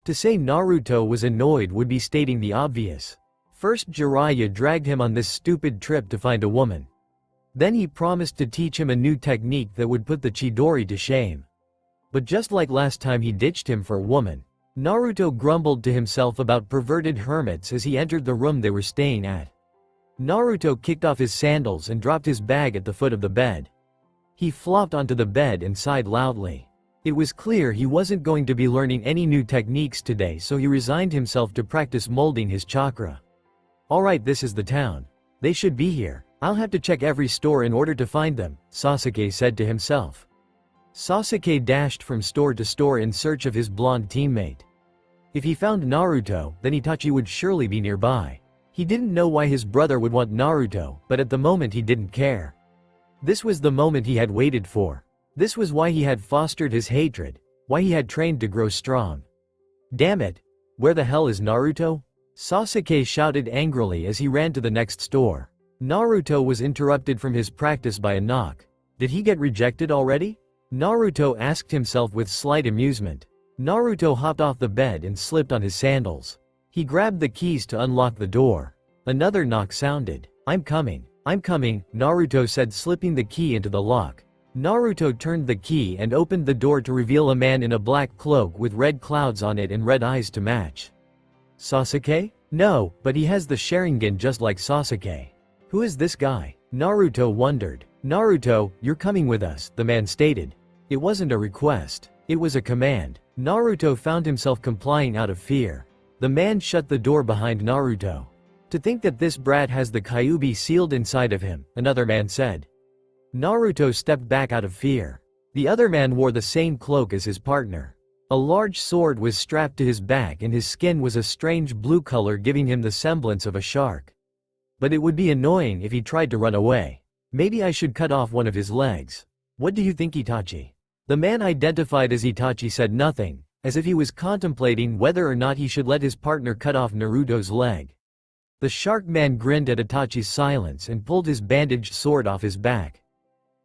To say Naruto was annoyed would be stating the obvious. First Jiraiya dragged him on this stupid trip to find a woman. Then he promised to teach him a new technique that would put the Chidori to shame. But just like last time he ditched him for a woman, Naruto grumbled to himself about perverted hermits as he entered the room they were staying at. Naruto kicked off his sandals and dropped his bag at the foot of the bed. He flopped onto the bed and sighed loudly. It was clear he wasn't going to be learning any new techniques today, so he resigned himself to practice molding his chakra. Alright, this is the town. They should be here. I'll have to check every store in order to find them, Sasuke said to himself. Sasuke dashed from store to store in search of his blonde teammate. If he found Naruto, then Itachi would surely be nearby. He didn't know why his brother would want Naruto, but at the moment he didn't care. This was the moment he had waited for. This was why he had fostered his hatred, why he had trained to grow strong. Damn it! Where the hell is Naruto? Sasuke shouted angrily as he ran to the next store. Naruto was interrupted from his practice by a knock. Did he get rejected already? Naruto asked himself with slight amusement. Naruto hopped off the bed and slipped on his sandals. He grabbed the keys to unlock the door. Another knock sounded. I'm coming, Naruto said, slipping the key into the lock. Naruto turned the key and opened the door to reveal a man in a black cloak with red clouds on it and red eyes to match. Sasuke? No, but he has the Sharingan just like Sasuke. Who is this guy? Naruto wondered. Naruto, you're coming with us, the man stated. It wasn't a request. It was a command. Naruto found himself complying out of fear. The man shut the door behind Naruto. To think that this brat has the Kyuubi sealed inside of him, another man said. Naruto stepped back out of fear. The other man wore the same cloak as his partner. A large sword was strapped to his back and his skin was a strange blue color, giving him the semblance of a shark. But it would be annoying if he tried to run away. Maybe I should cut off one of his legs. What do you think, Itachi? The man identified as Itachi said nothing, as if he was contemplating whether or not he should let his partner cut off Naruto's leg. The shark man grinned at Itachi's silence and pulled his bandaged sword off his back.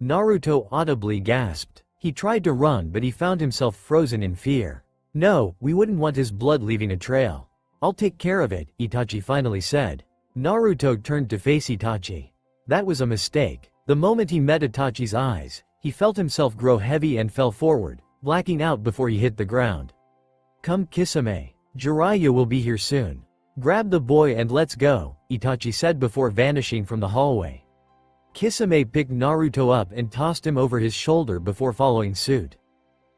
Naruto audibly gasped. He tried to run, but he found himself frozen in fear. No, we wouldn't want his blood leaving a trail. I'll take care of it, Itachi finally said. Naruto turned to face Itachi. That was a mistake. The moment he met Itachi's eyes, he felt himself grow heavy and fell forward, blacking out before he hit the ground. Come Kisame. Jiraiya will be here soon. Grab the boy and let's go, Itachi said before vanishing from the hallway. Kisame picked Naruto up and tossed him over his shoulder before following suit.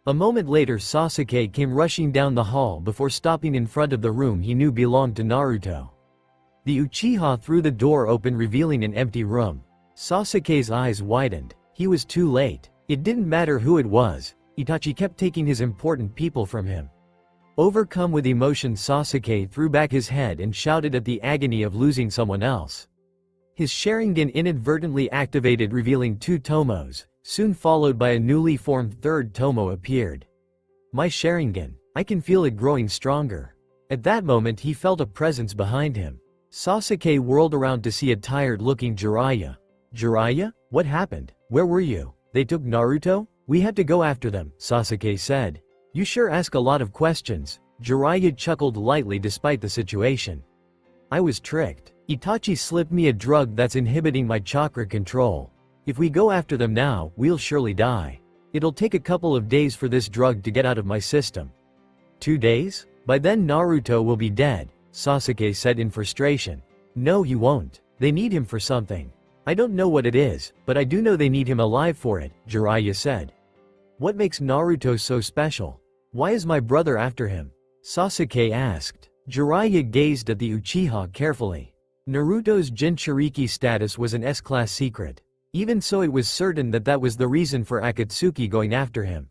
A moment later Sasuke came rushing down the hall before stopping in front of the room he knew belonged to Naruto. The Uchiha threw the door open, revealing an empty room. Sasuke's eyes widened. He was too late. It didn't matter who it was, Itachi kept taking his important people from him. Overcome with emotion, Sasuke threw back his head and shouted at the agony of losing someone else. His Sharingan inadvertently activated, revealing two Tomos. Soon followed by a newly formed third Tomo appeared. My Sharingan. I can feel it growing stronger. At that moment he felt a presence behind him. Sasuke whirled around to see a tired-looking Jiraiya. Jiraiya? What happened? Where were you? They took Naruto? We had to go after them, Sasuke said. You sure ask a lot of questions. Jiraiya chuckled lightly despite the situation. I was tricked. Itachi slipped me a drug that's inhibiting my chakra control. If we go after them now, we'll surely die. It'll take a couple of days for this drug to get out of my system. 2 days? By then Naruto will be dead, Sasuke said in frustration. No, he won't. They need him for something. I don't know what it is, but I do know they need him alive for it, Jiraiya said. What makes Naruto so special? Why is my brother after him? Sasuke asked. Jiraiya gazed at the Uchiha carefully. Naruto's Jinchuriki status was an S-class secret. Even so, it was certain that that was the reason for Akatsuki going after him.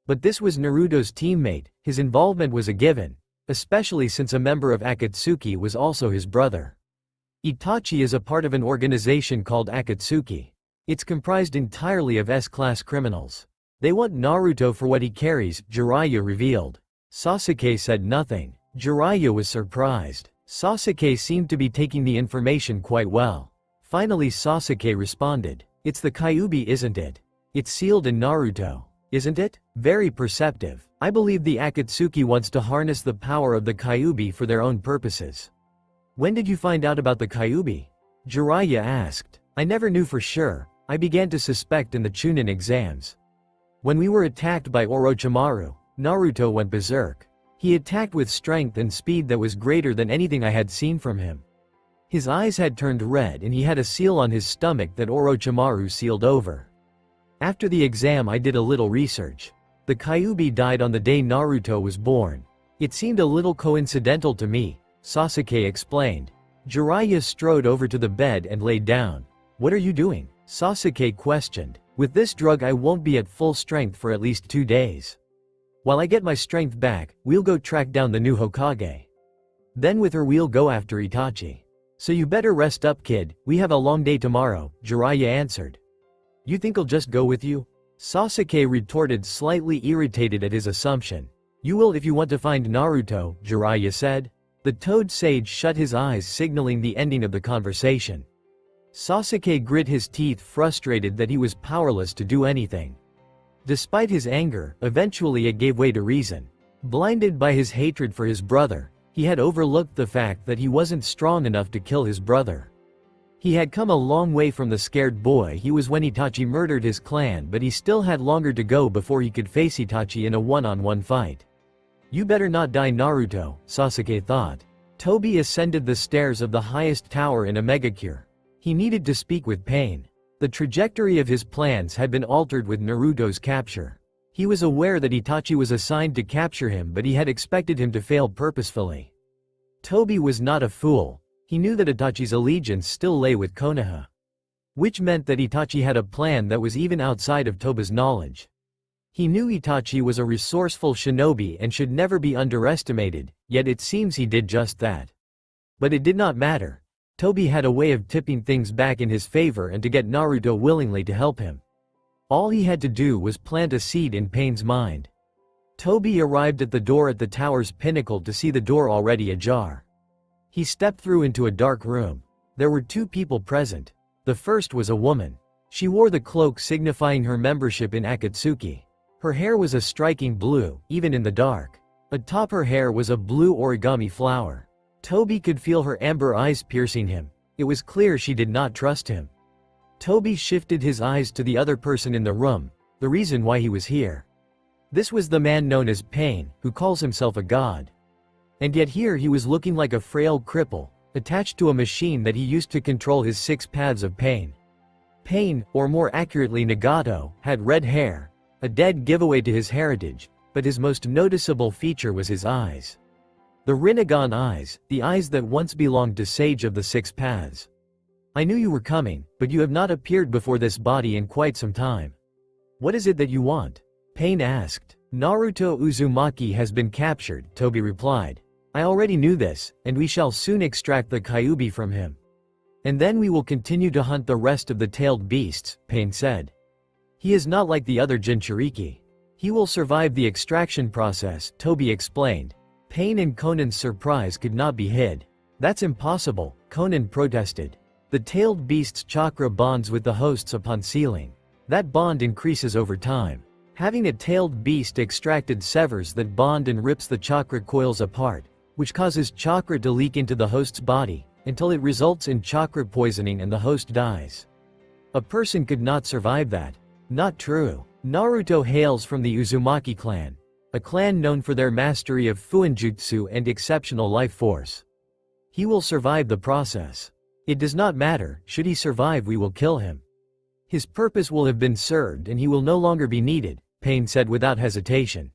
But this was Naruto's teammate, his involvement was a given, especially since a member of Akatsuki was also his brother. Itachi is a part of an organization called Akatsuki. It's comprised entirely of S-class criminals. They want Naruto for what he carries, Jiraiya revealed. Sasuke said nothing. Jiraiya was surprised. Sasuke seemed to be taking the information quite well. Finally Sasuke responded. It's the Kyuubi, isn't it? It's sealed in Naruto. isn't it? Very perceptive. I believe the Akatsuki wants to harness the power of the Kyuubi for their own purposes. When did you find out about the Kyuubi? Jiraiya asked. I never knew for sure. I began to suspect in the Chunin exams. When we were attacked by Orochimaru, Naruto went berserk. He attacked with strength and speed that was greater than anything I had seen from him. His eyes had turned red and he had a seal on his stomach that Orochimaru sealed over. After the exam I did a little research. The Kyuubi died on the day Naruto was born. It seemed a little coincidental to me, Sasuke explained. Jiraiya strode over to the bed and laid down. What are you doing? Sasuke questioned. With this drug I won't be at full strength for at least 2 days. While I get my strength back, we'll go track down the new Hokage. Then with her we'll go after Itachi. So you better rest up, kid, we have a long day tomorrow, Jiraiya answered. You think I'll just go with you? Sasuke retorted, slightly irritated at his assumption. You will if you want to find Naruto, Jiraiya said. The Toad Sage shut his eyes, signaling the ending of the conversation. Sasuke grit his teeth, frustrated that he was powerless to do anything. Despite his anger, eventually it gave way to reason. Blinded by his hatred for his brother, he had overlooked the fact that he wasn't strong enough to kill his brother. He had come a long way from the scared boy he was when Itachi murdered his clan, but he still had longer to go before he could face Itachi in a one-on-one fight. You better not die, Naruto, Sasuke thought. Tobi ascended the stairs of the highest tower in a megacure. He needed to speak with Pain. The trajectory of his plans had been altered with Naruto's capture. He was aware that Itachi was assigned to capture him, but he had expected him to fail purposefully. Tobi was not a fool. He knew that Itachi's allegiance still lay with Konoha. Which meant that Itachi had a plan that was even outside of Tobi's knowledge. He knew Itachi was a resourceful shinobi and should never be underestimated, yet it seems he did just that. But it did not matter. Tobi had a way of tipping things back in his favor and to get Naruto willingly to help him. All he had to do was plant a seed in Pain's mind. Tobi arrived at the door at the tower's pinnacle to see the door already ajar. He stepped through into a dark room. There were 2 people present. The first was a woman. She wore the cloak signifying her membership in Akatsuki. Her hair was a striking blue, even in the dark. Atop her hair was a blue origami flower. Tobi could feel her amber eyes piercing him. It was clear she did not trust him. Tobi shifted his eyes to the other person in the room, the reason why he was here. This was the man known as Pain, who calls himself a god. And yet here he was looking like a frail cripple, attached to a machine that he used to control his 6 paths of pain. Pain, or more accurately Nagato, had red hair, a dead giveaway to his heritage, but his most noticeable feature was his eyes. The Rinnegan eyes, the eyes that once belonged to Sage of the 6 Paths. I knew you were coming, but you have not appeared before this body in quite some time. What is it that you want? Pain asked. Naruto Uzumaki has been captured, Tobi replied. I already knew this, and we shall soon extract the Kyuubi from him. And then we will continue to hunt the rest of the tailed beasts, Pain said. He is not like the other Jinchuriki. He will survive the extraction process, Tobi explained. Pain and Conan's surprise could not be hid. That's impossible, Conan protested. The tailed beast's chakra bonds with the hosts upon sealing. That bond increases over time. Having a tailed beast extracted severs that bond and rips the chakra coils apart, which causes chakra to leak into the host's body, until it results in chakra poisoning and the host dies. A person could not survive that. Not true. Naruto hails from the Uzumaki clan, a clan known for their mastery of Fuinjutsu and exceptional life force. He will survive the process. It does not matter, should he survive we will kill him. His purpose will have been served and he will no longer be needed, Pain said without hesitation.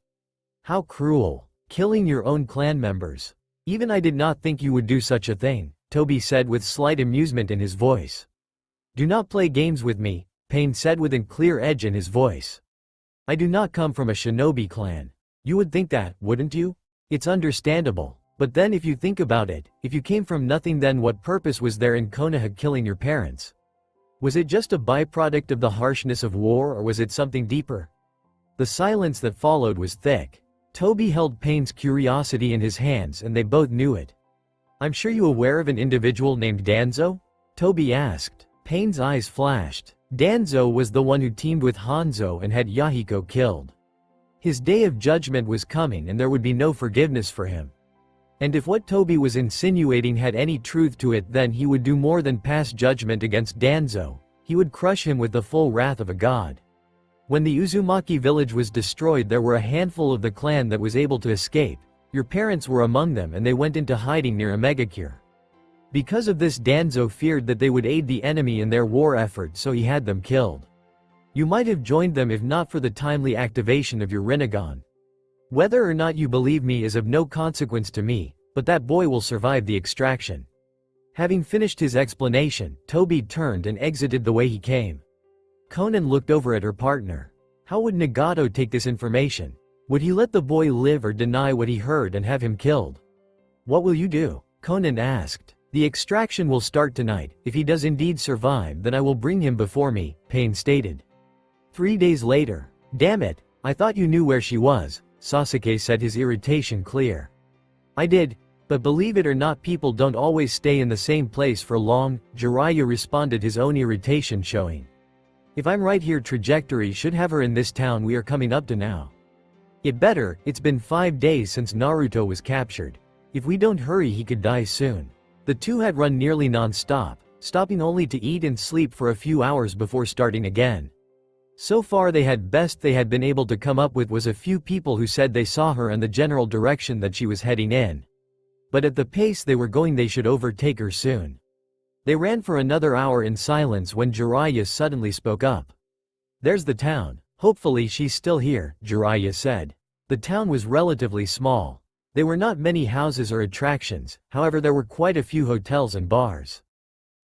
How cruel. Killing your own clan members. Even I did not think you would do such a thing, Tobi said with slight amusement in his voice. Do not play games with me, Pain said with a clear edge in his voice. I do not come from a shinobi clan. You would think that, wouldn't you? It's understandable. But then if you think about it, if you came from nothing, then what purpose was there in Konoha killing your parents? Was it just a byproduct of the harshness of war, or was it something deeper? The silence that followed was thick. Tobi held Pain's curiosity in his hands and they both knew it. I'm sure you aware of an individual named Danzo? Tobi asked. Pain's eyes flashed. Danzo was the one who teamed with Hanzo and had Yahiko killed. His day of judgment was coming and there would be no forgiveness for him. And if what Toby was insinuating had any truth to it, then he would do more than pass judgment against Danzo. He would crush him with the full wrath of a god. When the Uzumaki village was destroyed, there were a handful of the clan that was able to escape. Your parents were among them and they went into hiding near Omegakure. Because of this, Danzo feared that they would aid the enemy in their war effort, so he had them killed. You might have joined them if not for the timely activation of your Rinnegan. Whether or not you believe me is of no consequence to me, but that boy will survive the extraction. Having finished his explanation, Toby turned and exited the way he came. Conan looked over at her partner. How would Nagato take this information? Would he let the boy live or deny what he heard and have him killed? What will you do? Conan asked. The extraction will start tonight. If he does indeed survive, then I will bring him before me, Pain stated. 3 days later. Damn it, I thought you knew where she was, Sasuke said, his irritation clear. I did, but believe it or not, people don't always stay in the same place for long, Jiraiya responded, his own irritation showing. If I'm right here, trajectory should have her in this town we are coming up to now. It better. It's been 5 days since Naruto was captured. If we don't hurry, he could die soon. The two had run nearly non-stop, stopping only to eat and sleep for a few hours before starting again. So far they had been able to come up with was a few people who said they saw her and the general direction that she was heading in. But at the pace they were going, they should overtake her soon. They ran for another hour in silence when Jiraiya suddenly spoke up. There's the town. Hopefully she's still here, Jiraiya said. The town was relatively small. There were not many houses or attractions, however there were quite a few hotels and bars.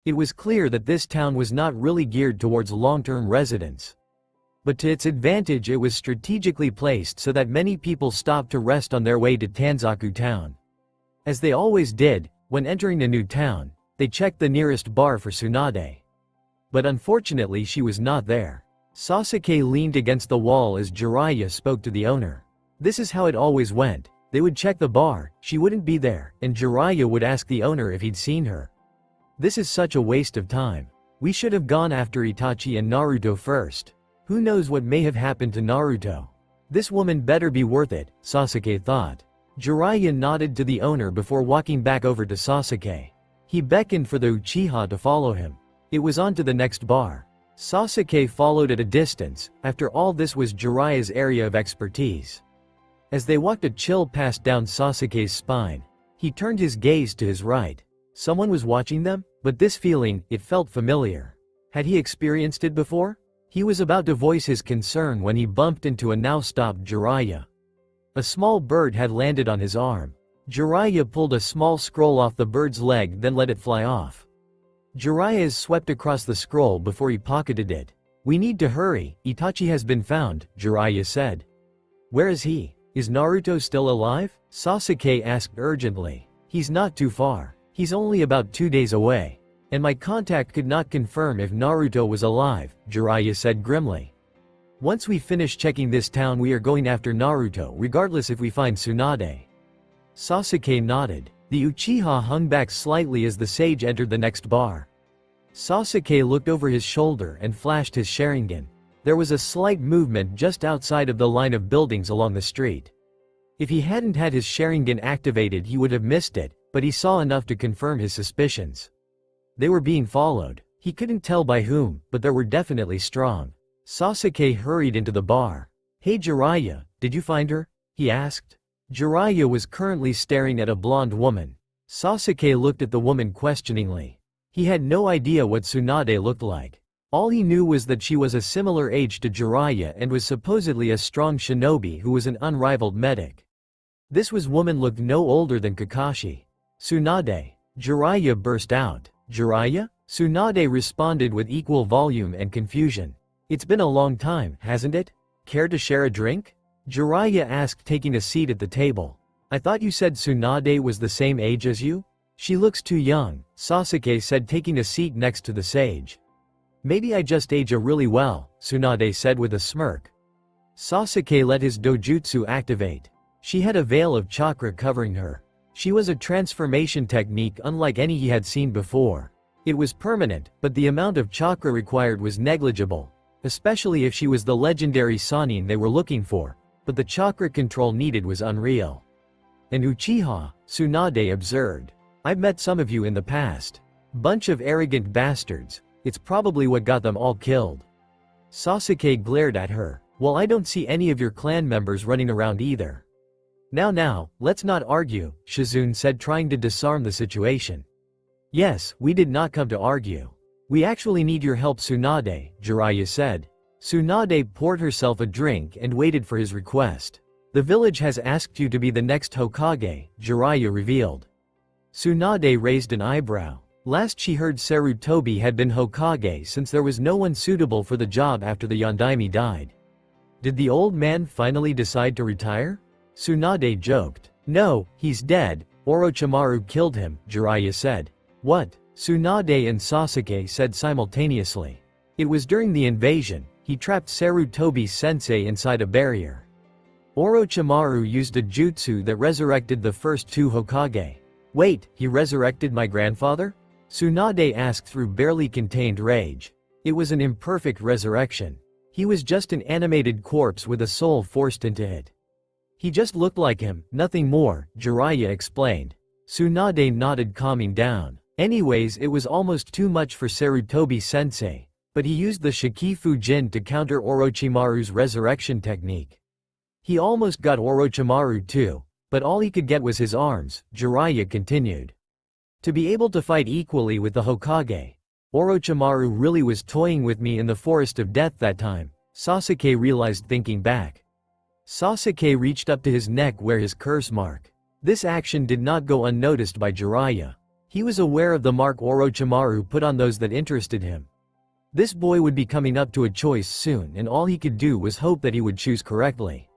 It was clear that this town was not really geared towards long-term residents. But to its advantage, it was strategically placed so that many people stopped to rest on their way to Tanzaku town. As they always did, when entering a new town, they checked the nearest bar for Tsunade. But unfortunately she was not there. Sasuke leaned against the wall as Jiraiya spoke to the owner. This is how it always went. They would check the bar, she wouldn't be there, and Jiraiya would ask the owner if he'd seen her. This is such a waste of time. We should have gone after Itachi and Naruto first. Who knows what may have happened to Naruto? This woman better be worth it, Sasuke thought. Jiraiya nodded to the owner before walking back over to Sasuke. He beckoned for the Uchiha to follow him. It was on to the next bar. Sasuke followed at a distance. After all, this was Jiraiya's area of expertise. As they walked, a chill passed down Sasuke's spine. He turned his gaze to his right. Someone was watching them, but this feeling, it felt familiar. Had he experienced it before? He was about to voice his concern when he bumped into a now-stopped Jiraiya. A small bird had landed on his arm. Jiraiya pulled a small scroll off the bird's leg, then let it fly off. Jiraiya swept across the scroll before he pocketed it. We need to hurry, Itachi has been found, Jiraiya said. Where is he? Is Naruto still alive? Sasuke asked urgently. He's not too far. He's only about 2 days away. And my contact could not confirm if Naruto was alive, Jiraiya said grimly. Once we finish checking this town, we are going after Naruto, regardless if we find Tsunade. Sasuke nodded. The Uchiha hung back slightly as the sage entered the next bar. Sasuke looked over his shoulder and flashed his Sharingan. There was a slight movement just outside of the line of buildings along the street. If he hadn't had his Sharingan activated, he would have missed it, but he saw enough to confirm his suspicions. They were being followed. He couldn't tell by whom, but they were definitely strong. Sasuke hurried into the bar. Hey Jiraiya, did you find her? He asked. Jiraiya was currently staring at a blonde woman. Sasuke looked at the woman questioningly. He had no idea what Tsunade looked like. All he knew was that she was a similar age to Jiraiya and was supposedly a strong shinobi who was an unrivaled medic. This woman looked no older than Kakashi. Tsunade. Jiraiya burst out. Jiraiya? Tsunade responded with equal volume and confusion. It's been a long time, hasn't it? Care to share a drink? Jiraiya asked, taking a seat at the table. I thought you said Tsunade was the same age as you? She looks too young, Sasuke said, taking a seat next to the sage. Maybe I just age really well, Tsunade said with a smirk. Sasuke let his dojutsu activate. She had a veil of chakra covering her. She was a transformation technique unlike any he had seen before. It was permanent, but the amount of chakra required was negligible, especially if she was the legendary Sannin they were looking for, but the chakra control needed was unreal. "And Uchiha," Tsunade observed. "I've met some of you in the past. Bunch of arrogant bastards, it's probably what got them all killed." Sasuke glared at her. "Well, I don't see any of your clan members running around either." Now, let's not argue," Shizune said, trying to disarm the situation. "Yes, we did not come to argue. We actually need your help, Tsunade," Jiraiya said. Tsunade poured herself a drink and waited for his request. "The village has asked you to be the next Hokage," Jiraiya revealed. Tsunade raised an eyebrow. Last she heard, Sarutobi had been Hokage since there was no one suitable for the job after the Yondaime died. Did the old man finally decide to retire? Tsunade joked. "No, he's dead. Orochimaru killed him," Jiraiya said. "What?" Tsunade and Sasuke said simultaneously. "It was during the invasion. He trapped Sarutobi's sensei inside a barrier. Orochimaru used a jutsu that resurrected the first two Hokage." "Wait, he resurrected my grandfather?" Tsunade asked through barely contained rage. "It was an imperfect resurrection. He was just an animated corpse with a soul forced into it. He just looked like him, nothing more," Jiraiya explained. Tsunade nodded, calming down. "Anyways, it was almost too much for Sarutobi sensei, but he used the Shikifu Jin to counter Orochimaru's resurrection technique. He almost got Orochimaru too, but all he could get was his arms," Jiraiya continued. "To be able to fight equally with the Hokage. Orochimaru really was toying with me in the Forest of Death that time," Sasuke realized, thinking back. Sasuke reached up to his neck where his curse mark. This action did not go unnoticed by Jiraiya. He was aware of the mark Orochimaru put on those that interested him. This boy would be coming up to a choice soon, and all he could do was hope that he would choose correctly.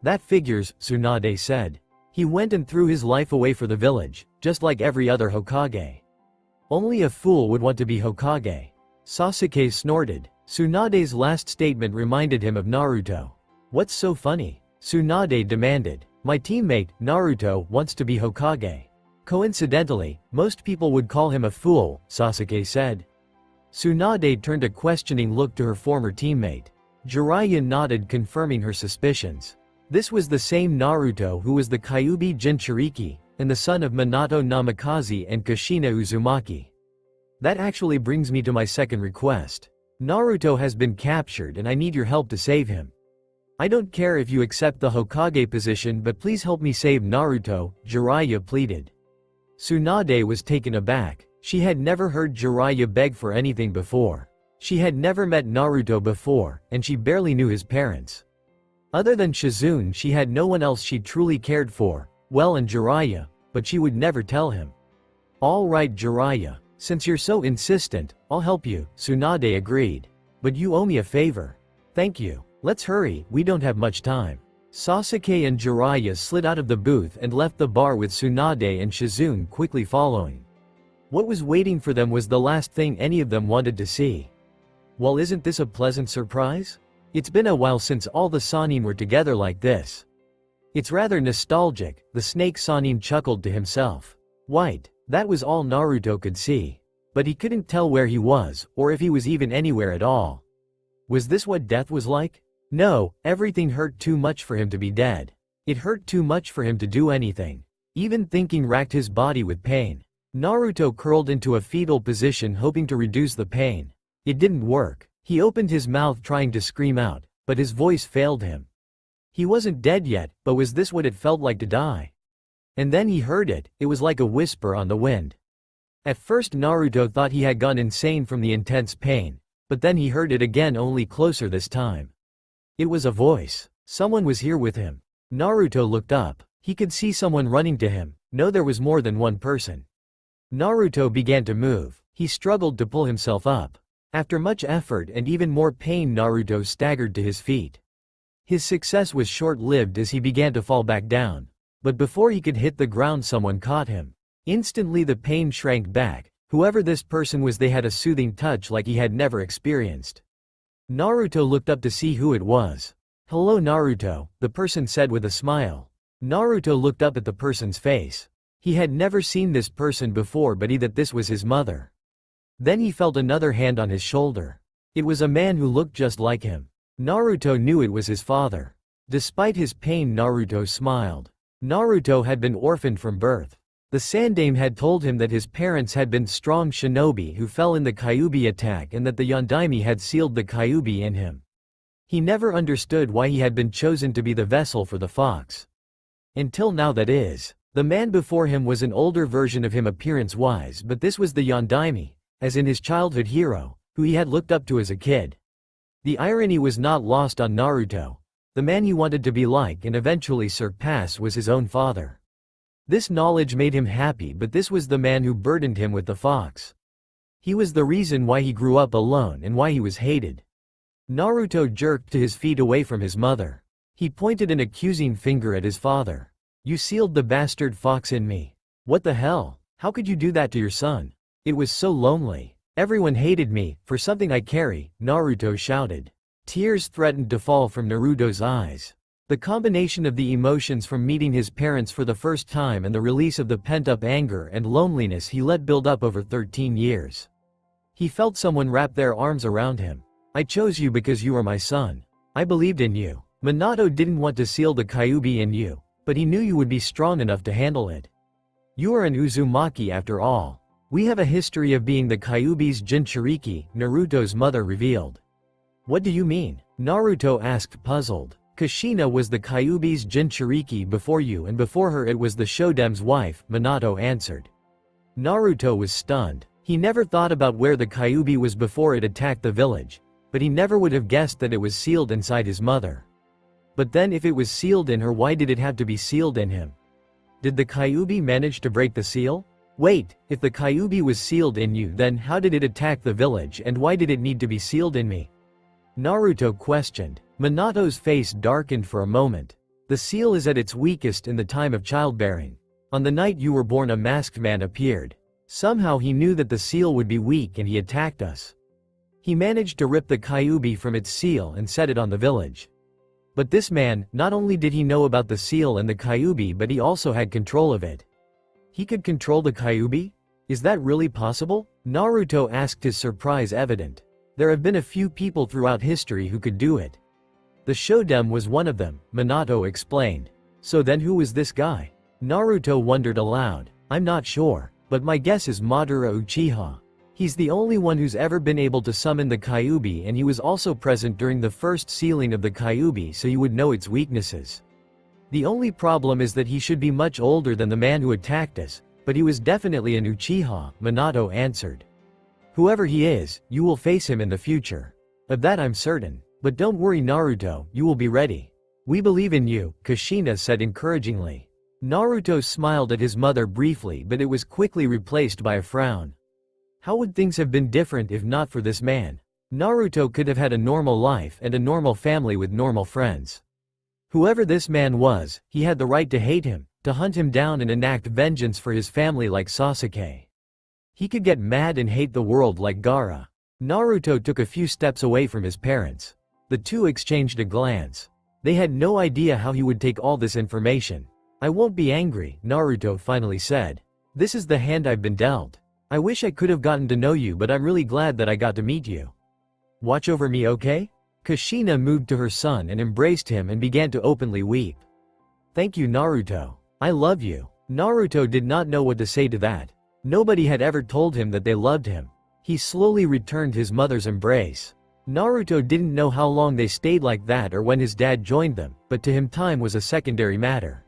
"That figures," Tsunade said. "He went and threw his life away for the village, just like every other Hokage. Only a fool would want to be Hokage." Sasuke snorted. Tsunade's last statement reminded him of Naruto. "What's so funny?" Tsunade demanded. "My teammate, Naruto, wants to be Hokage. Coincidentally, most people would call him a fool," Sasuke said. Tsunade turned a questioning look to her former teammate. Jiraiya nodded, confirming her suspicions. This was the same Naruto who was the Kyuubi Jinchuriki, and the son of Minato Namikaze and Kushina Uzumaki. "That actually brings me to my second request. Naruto has been captured and I need your help to save him. I don't care if you accept the Hokage position, but please help me save Naruto," Jiraiya pleaded. Tsunade was taken aback. She had never heard Jiraiya beg for anything before. She had never met Naruto before, and she barely knew his parents. Other than Shizune, she had no one else she truly cared for, well, and Jiraiya, but she would never tell him. "All right, Jiraiya, since you're so insistent, I'll help you," Tsunade agreed. "But you owe me a favor." "Thank you. Let's hurry, we don't have much time." Sasuke and Jiraiya slid out of the booth and left the bar with Tsunade and Shizune quickly following. What was waiting for them was the last thing any of them wanted to see. Well, isn't this a pleasant surprise? It's been a while since all the Sannin were together like this. It's rather nostalgic, the snake Sannin chuckled to himself. White, that was all Naruto could see. But he couldn't tell where he was, or if he was even anywhere at all. Was this what death was like? No, everything hurt too much for him to be dead. It hurt too much for him to do anything. Even thinking racked his body with pain. Naruto curled into a fetal position, hoping to reduce the pain. It didn't work. He opened his mouth trying to scream out, but his voice failed him. He wasn't dead yet, but was this what it felt like to die? And then he heard it. It was like a whisper on the wind. At first Naruto thought he had gone insane from the intense pain, but then he heard it again, only closer this time. It was a voice. Someone was here with him. Naruto looked up. He could see someone running to him. No, there was more than one person. Naruto began to move. He struggled to pull himself up. After much effort and even more pain, Naruto staggered to his feet. His success was short-lived as he began to fall back down. But before he could hit the ground, someone caught him. Instantly the pain shrank back. Whoever this person was, they had a soothing touch like he had never experienced. Naruto looked up to see who it was. "Hello, Naruto," the person said with a smile. Naruto looked up at the person's face. He had never seen this person before, but that this was his mother. Then he felt another hand on his shoulder. It was a man who looked just like him. Naruto knew it was his father. Despite his pain, Naruto smiled. Naruto had been orphaned from birth. The Sandaime had told him that his parents had been strong shinobi who fell in the Kyuubi attack and that the Yondaime had sealed the Kyuubi in him. He never understood why he had been chosen to be the vessel for the fox. Until now, that is. The man before him was an older version of him appearance-wise, but this was the Yondaime, as in his childhood hero, who he had looked up to as a kid. The irony was not lost on Naruto. The man he wanted to be like and eventually surpass was his own father. This knowledge made him happy, but this was the man who burdened him with the fox. He was the reason why he grew up alone and why he was hated. Naruto jerked to his feet away from his mother. He pointed an accusing finger at his father. "You sealed the bastard fox in me. What the hell? How could you do that to your son? It was so lonely. Everyone hated me, for something I carry," Naruto shouted. Tears threatened to fall from Naruto's eyes. The combination of the emotions from meeting his parents for the first time and the release of the pent-up anger and loneliness he let build up over 13 years. He felt someone wrap their arms around him. "I chose you because you are my son. I believed in you. Minato didn't want to seal the Kyuubi in you, but he knew you would be strong enough to handle it. You are an Uzumaki after all. We have a history of being the Kyuubi's Jinchuriki," Naruto's mother revealed. "What do you mean?" Naruto asked, puzzled. "Kushina was the Kyuubi's Jinchuriki before you, and before her it was the Shodem's wife," Minato answered. Naruto was stunned. He never thought about where the Kyuubi was before it attacked the village, but he never would have guessed that it was sealed inside his mother. But then if it was sealed in her, why did it have to be sealed in him? Did the Kyuubi manage to break the seal? Wait, if the Kyuubi was sealed in you, then how did it attack the village and why did it need to be sealed in me? Naruto questioned. Minato's face darkened for a moment. "The seal is at its weakest in the time of childbearing. On the night you were born, a masked man appeared. Somehow he knew that the seal would be weak and he attacked us. He managed to rip the Kyuubi from its seal and set it on the village. But this man, not only did he know about the seal and the Kyuubi, but he also had control of it." He could control the Kyuubi? Is that really possible? Naruto asked, his surprise evident. There have been a few people throughout history who could do it. The Shodem was one of them, Minato explained. So then who was this guy? Naruto wondered aloud. "I'm not sure, but my guess is Madara Uchiha. He's the only one who's ever been able to summon the Kyuubi, and he was also present during the first sealing of the Kyuubi, so you would know its weaknesses. The only problem is that he should be much older than the man who attacked us, but he was definitely an Uchiha," Minato answered. "Whoever he is, you will face him in the future. Of that I'm certain. But don't worry Naruto, you will be ready. We believe in you," Kushina said encouragingly. Naruto smiled at his mother briefly, but it was quickly replaced by a frown. How would things have been different if not for this man? Naruto could have had a normal life and a normal family with normal friends. Whoever this man was, he had the right to hate him, to hunt him down and enact vengeance for his family like Sasuke. He could get mad and hate the world like Gaara. Naruto took a few steps away from his parents. The two exchanged a glance. They had no idea how he would take all this information. "I won't be angry," Naruto finally said. "This is the hand I've been dealt. I wish I could have gotten to know you, but I'm really glad that I got to meet you. Watch over me, okay?" Kushina moved to her son and embraced him and began to openly weep. "Thank you Naruto. I love you." Naruto did not know what to say to that. Nobody had ever told him that they loved him. He slowly returned his mother's embrace. Naruto didn't know how long they stayed like that or when his dad joined them, but to him time was a secondary matter.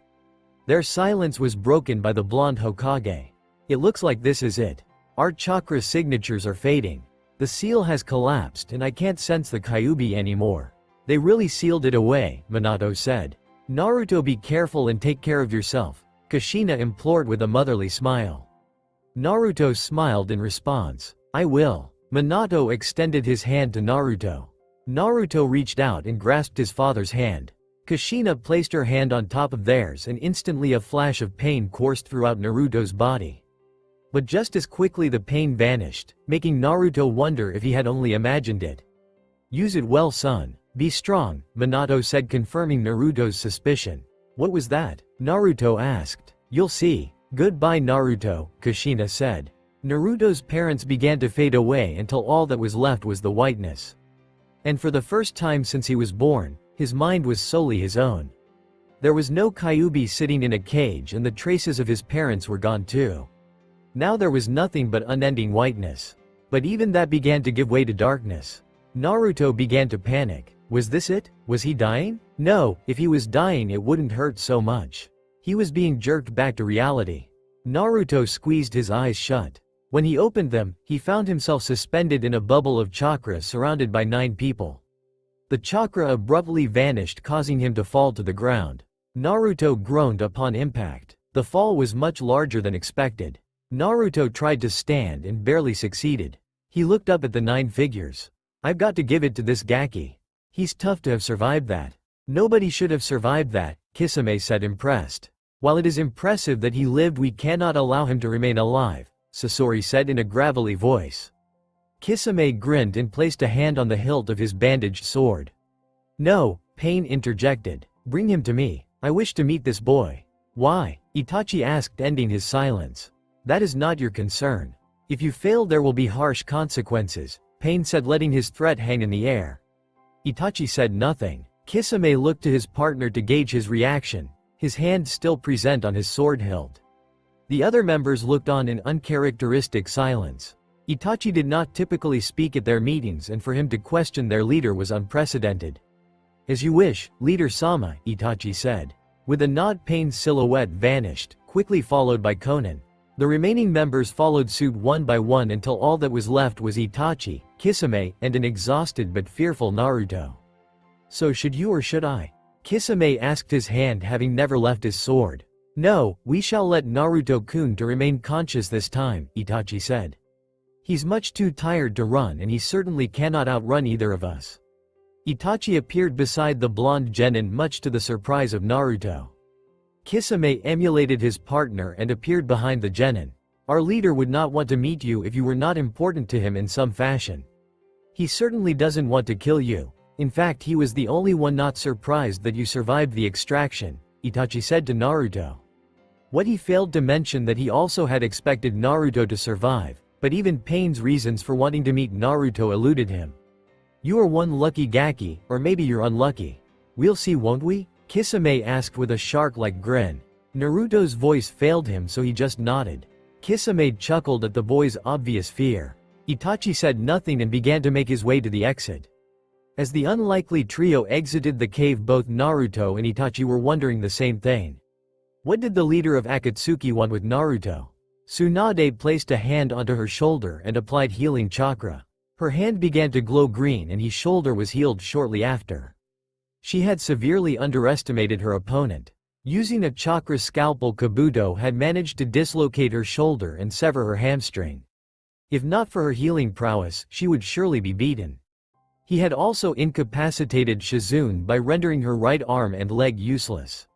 Their silence was broken by the blonde Hokage. "It looks like this is it. Our chakra signatures are fading. The seal has collapsed and I can't sense the Kyuubi anymore. They really sealed it away," Minato said. "Naruto, be careful and take care of yourself," Kushina implored with a motherly smile. Naruto smiled in response. "I will." Minato extended his hand to Naruto. Naruto reached out and grasped his father's hand. Kushina placed her hand on top of theirs and instantly a flash of pain coursed throughout Naruto's body. But just as quickly the pain vanished, making Naruto wonder if he had only imagined it. "Use it well son. Be strong," Minato said, confirming Naruto's suspicion. "What was that?" Naruto asked. "You'll see. Goodbye Naruto," Kushina said. Naruto's parents began to fade away until all that was left was the whiteness. And for the first time since he was born, his mind was solely his own. There was no Kyuubi sitting in a cage, and the traces of his parents were gone too. Now there was nothing but unending whiteness. But even that began to give way to darkness. Naruto began to panic. Was this it? Was he dying? No, if he was dying it wouldn't hurt so much. He was being jerked back to reality. Naruto squeezed his eyes shut. When he opened them, he found himself suspended in a bubble of chakra surrounded by 9 people. The chakra abruptly vanished, causing him to fall to the ground. Naruto groaned upon impact. The fall was much larger than expected. Naruto tried to stand and barely succeeded. He looked up at the 9 figures. I've got to give it to this Gaki. He's tough to have survived that. Nobody should have survived that, Kisame said, impressed. While it is impressive that he lived, we cannot allow him to remain alive, Sasori said in a gravelly voice. Kisame grinned and placed a hand on the hilt of his bandaged sword. No, Pain interjected. Bring him to me. I wish to meet this boy. Why? Itachi asked, ending his silence. That is not your concern. If you fail there will be harsh consequences, Pain said, letting his threat hang in the air. Itachi said nothing. Kisame looked to his partner to gauge his reaction, his hand still present on his sword hilt. The other members looked on in uncharacteristic silence. Itachi did not typically speak at their meetings, and for him to question their leader was unprecedented. As you wish, Leader Sama, Itachi said. With a nod, Pain's silhouette vanished, quickly followed by Konan. The remaining members followed suit one by one until all that was left was Itachi, Kisame, and an exhausted but fearful Naruto. So should you or should I? Kisame asked, his hand having never left his sword. No, we shall let Naruto-kun to remain conscious this time, Itachi said. He's much too tired to run, and he certainly cannot outrun either of us. Itachi appeared beside the blonde genin, much to the surprise of Naruto. Kisame emulated his partner and appeared behind the genin. Our leader would not want to meet you if you were not important to him in some fashion. He certainly doesn't want to kill you. In fact, he was the only one not surprised that you survived the extraction, Itachi said to Naruto. What he failed to mention that he also had expected Naruto to survive, but even Pain's reasons for wanting to meet Naruto eluded him. You are one lucky Gaki, or maybe you're unlucky. We'll see, won't we? Kisame asked with a shark-like grin. Naruto's voice failed him, so he just nodded. Kisame chuckled at the boy's obvious fear. Itachi said nothing and began to make his way to the exit. As the unlikely trio exited the cave, both Naruto and Itachi were wondering the same thing. What did the leader of Akatsuki want with Naruto? Tsunade placed a hand onto her shoulder and applied healing chakra. Her hand began to glow green and his shoulder was healed shortly after. She had severely underestimated her opponent. Using a chakra scalpel, Kabuto had managed to dislocate her shoulder and sever her hamstring. If not for her healing prowess, she would surely be beaten. He had also incapacitated Shizune by rendering her right arm and leg useless.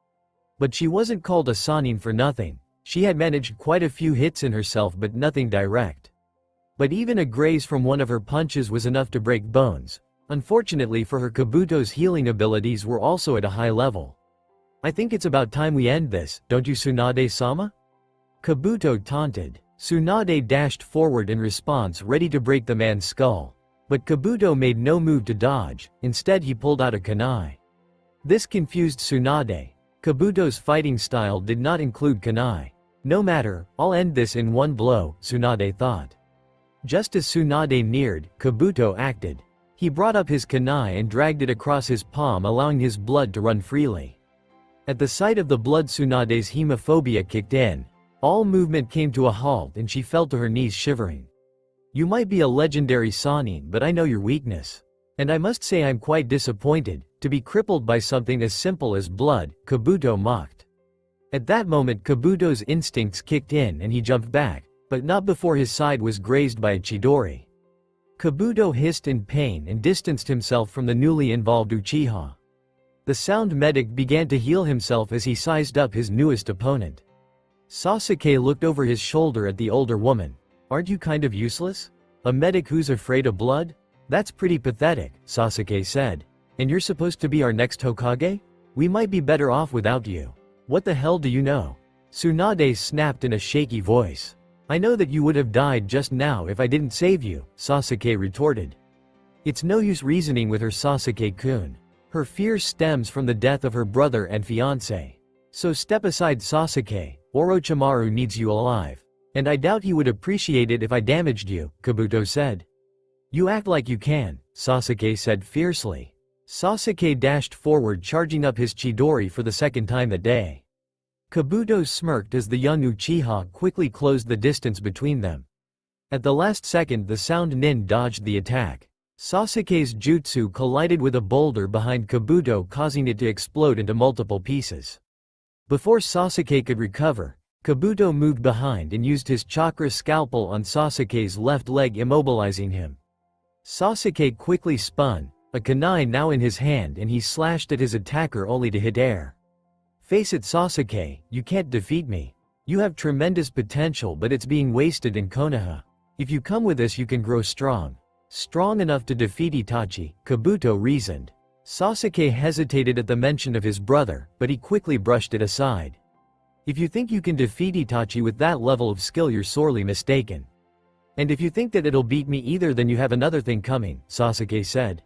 But she wasn't called a Sannin for nothing. She had managed quite a few hits in herself, but nothing direct. But even a graze from one of her punches was enough to break bones. Unfortunately for her, Kabuto's healing abilities were also at a high level. I think it's about time we end this, don't you, Tsunade-sama? Kabuto taunted. Tsunade dashed forward in response, ready to break the man's skull. But Kabuto made no move to dodge, instead he pulled out a kunai. This confused Tsunade. Kabuto's fighting style did not include kunai. No matter, I'll end this in one blow, Tsunade thought. Just as Tsunade neared, Kabuto acted. He brought up his kunai and dragged it across his palm, allowing his blood to run freely. At the sight of the blood, Tsunade's hemophobia kicked in. All movement came to a halt and she fell to her knees shivering. You might be a legendary Sannin, but I know your weakness. And I must say I'm quite disappointed, to be crippled by something as simple as blood, Kabuto mocked. At that moment Kabuto's instincts kicked in and he jumped back, but not before his side was grazed by a Chidori. Kabuto hissed in pain and distanced himself from the newly involved Uchiha. The sound medic began to heal himself as he sized up his newest opponent. Sasuke looked over his shoulder at the older woman. Aren't you kind of useless? A medic who's afraid of blood? That's pretty pathetic, Sasuke said. And you're supposed to be our next Hokage? We might be better off without you. What the hell do you know? Tsunade snapped in a shaky voice. I know that you would have died just now if I didn't save you, Sasuke retorted. It's no use reasoning with her, Sasuke-kun. Her fear stems from the death of her brother and fiancé. So step aside, Sasuke. Orochimaru needs you alive. And I doubt he would appreciate it if I damaged you, Kabuto said. You act like you can, Sasuke said fiercely. Sasuke dashed forward, charging up his Chidori for the second time that day. Kabuto smirked as the young Uchiha quickly closed the distance between them. At the last second, the sound nin dodged the attack. Sasuke's jutsu collided with a boulder behind Kabuto, causing it to explode into multiple pieces. Before Sasuke could recover, Kabuto moved behind and used his chakra scalpel on Sasuke's left leg, immobilizing him. Sasuke quickly spun, a kunai now in his hand, and he slashed at his attacker only to hit air. Face it, Sasuke, you can't defeat me. You have tremendous potential, but it's being wasted in Konoha. If you come with us you can grow strong. Strong enough to defeat Itachi, Kabuto reasoned. Sasuke hesitated at the mention of his brother, but he quickly brushed it aside. If you think you can defeat Itachi with that level of skill, you're sorely mistaken. And if you think that it'll beat me either, then you have another thing coming, Sasuke said.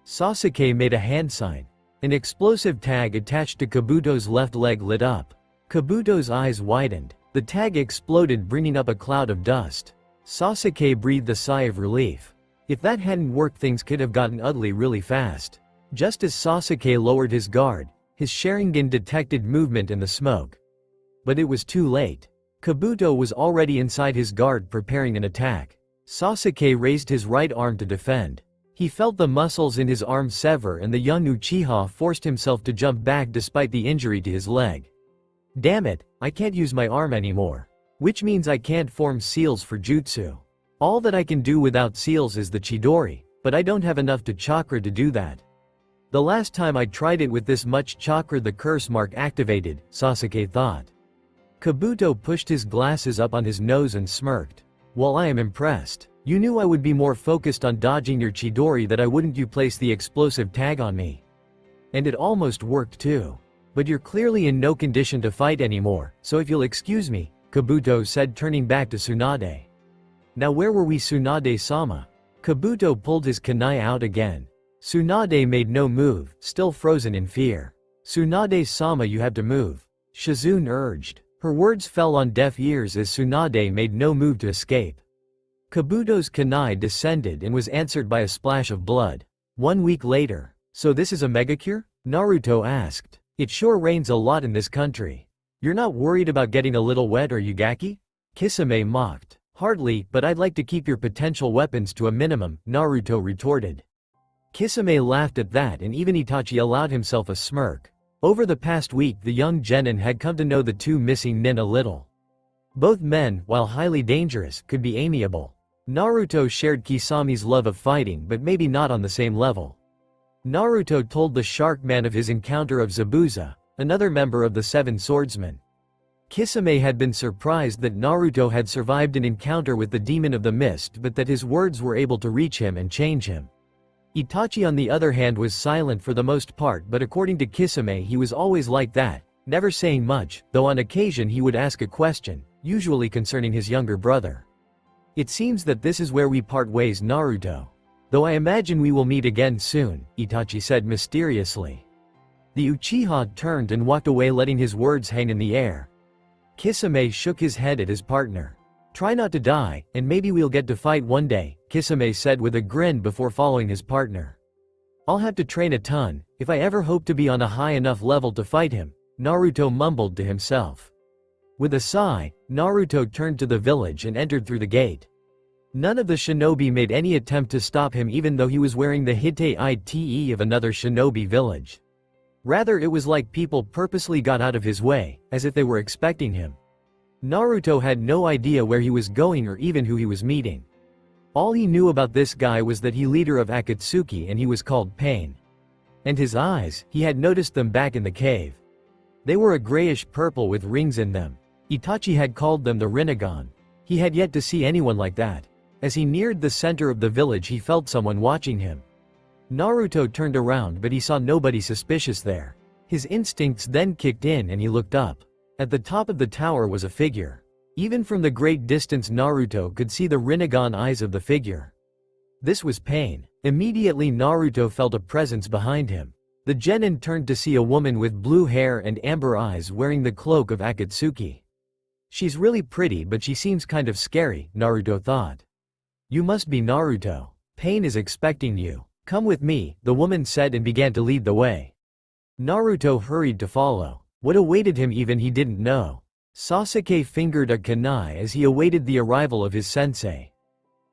Sasuke made a hand sign. An explosive tag attached to Kabuto's left leg lit up. Kabuto's eyes widened. The tag exploded, bringing up a cloud of dust. Sasuke breathed a sigh of relief. If that hadn't worked, things could have gotten ugly really fast. Just as Sasuke lowered his guard, his Sharingan detected movement in the smoke. But it was too late. Kabuto was already inside his guard, preparing an attack. Sasuke raised his right arm to defend. He felt the muscles in his arm sever, and the young Uchiha forced himself to jump back despite the injury to his leg. Damn it, I can't use my arm anymore. Which means I can't form seals for jutsu. All that I can do without seals is the Chidori, but I don't have enough to chakra to do that. The last time I tried it with this much chakra, the curse mark activated, Sasuke thought. Kabuto pushed his glasses up on his nose and smirked. Well, I am impressed. You knew I would be more focused on dodging your Chidori that I wouldn't you place the explosive tag on me. And it almost worked too. But you're clearly in no condition to fight anymore, so if you'll excuse me, Kabuto said, turning back to Tsunade. Now where were we, Tsunade-sama? Kabuto pulled his kunai out again. Tsunade made no move, still frozen in fear. Tsunade-sama, you have to move, Shizune urged. Her words fell on deaf ears as Tsunade made no move to escape. Kabuto's kunai descended and was answered by a splash of blood. 1 week later. So this is a megacure? Naruto asked. It sure rains a lot in this country. You're not worried about getting a little wet, are you, Gaki? Kisame mocked. Hardly, but I'd like to keep your potential weapons to a minimum, Naruto retorted. Kisame laughed at that, and even Itachi allowed himself a smirk. Over the past week, the young genin had come to know the two missing nin a little. Both men, while highly dangerous, could be amiable. Naruto shared Kisame's love of fighting, but maybe not on the same level. Naruto told the Shark Man of his encounter of Zabuza, another member of the Seven Swordsmen. Kisame had been surprised that Naruto had survived an encounter with the Demon of the Mist, but that his words were able to reach him and change him. Itachi, on the other hand, was silent for the most part, but according to Kisame he was always like that, never saying much, though on occasion he would ask a question, usually concerning his younger brother. It seems that this is where we part ways, Naruto. Though I imagine we will meet again soon, Itachi said mysteriously. The Uchiha turned and walked away, letting his words hang in the air. Kisame shook his head at his partner. Try not to die, and maybe we'll get to fight one day, Kisame said with a grin before following his partner. I'll have to train a ton, if I ever hope to be on a high enough level to fight him, Naruto mumbled to himself. With a sigh, Naruto turned to the village and entered through the gate. None of the shinobi made any attempt to stop him, even though he was wearing the Hite-ite of another shinobi village. Rather, it was like people purposely got out of his way, as if they were expecting him. Naruto had no idea where he was going or even who he was meeting. All he knew about this guy was that he leader of Akatsuki and he was called Pain. And his eyes, he had noticed them back in the cave. They were a grayish purple with rings in them. Itachi had called them the Rinnegan. He had yet to see anyone like that. As he neared the center of the village he felt someone watching him. Naruto turned around, but he saw nobody suspicious there. His instincts then kicked in and he looked up. At the top of the tower was a figure. Even from the great distance Naruto could see the Rinnegan eyes of the figure. This was Pain. Immediately Naruto felt a presence behind him. The genin turned to see a woman with blue hair and amber eyes wearing the cloak of Akatsuki. She's really pretty but she seems kind of scary, Naruto thought. You must be Naruto. Pain is expecting you. Come with me, the woman said and began to lead the way. Naruto hurried to follow. What awaited him even he didn't know. Sasuke fingered a kunai as he awaited the arrival of his sensei.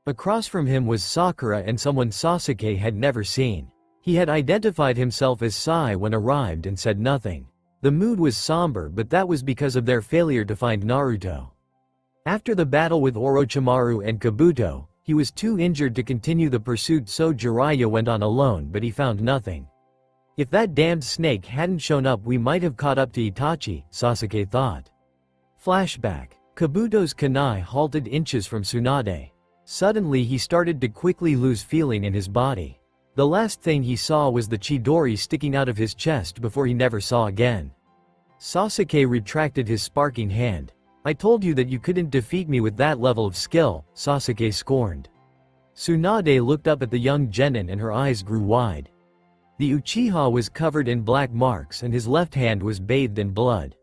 Across from him was Sakura and someone Sasuke had never seen. He had identified himself as Sai when arrived and said nothing. The mood was somber but that was because of their failure to find Naruto. After the battle with Orochimaru and Kabuto, he was too injured to continue the pursuit so Jiraiya went on alone but he found nothing. If that damned snake hadn't shown up we might have caught up to Itachi, Sasuke thought. Flashback. Kabuto's kunai halted inches from Tsunade. Suddenly he started to quickly lose feeling in his body. The last thing he saw was the Chidori sticking out of his chest before he never saw again. Sasuke retracted his sparking hand. I told you that you couldn't defeat me with that level of skill, Sasuke scorned. Tsunade looked up at the young genin and her eyes grew wide. The Uchiha was covered in black marks and his left hand was bathed in blood.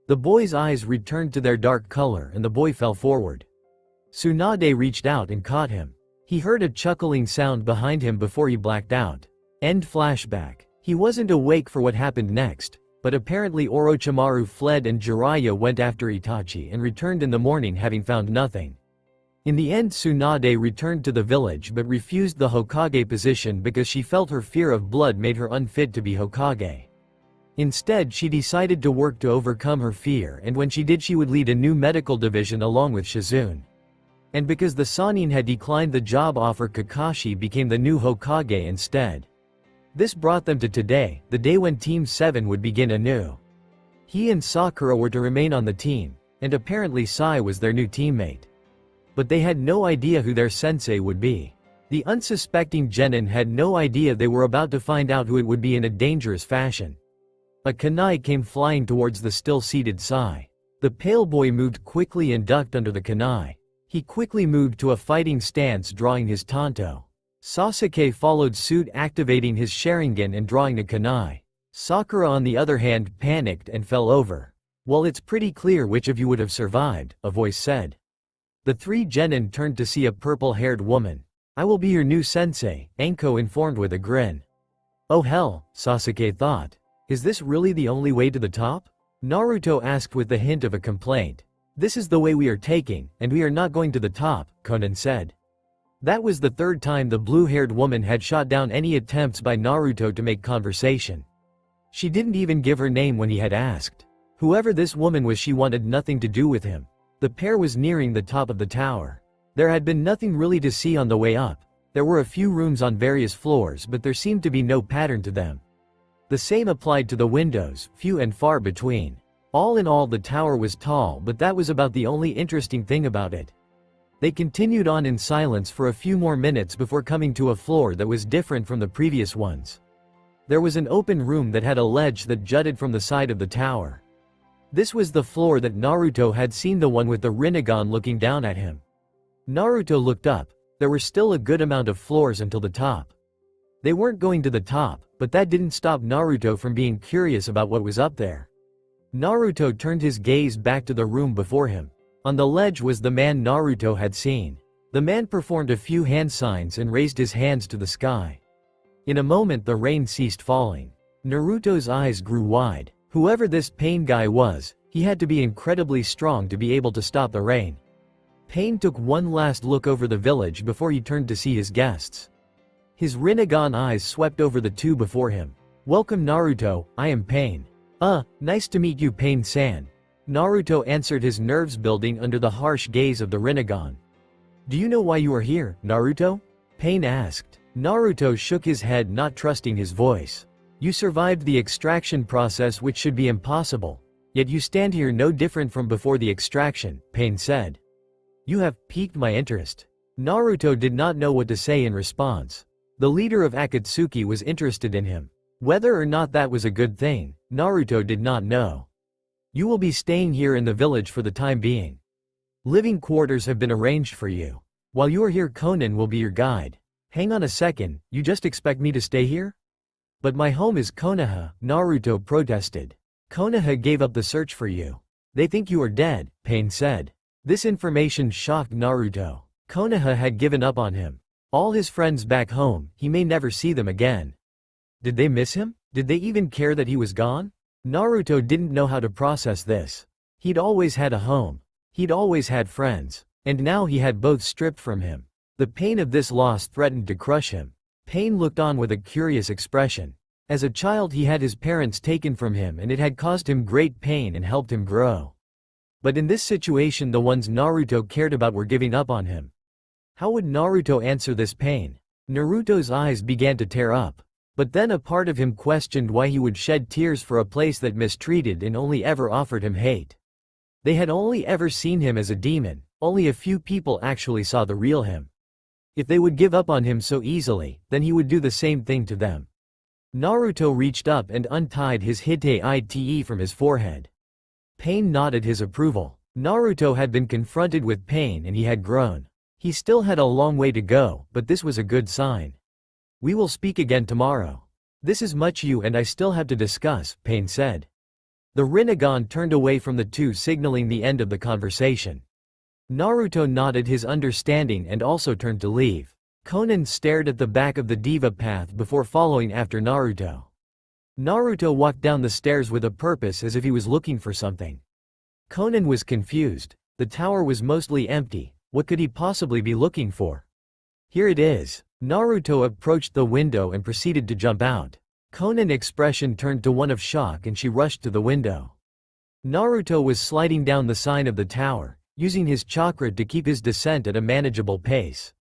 The boy's eyes returned to their dark color and the boy fell forward. Tsunade reached out and caught him. He heard a chuckling sound behind him before he blacked out. End flashback. He wasn't awake for what happened next, but apparently Orochimaru fled and Jiraiya went after Itachi and returned in the morning having found nothing. In the end Tsunade returned to the village but refused the Hokage position because she felt her fear of blood made her unfit to be Hokage. Instead she decided to work to overcome her fear and when she did she would lead a new medical division along with Shizune. And because the Sannin had declined the job offer Kakashi became the new Hokage instead. This brought them to today, the day when Team 7 would begin anew. He and Sakura were to remain on the team, and apparently Sai was their new teammate. But they had no idea who their sensei would be. The unsuspecting genin had no idea they were about to find out who it would be in a dangerous fashion. A kunai came flying towards the still-seated Sai. The pale boy moved quickly and ducked under the kunai. He quickly moved to a fighting stance drawing his tanto. Sasuke followed suit activating his Sharingan and drawing a kunai. Sakura on the other hand panicked and fell over. Well, it's pretty clear which of you would have survived, a voice said. The three genin turned to see a purple-haired woman. I will be your new sensei, Anko informed with a grin. Oh hell, Sasuke thought. Is this really the only way to the top? Naruto asked with the hint of a complaint. This is the way we are taking, and we are not going to the top, Konan said. That was the third time the blue-haired woman had shot down any attempts by Naruto to make conversation. She didn't even give her name when he had asked. Whoever this woman was she wanted nothing to do with him. The pair was nearing the top of the tower. There had been nothing really to see on the way up. There were a few rooms on various floors but there seemed to be no pattern to them. The same applied to the windows, few and far between. All in all the tower was tall but that was about the only interesting thing about it. They continued on in silence for a few more minutes before coming to a floor that was different from the previous ones. There was an open room that had a ledge that jutted from the side of the tower. This was the floor that Naruto had seen, the one with the Rinnegan looking down at him. Naruto looked up. There were still a good amount of floors until the top. They weren't going to the top, but that didn't stop Naruto from being curious about what was up there. Naruto turned his gaze back to the room before him. On the ledge was the man Naruto had seen. The man performed a few hand signs and raised his hands to the sky. In a moment the rain ceased falling. Naruto's eyes grew wide. Whoever this Pain guy was, he had to be incredibly strong to be able to stop the rain. Pain took one last look over the village before he turned to see his guests. His Rinnegan eyes swept over the two before him. Welcome Naruto, I am Pain. Nice to meet you Pain-san. Naruto answered, his nerves building under the harsh gaze of the Rinnegan. Do you know why you are here, Naruto? Pain asked. Naruto shook his head, not trusting his voice. You survived the extraction process, which should be impossible. Yet you stand here no different from before the extraction, Pain said. You have piqued my interest. Naruto did not know what to say in response. The leader of Akatsuki was interested in him. Whether or not that was a good thing, Naruto did not know. You will be staying here in the village for the time being. Living quarters have been arranged for you. While you are here, Conan will be your guide. Hang on a second, you just expect me to stay here? But my home is Konoha, Naruto protested. Konoha gave up the search for you. They think you are dead, Pain said. This information shocked Naruto. Konoha had given up on him. All his friends back home, he may never see them again. Did they miss him? Did they even care that he was gone? Naruto didn't know how to process this. He'd always had a home. He'd always had friends. And now he had both stripped from him. The pain of this loss threatened to crush him. Pain looked on with a curious expression. As a child he had his parents taken from him and it had caused him great pain and helped him grow. But in this situation the ones Naruto cared about were giving up on him. How would Naruto answer this pain? Naruto's eyes began to tear up. But then a part of him questioned why he would shed tears for a place that mistreated and only ever offered him hate. They had only ever seen him as a demon, only a few people actually saw the real him. If they would give up on him so easily, then he would do the same thing to them. Naruto reached up and untied his hite from his forehead. Pain nodded his approval. Naruto had been confronted with pain and he had grown. He still had a long way to go, but this was a good sign. We will speak again tomorrow. This is much you and I still have to discuss, Pain said. The Rinnegan turned away from the two, signaling the end of the conversation. Naruto nodded his understanding and also turned to leave. Conan stared at the back of the diva path before following after Naruto. Naruto walked down the stairs with a purpose as if he was looking for something. Conan was confused. The tower was mostly empty. What could he possibly be looking for? Here it is. Naruto approached the window and proceeded to jump out. Conan's expression turned to one of shock and she rushed to the window. Naruto was sliding down the side of the tower, using his chakra to keep his descent at a manageable pace.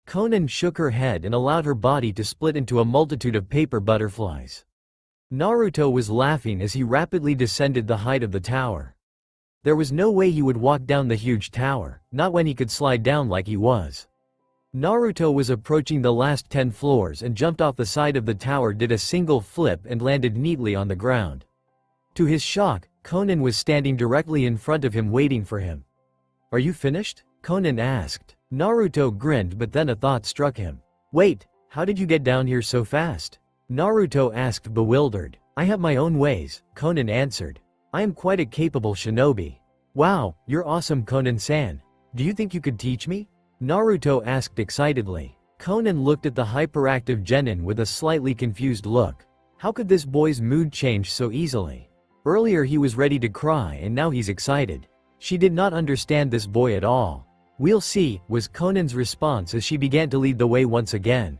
Conan shook her head and allowed her body to split into a multitude of paper butterflies. Naruto was laughing as he rapidly descended the height of the tower. There was no way he would walk down the huge tower, not when he could slide down like he was. Naruto was approaching the last 10 floors and jumped off the side of the tower, did a single flip and landed neatly on the ground. To his shock, Conan was standing directly in front of him waiting for him. Are you finished? Conan asked. Naruto grinned, but then a thought struck him. Wait, how did you get down here so fast? Naruto asked, bewildered. I have my own ways, Conan answered. I am quite a capable shinobi. Wow, you're awesome, Conan-san. Do you think you could teach me? Naruto asked excitedly. Conan looked at the hyperactive genin with a slightly confused look. How could this boy's mood change so easily? Earlier he was ready to cry and now he's excited. She did not understand this boy at all. We'll see, was Conan's response as she began to lead the way once again.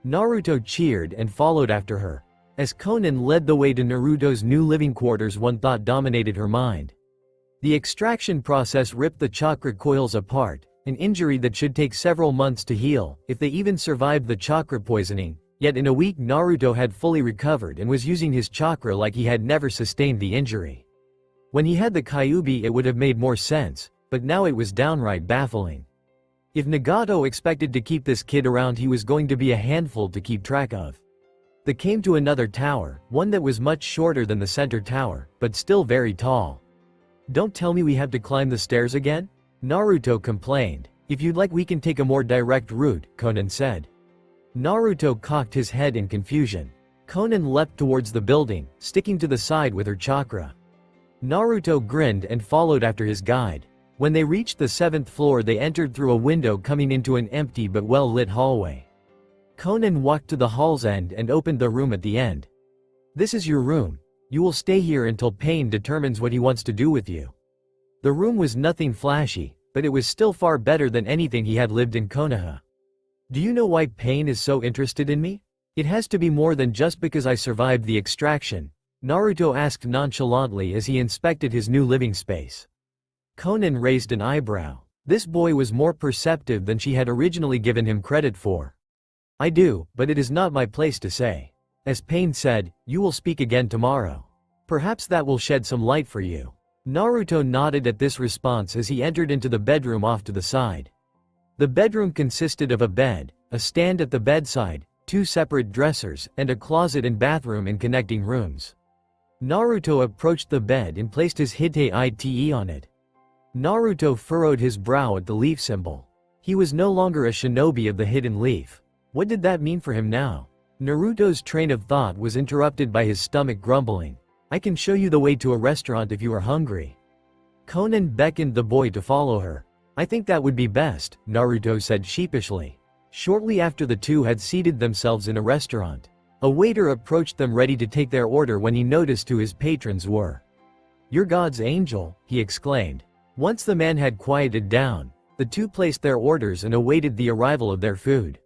Naruto cheered and followed after her. As Conan led the way to Naruto's new living quarters, one thought dominated her mind. The extraction process ripped the chakra coils apart, an injury that should take several months to heal, if they even survived the chakra poisoning. Yet in a week Naruto had fully recovered and was using his chakra like he had never sustained the injury. When he had the Kyuubi it would have made more sense, but now it was downright baffling. If Nagato expected to keep this kid around, he was going to be a handful to keep track of. They came to another tower, one that was much shorter than the center tower, but still very tall. Don't tell me we have to climb the stairs again? Naruto complained. If you'd like we can take a more direct route, Conan said. Naruto cocked his head in confusion. Conan leapt towards the building, sticking to the side with her chakra. Naruto grinned and followed after his guide. When they reached the 7th floor they entered through a window coming into an empty but well-lit hallway. Conan walked to the hall's end and opened the room at the end. This is your room. You will stay here until Pain determines what he wants to do with you. The room was nothing flashy, but it was still far better than anything he had lived in Konoha. Do you know why Pain is so interested in me? It has to be more than just because I survived the extraction, Naruto asked nonchalantly as he inspected his new living space. Conan raised an eyebrow. This boy was more perceptive than she had originally given him credit for. I do, but it is not my place to say. As Pain said, you will speak again tomorrow. Perhaps that will shed some light for you. Naruto nodded at this response as he entered into the bedroom off to the side. The bedroom consisted of a bed, a stand at the bedside, 2 separate dressers, and a closet and bathroom in connecting rooms. Naruto approached the bed and placed his hite on it. Naruto furrowed his brow at the leaf symbol. He was no longer a shinobi of the hidden leaf. What did that mean for him now? Naruto's train of thought was interrupted by his stomach grumbling. I can show you the way to a restaurant if you are hungry. Conan beckoned the boy to follow her. I think that would be best, Naruto said sheepishly. Shortly after the two had seated themselves in a restaurant, a waiter approached them ready to take their order when he noticed who his patrons were. You're God's angel, he exclaimed. Once the man had quieted down, the two placed their orders and awaited the arrival of their food.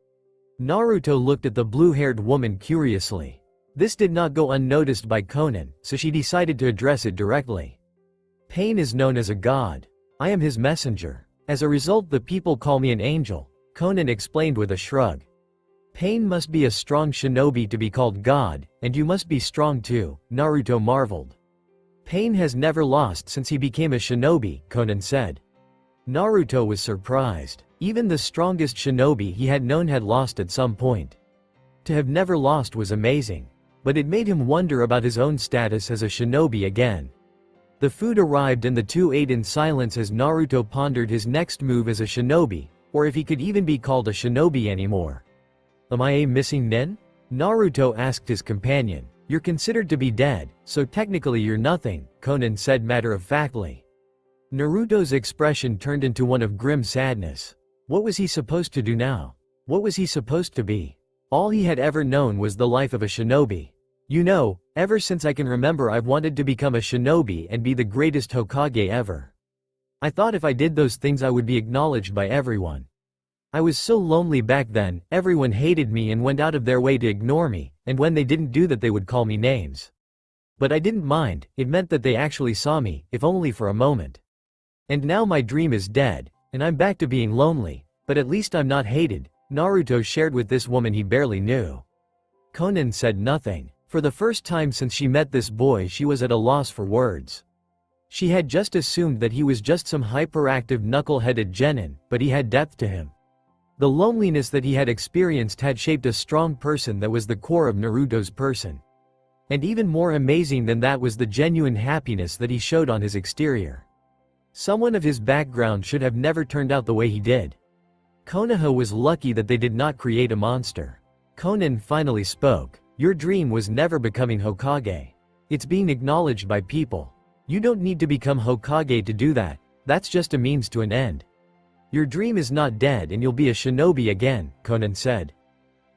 Naruto looked at the blue-haired woman curiously. This did not go unnoticed by Conan, so she decided to address it directly. Pain is known as a god. I am his messenger. As a result, the people call me an angel, Conan explained with a shrug. Pain must be a strong shinobi to be called god, and you must be strong too, Naruto marveled. Pain has never lost since he became a shinobi, Conan said. Naruto was surprised. Even the strongest shinobi he had known had lost at some point. To have never lost was amazing. But it made him wonder about his own status as a shinobi again. The food arrived and the two ate in silence as Naruto pondered his next move as a shinobi, or if he could even be called a shinobi anymore. Am I a missing nin? Naruto asked his companion. You're considered to be dead, so technically you're nothing, Conan said matter-of-factly. Naruto's expression turned into one of grim sadness. What was he supposed to do now? What was he supposed to be? All he had ever known was the life of a shinobi. You know, ever since I can remember I've wanted to become a shinobi and be the greatest Hokage ever. I thought if I did those things I would be acknowledged by everyone. I was so lonely back then, everyone hated me and went out of their way to ignore me, and when they didn't do that they would call me names. But I didn't mind, it meant that they actually saw me, if only for a moment. And now my dream is dead, and I'm back to being lonely, but at least I'm not hated, Naruto shared with this woman he barely knew. Conan said nothing. For the first time since she met this boy she was at a loss for words. She had just assumed that he was just some hyperactive knuckle-headed genin, but he had depth to him. The loneliness that he had experienced had shaped a strong person that was the core of Naruto's person. And even more amazing than that was the genuine happiness that he showed on his exterior. Someone of his background should have never turned out the way he did. Konoha was lucky that they did not create a monster. Conan finally spoke. Your dream was never becoming Hokage. It's being acknowledged by people. You don't need to become Hokage to do that, that's just a means to an end. Your dream is not dead and you'll be a shinobi again, Conan said.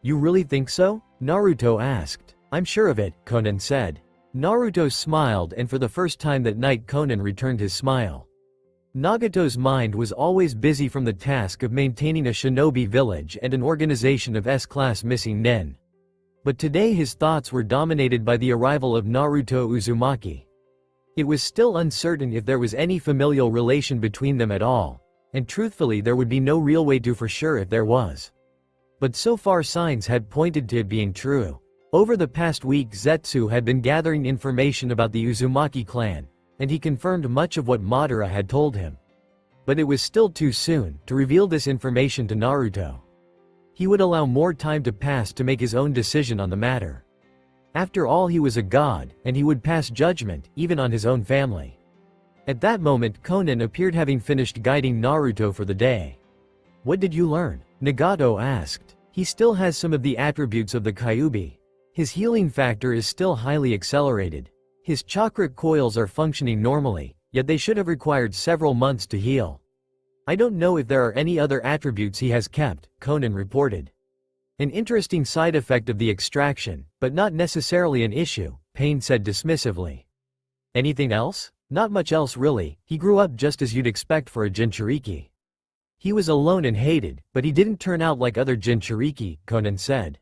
You really think so? Naruto asked. I'm sure of it, Conan said. Naruto smiled and for the first time that night Conan returned his smile. Nagato's mind was always busy from the task of maintaining a shinobi village and an organization of S-class missing nin. But today his thoughts were dominated by the arrival of Naruto Uzumaki. It was still uncertain if there was any familial relation between them at all, and truthfully there would be no real way to for sure if there was. But so far signs had pointed to it being true. Over the past week Zetsu had been gathering information about the Uzumaki clan, and he confirmed much of what Madara had told him. But it was still too soon to reveal this information to Naruto. He would allow more time to pass to make his own decision on the matter. After all, he was a god, and he would pass judgment, even on his own family. At that moment Conan appeared, having finished guiding Naruto for the day. What did you learn? Nagato asked. He still has some of the attributes of the Kyuubi. His healing factor is still highly accelerated. His chakra coils are functioning normally, yet they should have required several months to heal. I don't know if there are any other attributes he has kept, Conan reported. An interesting side effect of the extraction, but not necessarily an issue, Pain said dismissively. Anything else? Not much else really, he grew up just as you'd expect for a Jinchuriki. He was alone and hated, but he didn't turn out like other Jinchuriki, Conan said.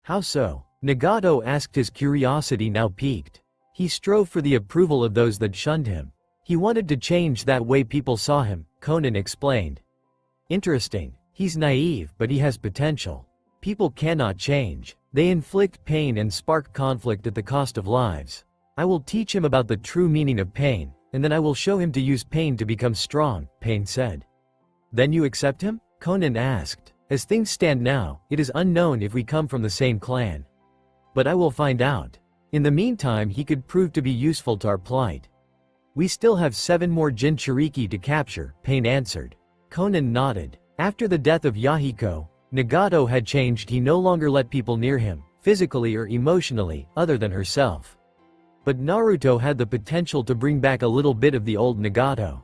How so? Nagato asked, his curiosity now piqued. He strove for the approval of those that shunned him. He wanted to change that way people saw him, Conan explained. Interesting. He's naive, but he has potential. People cannot change. They inflict pain and spark conflict at the cost of lives. I will teach him about the true meaning of pain, and then I will show him to use pain to become strong, Pain said. Then you accept him? Conan asked. As things stand now, it is unknown if we come from the same clan. But I will find out. In the meantime he could prove to be useful to our plight. We still have 7 more Jinchuriki to capture, Pain answered. Conan nodded. After the death of Yahiko, Nagato had changed. He no longer let people near him, physically or emotionally, other than herself. But Naruto had the potential to bring back a little bit of the old Nagato.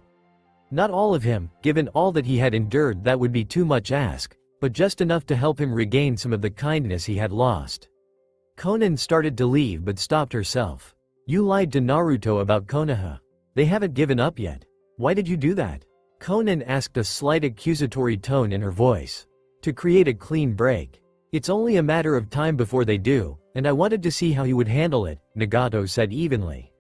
Not all of him, given all that he had endured, that would be too much ask, but just enough to help him regain some of the kindness he had lost. Conan started to leave but stopped herself. You lied to Naruto about Konoha. They haven't given up yet. Why did you do that? Conan asked, a slight accusatory tone in her voice. To create a clean break. It's only a matter of time before they do, and I wanted to see how he would handle it, Nagato said evenly.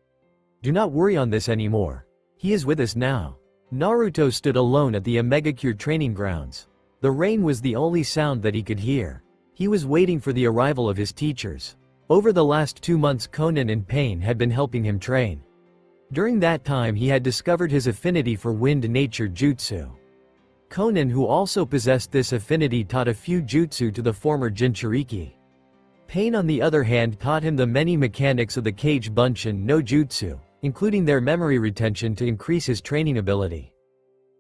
Do not worry on this anymore. He is with us now. Naruto stood alone at the Omegacure training grounds. The rain was the only sound that he could hear. He was waiting for the arrival of his teachers. Over the last 2 months, Conan and Pain had been helping him train. During that time he had discovered his affinity for wind nature jutsu. Conan, who also possessed this affinity, taught a few jutsu to the former Jinchuriki. Pain, on the other hand, taught him the many mechanics of the Kage Bunshin no jutsu, including their memory retention, to increase his training ability.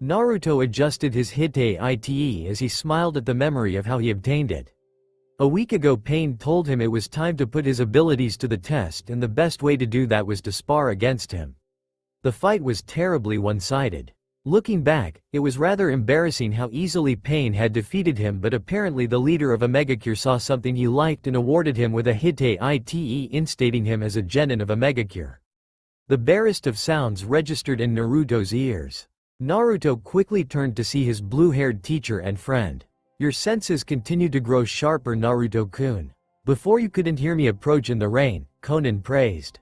Naruto adjusted his Hite Ite as he smiled at the memory of how he obtained it. A week ago Pain told him it was time to put his abilities to the test, and the best way to do that was to spar against him. The fight was terribly one-sided. Looking back, it was rather embarrassing how easily Pain had defeated him, but apparently the leader of Omegacure saw something he liked and awarded him with a Hite Ite, instating him as a genin of Omegacure. The barest of sounds registered in Naruto's ears. Naruto quickly turned to see his blue-haired teacher and friend. Your senses continue to grow sharper, Naruto-kun. Before you couldn't hear me approach in the rain, Conan praised.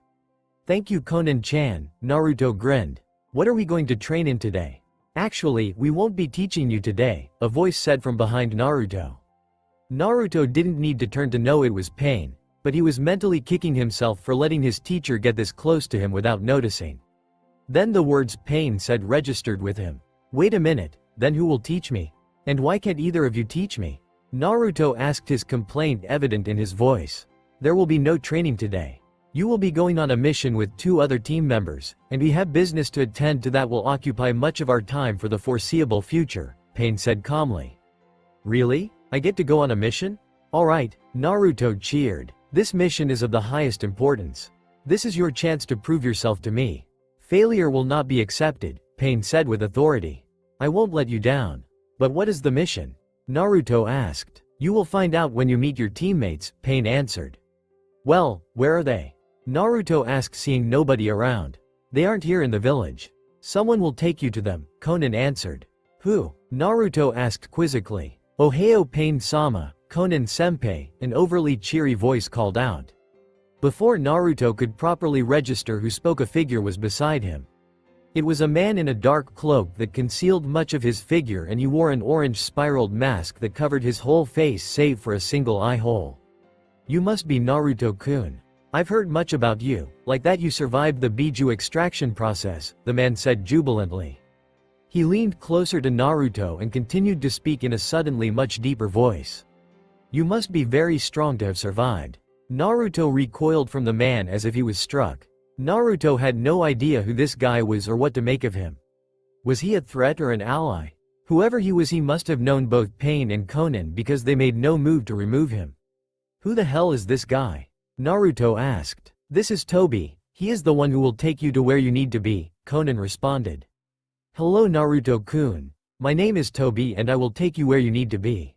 Thank you, Conan-chan, Naruto grinned. What are we going to train in today? Actually, we won't be teaching you today, a voice said from behind Naruto. Naruto didn't need to turn to know it was Pain, but he was mentally kicking himself for letting his teacher get this close to him without noticing. Then the words Pain said registered with him. Wait a minute, then who will teach me? And why can't either of you teach me? Naruto asked, his complaint evident in his voice. There will be no training today. You will be going on a mission with 2 other team members, and we have business to attend to that will occupy much of our time for the foreseeable future, Pain said calmly. Really? I get to go on a mission? Alright, Naruto cheered. This mission is of the highest importance. This is your chance to prove yourself to me. Failure will not be accepted, Pain said with authority. I won't let you down. But what is the mission? Naruto asked. You will find out when you meet your teammates, Pain answered. Well, where are they? Naruto asked, seeing nobody around. They aren't here in the village. Someone will take you to them, Conan answered. Who? Naruto asked quizzically. Ohio Pain-sama, Conan-senpai, an overly cheery voice called out. Before Naruto could properly register who spoke, a figure was beside him. It was a man in a dark cloak that concealed much of his figure, and he wore an orange spiraled mask that covered his whole face save for a single eye hole. You must be Naruto-kun. I've heard much about you, like that you survived the Biju extraction process, the man said jubilantly. He leaned closer to Naruto and continued to speak in a suddenly much deeper voice. You must be very strong to have survived. Naruto recoiled from the man as if he was struck. Naruto had no idea who this guy was or what to make of him. Was he a threat or an ally? Whoever he was, he must have known both Pain and Conan, because they made no move to remove him. Who the hell is this guy? Naruto asked. This is Tobi. He is the one who will take you to where you need to be, Conan responded. Hello Naruto-kun. My name is Tobi and I will take you where you need to be.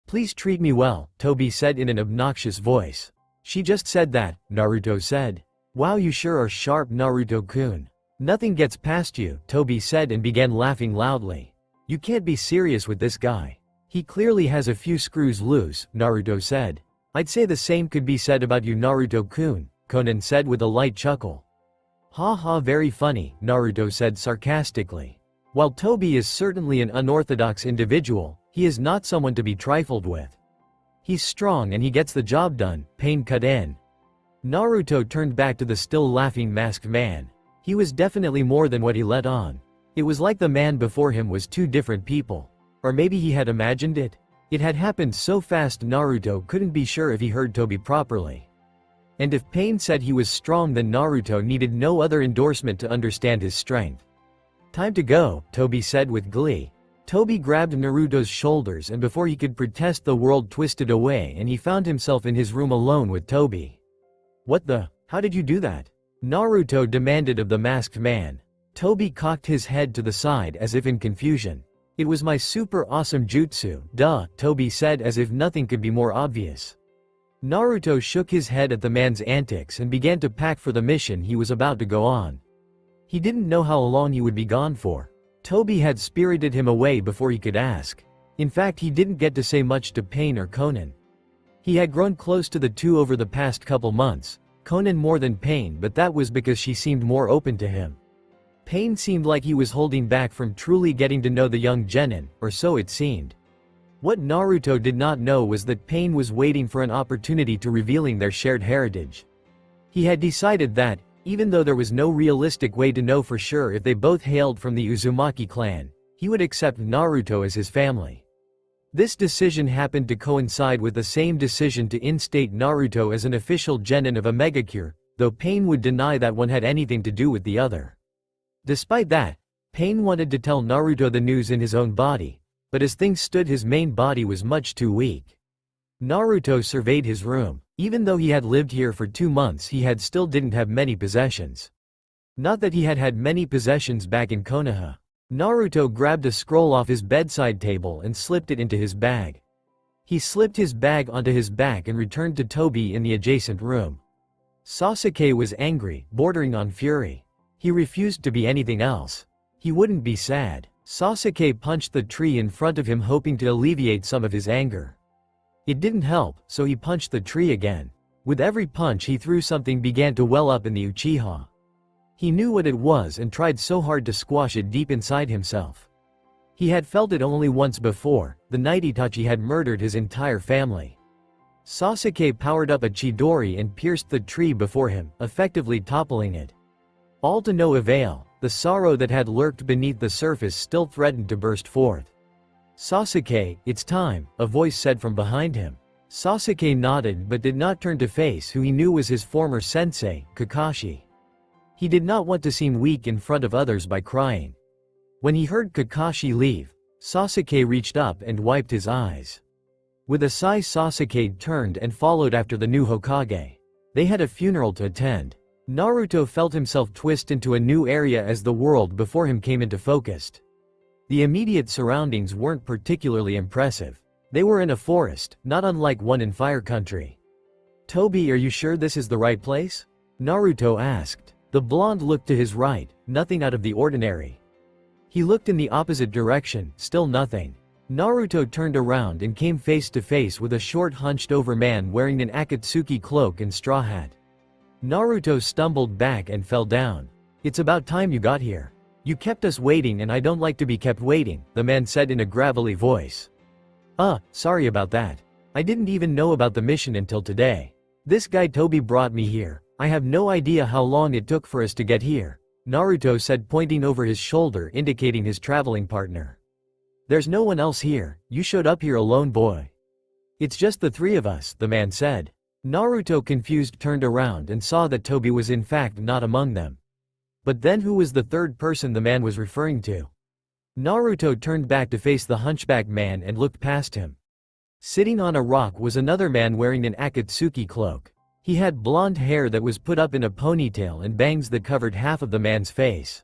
Please treat me well, Tobi said in an obnoxious voice. She just said that, Naruto said. Wow, you sure are sharp, Naruto-kun. Nothing gets past you, Tobi said and began laughing loudly. You can't be serious with this guy. He clearly has a few screws loose, Naruto said. I'd say the same could be said about you, Naruto-kun, Conan said with a light chuckle. Ha ha, very funny, Naruto said sarcastically. While Tobi is certainly an unorthodox individual, he is not someone to be trifled with. He's strong and he gets the job done, Pain cut in. Naruto turned back to the still laughing masked man. He was definitely more than what he let on. It was like the man before him was 2 different people. Or maybe he had imagined it? It had happened so fast Naruto couldn't be sure if he heard Tobi properly. And if Pain said he was strong, then Naruto needed no other endorsement to understand his strength. "Time to go," Toby said with glee. Toby grabbed Naruto's shoulders, and before he could protest, the world twisted away and he found himself in his room alone with Toby. "What the? How did you do that?" Naruto demanded of the masked man. Toby cocked his head to the side as if in confusion. "It was my super awesome jutsu, duh," Toby said as if nothing could be more obvious. Naruto shook his head at the man's antics and began to pack for the mission he was about to go on. He didn't know how long he would be gone for. Toby had spirited him away before he could ask. In fact, he didn't get to say much to Pain or Conan. He had grown close to the two over the past couple months, Conan more than Pain, but that was because she seemed more open to him. Pain seemed like he was holding back from truly getting to know the young genin, or so it seemed. What Naruto did not know was that Pain was waiting for an opportunity to revealing their shared heritage. He had decided that, even though there was no realistic way to know for sure if they both hailed from the Uzumaki clan, he would accept Naruto as his family. This decision happened to coincide with the same decision to instate Naruto as an official genin of a megacure, though Pain would deny that one had anything to do with the other. Despite that, Pain wanted to tell Naruto the news in his own body, but as things stood, his main body was much too weak. Naruto surveyed his room. Even though he had lived here for 2 months, he still didn't have many possessions. Not that he had many possessions back in Konoha. Naruto grabbed a scroll off his bedside table and slipped it into his bag. He slipped his bag onto his back and returned to Toby in the adjacent room. Sasuke was angry, bordering on fury. He refused to be anything else. He wouldn't be sad. Sasuke punched the tree in front of him, hoping to alleviate some of his anger. It didn't help, so he punched the tree again. With every punch he threw, something began to well up in the Uchiha. He knew what it was and tried so hard to squash it deep inside himself. He had felt it only once before, the night Itachi had murdered his entire family. Sasuke powered up a Chidori and pierced the tree before him, effectively toppling it. All to no avail. The sorrow that had lurked beneath the surface still threatened to burst forth. "Sasuke, it's time," a voice said from behind him. Sasuke nodded but did not turn to face who he knew was his former sensei, Kakashi. He did not want to seem weak in front of others by crying. When he heard Kakashi leave, Sasuke reached up and wiped his eyes. With a sigh, Sasuke turned and followed after the new Hokage. They had a funeral to attend. Naruto felt himself twist into a new area as the world before him came into focus. The immediate surroundings weren't particularly impressive. They were in a forest, not unlike one in Fire Country. "Toby, are you sure this is the right place?" Naruto asked. The blonde looked to his right, nothing out of the ordinary. He looked in the opposite direction, still nothing. Naruto turned around and came face to face with a short, hunched-over man wearing an Akatsuki cloak and straw hat. Naruto stumbled back and fell down. "It's about time you got here. You kept us waiting and I don't like to be kept waiting," the man said in a gravelly voice. Sorry about that. I didn't even know about the mission until today. This guy Toby brought me here. I have no idea how long it took for us to get here," Naruto said, pointing over his shoulder indicating his traveling partner. "There's no one else here. You showed up here alone, boy." "It's just the three of us," the man said. Naruto, confused, turned around and saw that Toby was in fact not among them. But then who was the third person the man was referring to? Naruto turned back to face the hunchback man and looked past him. Sitting on a rock was another man wearing an Akatsuki cloak. He had blonde hair that was put up in a ponytail and bangs that covered half of the man's face.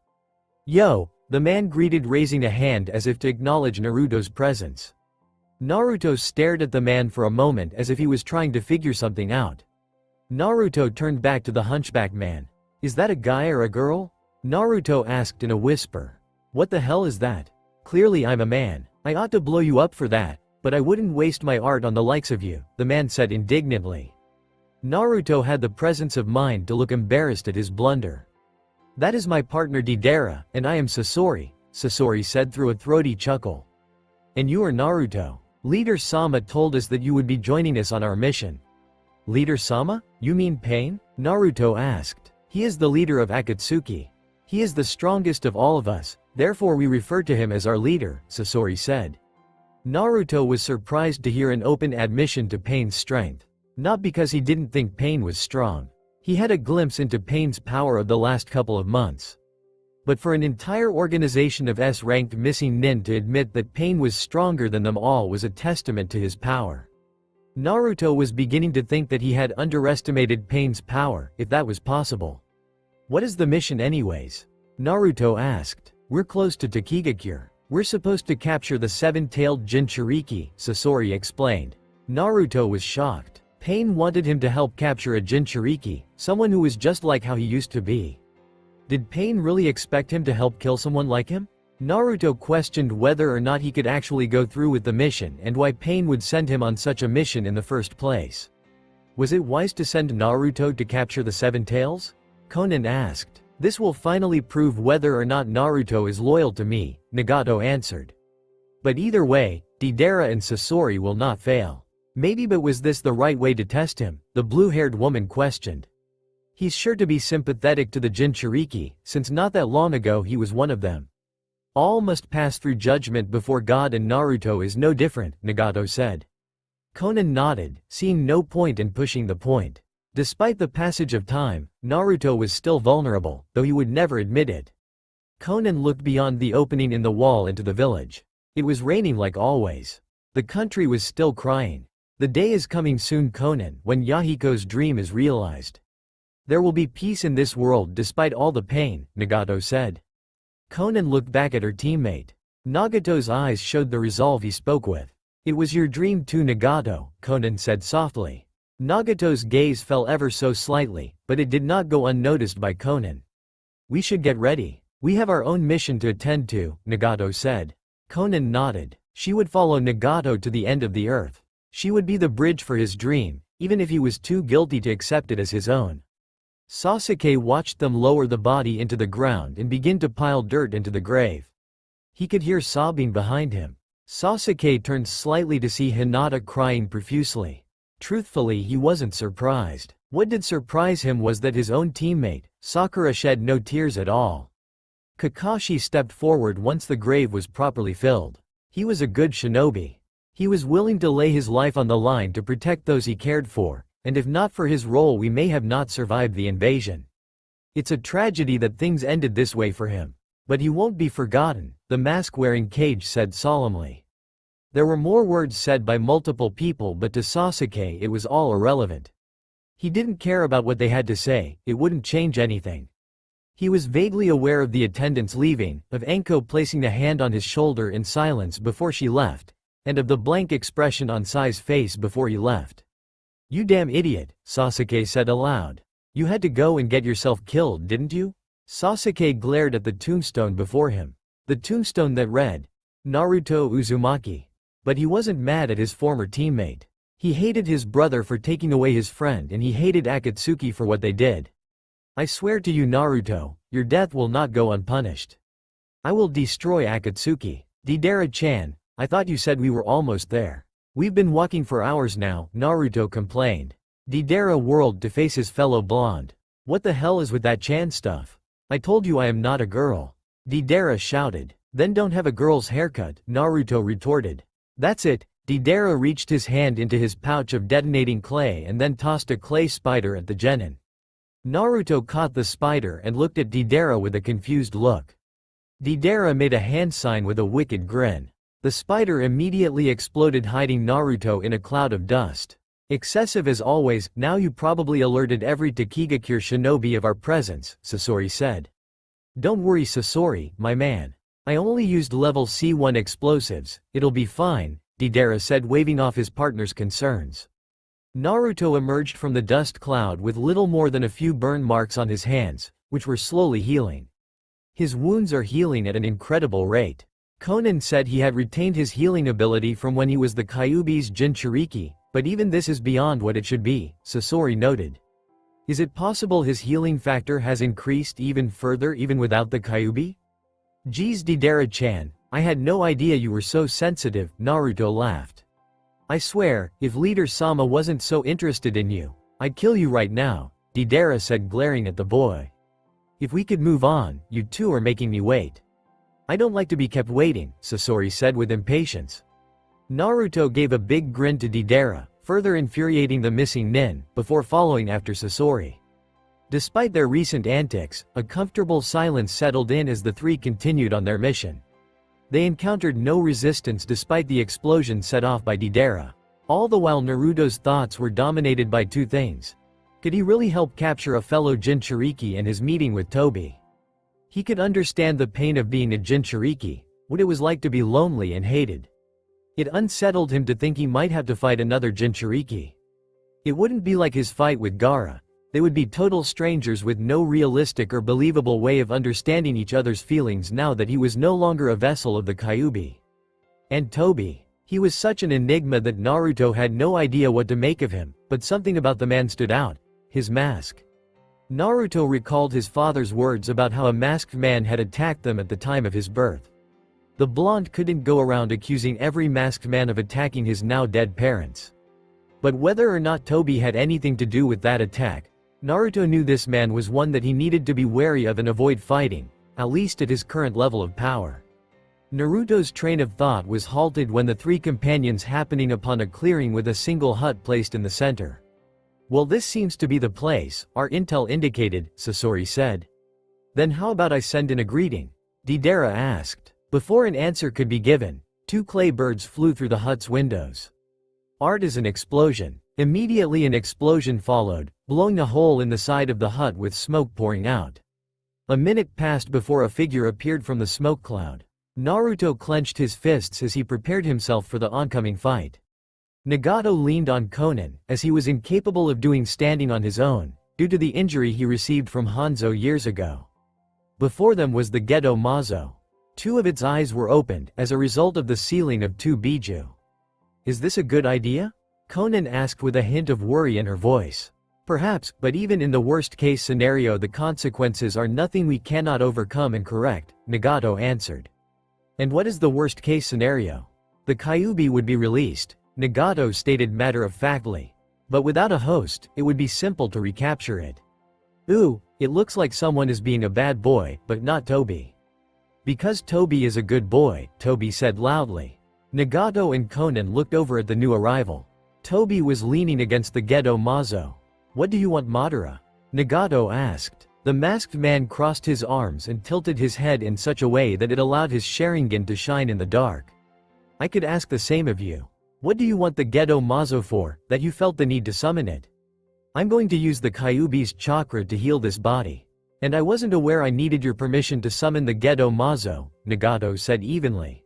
"Yo," the man greeted, raising a hand as if to acknowledge Naruto's presence. Naruto stared at the man for a moment as if he was trying to figure something out. Naruto turned back to the hunchback man. "Is that a guy or a girl?" Naruto asked in a whisper. "What the hell is that? Clearly I'm a man. I ought to blow you up for that, but I wouldn't waste my art on the likes of you," the man said indignantly. Naruto had the presence of mind to look embarrassed at his blunder. "That is my partner Deidara, and I am Sasori," Sasori said through a throaty chuckle. "And you are Naruto. Leader Sama told us that you would be joining us on our mission." "Leader Sama? You mean Pain?" Naruto asked. "He is the leader of Akatsuki. He is the strongest of all of us, therefore we refer to him as our leader," Sasori said. Naruto was surprised to hear an open admission to Pain's strength. Not because he didn't think Pain was strong. He had a glimpse into Pain's power of the last couple of months. But for an entire organization of S-ranked missing nin to admit that Pain was stronger than them all was a testament to his power. Naruto was beginning to think that he had underestimated Pain's power, if that was possible. "What is the mission anyways?" Naruto asked. "We're close to Takigakure. We're supposed to capture the seven-tailed Jinchuriki," Sasori explained. Naruto was shocked. Pain wanted him to help capture a Jinchuriki, someone who was just like how he used to be. Did Pain really expect him to help kill someone like him? Naruto questioned whether or not he could actually go through with the mission and why Pain would send him on such a mission in the first place. Was it wise to send Naruto to capture the Seven Tails? Conan asked. "This will finally prove whether or not Naruto is loyal to me," Nagato answered. "But either way, Deidara and Sasori will not fail." "Maybe, but was this the right way to test him?" the blue-haired woman questioned. "He's sure to be sympathetic to the Jinchuriki, since not that long ago he was one of them. All must pass through judgment before God, and Naruto is no different," Nagato said. Conan nodded, seeing no point in pushing the point. Despite the passage of time, Naruto was still vulnerable, though he would never admit it. Conan looked beyond the opening in the wall into the village. It was raining like always. The country was still crying. The day is coming soon, Conan, when Yahiko's dream is realized. "There will be peace in this world despite all the pain," Nagato said. Conan looked back at her teammate. Nagato's eyes showed the resolve he spoke with. "It was your dream too, Nagato," Conan said softly. Nagato's gaze fell ever so slightly, but it did not go unnoticed by Conan. "We should get ready. We have our own mission to attend to," Nagato said. Conan nodded. She would follow Nagato to the end of the earth. She would be the bridge for his dream, even if he was too guilty to accept it as his own. Sasuke watched them lower the body into the ground and begin to pile dirt into the grave. He could hear sobbing behind him. Sasuke turned slightly to see Hinata crying profusely. Truthfully, he wasn't surprised. What did surprise him was that his own teammate, Sakura, shed no tears at all. Kakashi stepped forward once the grave was properly filled. He was a good shinobi. He was willing to lay his life on the line to protect those he cared for, and if not for his role we may have not survived the invasion. It's a tragedy that things ended this way for him. But he won't be forgotten, the mask-wearing Kage said solemnly. There were more words said by multiple people, but to Sasuke it was all irrelevant. He didn't care about what they had to say, it wouldn't change anything. He was vaguely aware of the attendants leaving, of Anko placing a hand on his shoulder in silence before she left, and of the blank expression on Sai's face before he left. "You damn idiot," Sasuke said aloud. "You had to go and get yourself killed, didn't you?" Sasuke glared at the tombstone before him. The tombstone that read, Naruto Uzumaki. But he wasn't mad at his former teammate. He hated his brother for taking away his friend, and he hated Akatsuki for what they did. "I swear to you, Naruto, your death will not go unpunished. I will destroy Akatsuki." "Deidara-chan, I thought you said we were almost there. We've been walking for hours now," Naruto complained. Deidara whirled to face his fellow blonde. "What the hell is with that Chan stuff? I told you I am not a girl." Deidara shouted. "Then don't have a girl's haircut," Naruto retorted. "That's it." Deidara reached his hand into his pouch of detonating clay and then tossed a clay spider at the genin. Naruto caught the spider and looked at Deidara with a confused look. Deidara made a hand sign with a wicked grin. The spider immediately exploded, hiding Naruto in a cloud of dust. "Excessive as always, now you probably alerted every Takigakure shinobi of our presence," Sasori said. "Don't worry, Sasori, my man. I only used level C1 explosives, it'll be fine," Deidara said, waving off his partner's concerns. Naruto emerged from the dust cloud with little more than a few burn marks on his hands, which were slowly healing. His wounds are healing at an incredible rate. Conan said he had retained his healing ability from when he was the Kyuubi's Jinchuriki, but even this is beyond what it should be, Sasori noted. Is it possible his healing factor has increased even further even without the Kyuubi? "Geez, Deidara-chan, I had no idea you were so sensitive," Naruto laughed. "I swear, if Leader Sama wasn't so interested in you, I'd kill you right now," Deidara said, glaring at the boy. "If we could move on, you two are making me wait." "I don't like to be kept waiting," Sasori said with impatience. Naruto gave a big grin to Deidara, further infuriating the missing nin, before following after Sasori. Despite their recent antics, a comfortable silence settled in as the three continued on their mission. They encountered no resistance despite the explosion set off by Deidara. All the while Naruto's thoughts were dominated by two things. Could he really help capture a fellow Jinchuriki and his meeting with Tobi? He could understand the pain of being a Jinchuriki, what it was like to be lonely and hated. It unsettled him to think he might have to fight another Jinchuriki. It wouldn't be like his fight with Gaara. They would be total strangers with no realistic or believable way of understanding each other's feelings now that he was no longer a vessel of the Kyuubi. And Tobi. He was such an enigma that Naruto had no idea what to make of him, but something about the man stood out: his mask. Naruto recalled his father's words about how a masked man had attacked them at the time of his birth. The blonde couldn't go around accusing every masked man of attacking his now dead parents. But whether or not Tobi had anything to do with that attack, Naruto knew this man was one that he needed to be wary of and avoid fighting, at least at his current level of power. Naruto's train of thought was halted when the three companions happening upon a clearing with a single hut placed in the center. "Well, this seems to be the place, our intel indicated," Sasori said. "Then how about I send in a greeting?" Deidara asked. Before an answer could be given, two clay birds flew through the hut's windows. Art is an explosion. Immediately an explosion followed, blowing a hole in the side of the hut with smoke pouring out. A minute passed before a figure appeared from the smoke cloud. Naruto clenched his fists as he prepared himself for the oncoming fight. Nagato leaned on Konan, as he was incapable of doing standing on his own, due to the injury he received from Hanzo years ago. Before them was the Gedo Mazo. Two of its eyes were opened, as a result of the sealing of two biju. "Is this a good idea?" Konan asked with a hint of worry in her voice. "Perhaps, but even in the worst-case scenario the consequences are nothing we cannot overcome and correct," Nagato answered. "And what is the worst-case scenario?" "The Kyuubi would be released," Nagato stated matter-of-factly. "But without a host, it would be simple to recapture it." "Ooh, it looks like someone is being a bad boy, but not Tobi." "Because Tobi is a good boy," Tobi said loudly. Nagato and Konan looked over at the new arrival. Tobi was leaning against the Gedo Mazo. "What do you want, Madara?" Nagato asked. The masked man crossed his arms and tilted his head in such a way that it allowed his Sharingan to shine in the dark. "I could ask the same of you. What do you want the Gedo Mazo for, that you felt the need to summon it?" "I'm going to use the Kyuubi's chakra to heal this body. And I wasn't aware I needed your permission to summon the Gedo Mazo," Nagato said evenly.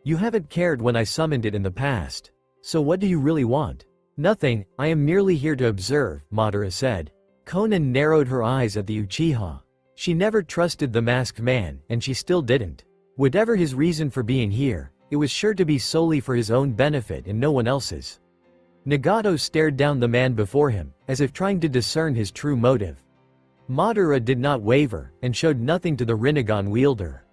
"You haven't cared when I summoned it in the past. So what do you really want?" "Nothing, I am merely here to observe," Madara said. Konan narrowed her eyes at the Uchiha. She never trusted the masked man, and she still didn't. Whatever his reason for being here, it was sure to be solely for his own benefit and no one else's. Nagato stared down the man before him, as if trying to discern his true motive. Madara did not waver, and showed nothing to the Rinnegan wielder.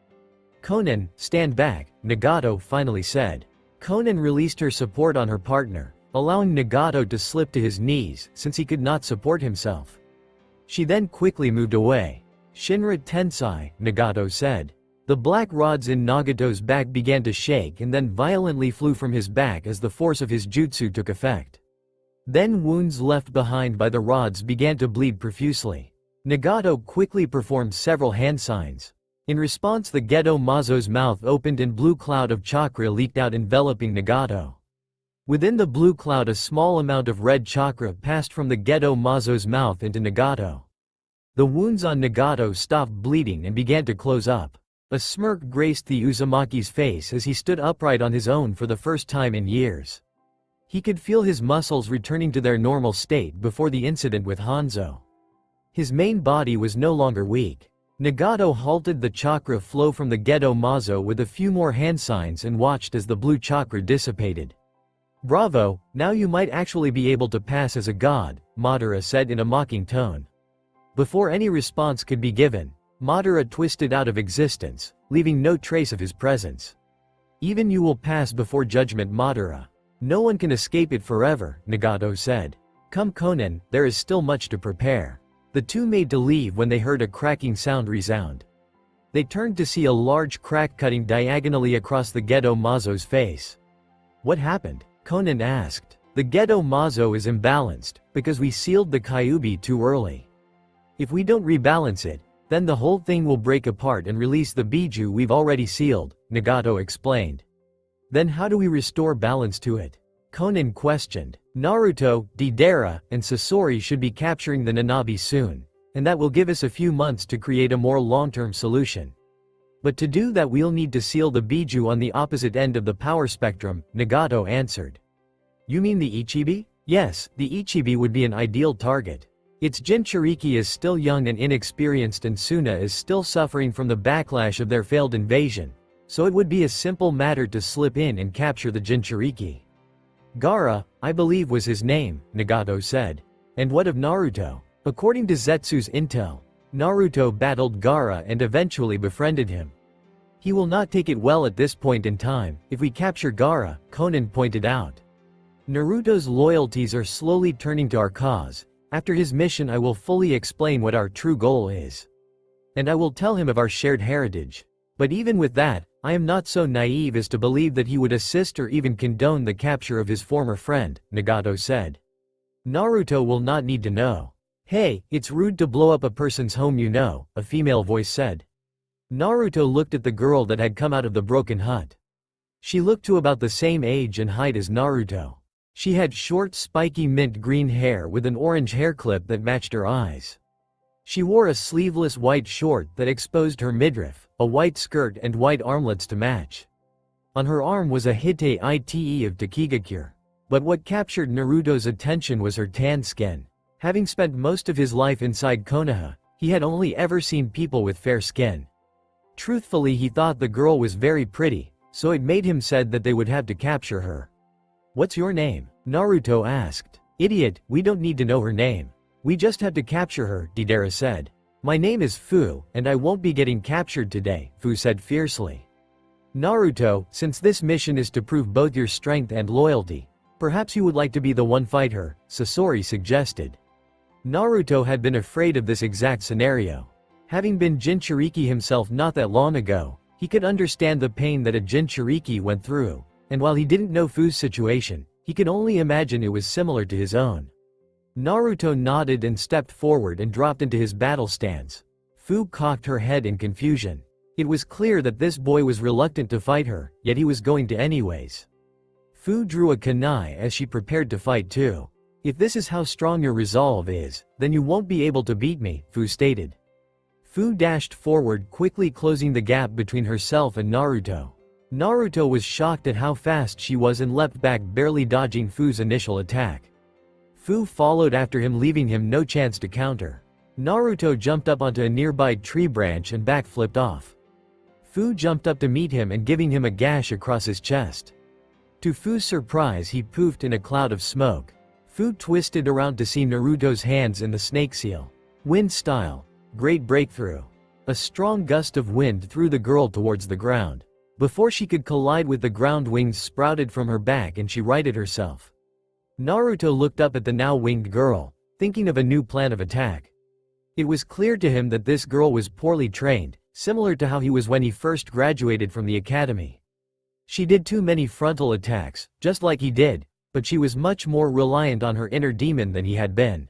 "Konan, stand back," Nagato finally said. Konan released her support on her partner, allowing Nagato to slip to his knees since he could not support himself. She then quickly moved away. "Shinra Tensai," Nagato said. The black rods in Nagato's back began to shake and then violently flew from his back as the force of his jutsu took effect. Then wounds left behind by the rods began to bleed profusely. Nagato quickly performed several hand signs. In response, the Gedo Mazo's mouth opened and blue cloud of chakra leaked out, enveloping Nagato. Within the blue cloud a small amount of red chakra passed from the Gedo Mazo's mouth into Nagato. The wounds on Nagato stopped bleeding and began to close up. A smirk graced the Uzumaki's face as he stood upright on his own for the first time in years. He could feel his muscles returning to their normal state before the incident with Hanzo. His main body was no longer weak. Nagato halted the chakra flow from the Gedo Mazo with a few more hand signs and watched as the blue chakra dissipated. "Bravo, now you might actually be able to pass as a god," Madara said in a mocking tone. Before any response could be given, Madara twisted out of existence, leaving no trace of his presence. "Even you will pass before judgment, Madara. No one can escape it forever," Nagato said. "Come Konan, there is still much to prepare." The two made to leave when they heard a cracking sound resound. They turned to see a large crack cutting diagonally across the Gedo Mazo's face. "What happened?" Konan asked. The Gedo Mazo is imbalanced, because we sealed the Kyuubi too early. If we don't rebalance it, then the whole thing will break apart and release the Biju we've already sealed, Nagato explained. Then how do we restore balance to it? Conan questioned. Naruto, Deidara, and Sasori should be capturing the Nanabi soon, and that will give us a few months to create a more long-term solution. But to do that we'll need to seal the Biju on the opposite end of the power spectrum, Nagato answered. You mean the Ichibi? Yes, the Ichibi would be an ideal target. Its Jinchuriki is still young and inexperienced and Suna is still suffering from the backlash of their failed invasion, so it would be a simple matter to slip in and capture the Jinchuriki. Gaara, I believe was his name, Nagato said. And what of Naruto? According to Zetsu's intel, Naruto battled Gaara and eventually befriended him. He will not take it well at this point in time, if we capture Gaara, Conan pointed out. Naruto's loyalties are slowly turning to our cause. After his mission I will fully explain what our true goal is. And I will tell him of our shared heritage. But even with that, I am not so naive as to believe that he would assist or even condone the capture of his former friend, Nagato said. Naruto will not need to know. Hey, it's rude to blow up a person's home you know, a female voice said. Naruto looked at the girl that had come out of the broken hut. She looked to about the same age and height as Naruto. She had short spiky mint green hair with an orange hair clip that matched her eyes. She wore a sleeveless white short that exposed her midriff, a white skirt and white armlets to match. On her arm was a Hite Ite of Takigakure. But what captured Naruto's attention was her tan skin. Having spent most of his life inside Konoha, he had only ever seen people with fair skin. Truthfully he thought the girl was very pretty, so it made him sad that they would have to capture her. What's your name? Naruto asked. Idiot, we don't need to know her name. We just have to capture her, Deidara said. My name is Fu, and I won't be getting captured today, Fu said fiercely. Naruto, since this mission is to prove both your strength and loyalty, perhaps you would like to be the one fight her, Sasori suggested. Naruto had been afraid of this exact scenario. Having been Jinchuriki himself not that long ago, he could understand the pain that a Jinchuriki went through. And while he didn't know Fu's situation, he could only imagine it was similar to his own. Naruto nodded and stepped forward and dropped into his battle stance. Fu cocked her head in confusion. It was clear that this boy was reluctant to fight her, yet he was going to anyways. Fu drew a kunai as she prepared to fight too. If this is how strong your resolve is, then you won't be able to beat me, Fu stated. Fu dashed forward, quickly closing the gap between herself and Naruto. Naruto was shocked at how fast she was and leapt back, barely dodging Fu's initial attack. Fu followed after him, leaving him no chance to counter. Naruto jumped up onto a nearby tree branch and backflipped off. Fu jumped up to meet him and giving him a gash across his chest. To Fu's surprise he poofed in a cloud of smoke. Fu twisted around to see Naruto's hands in the snake seal. Wind style. Great breakthrough. A strong gust of wind threw the girl towards the ground. Before she could collide with the ground, wings sprouted from her back and she righted herself. Naruto looked up at the now winged girl, thinking of a new plan of attack. It was clear to him that this girl was poorly trained, similar to how he was when he first graduated from the academy. She did too many frontal attacks, just like he did, but she was much more reliant on her inner demon than he had been.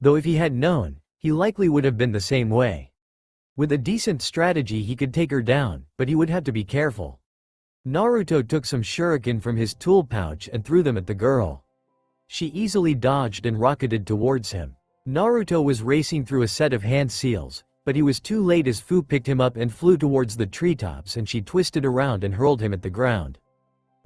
Though if he had known, he likely would have been the same way. With a decent strategy he could take her down, but he would have to be careful. Naruto took some shuriken from his tool pouch and threw them at the girl. She easily dodged and rocketed towards him. Naruto was racing through a set of hand seals, but he was too late as Fu picked him up and flew towards the treetops and she twisted around and hurled him at the ground.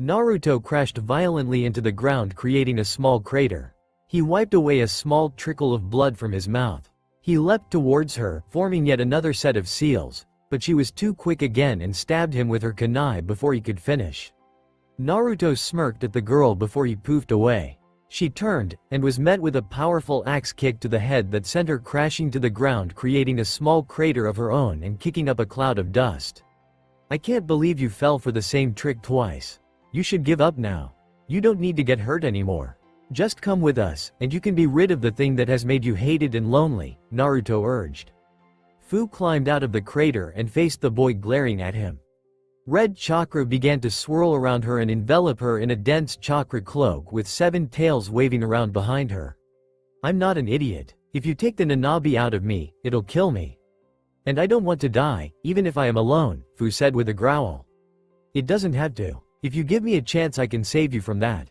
Naruto crashed violently into the ground, creating a small crater. He wiped away a small trickle of blood from his mouth. He leapt towards her, forming yet another set of seals, but she was too quick again and stabbed him with her kunai before he could finish. Naruto smirked at the girl before he poofed away. She turned, and was met with a powerful axe kick to the head that sent her crashing to the ground, creating a small crater of her own and kicking up a cloud of dust. I can't believe you fell for the same trick twice. You should give up now. You don't need to get hurt anymore. Just come with us, and you can be rid of the thing that has made you hated and lonely, Naruto urged. Fu climbed out of the crater and faced the boy glaring at him. Red chakra began to swirl around her and envelop her in a dense chakra cloak with 7 tails waving around behind her. I'm not an idiot. If you take the Nanabi out of me, it'll kill me. And I don't want to die, even if I am alone, Fu said with a growl. It doesn't have to. If you give me a chance I can save you from that.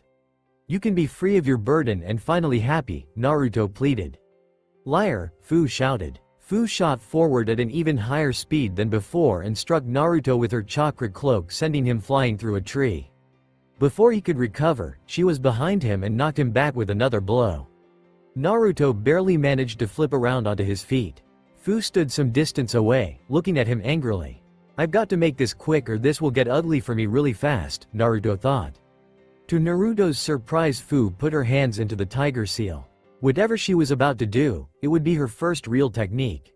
You can be free of your burden and finally happy, Naruto pleaded. Liar, Fu shouted. Fu shot forward at an even higher speed than before and struck Naruto with her chakra cloak, sending him flying through a tree. Before he could recover, she was behind him and knocked him back with another blow. Naruto barely managed to flip around onto his feet. Fu stood some distance away, looking at him angrily. I've got to make this quick or this will get ugly for me really fast, Naruto thought. To Naruto's surprise, Fu put her hands into the tiger seal. Whatever she was about to do, it would be her first real technique.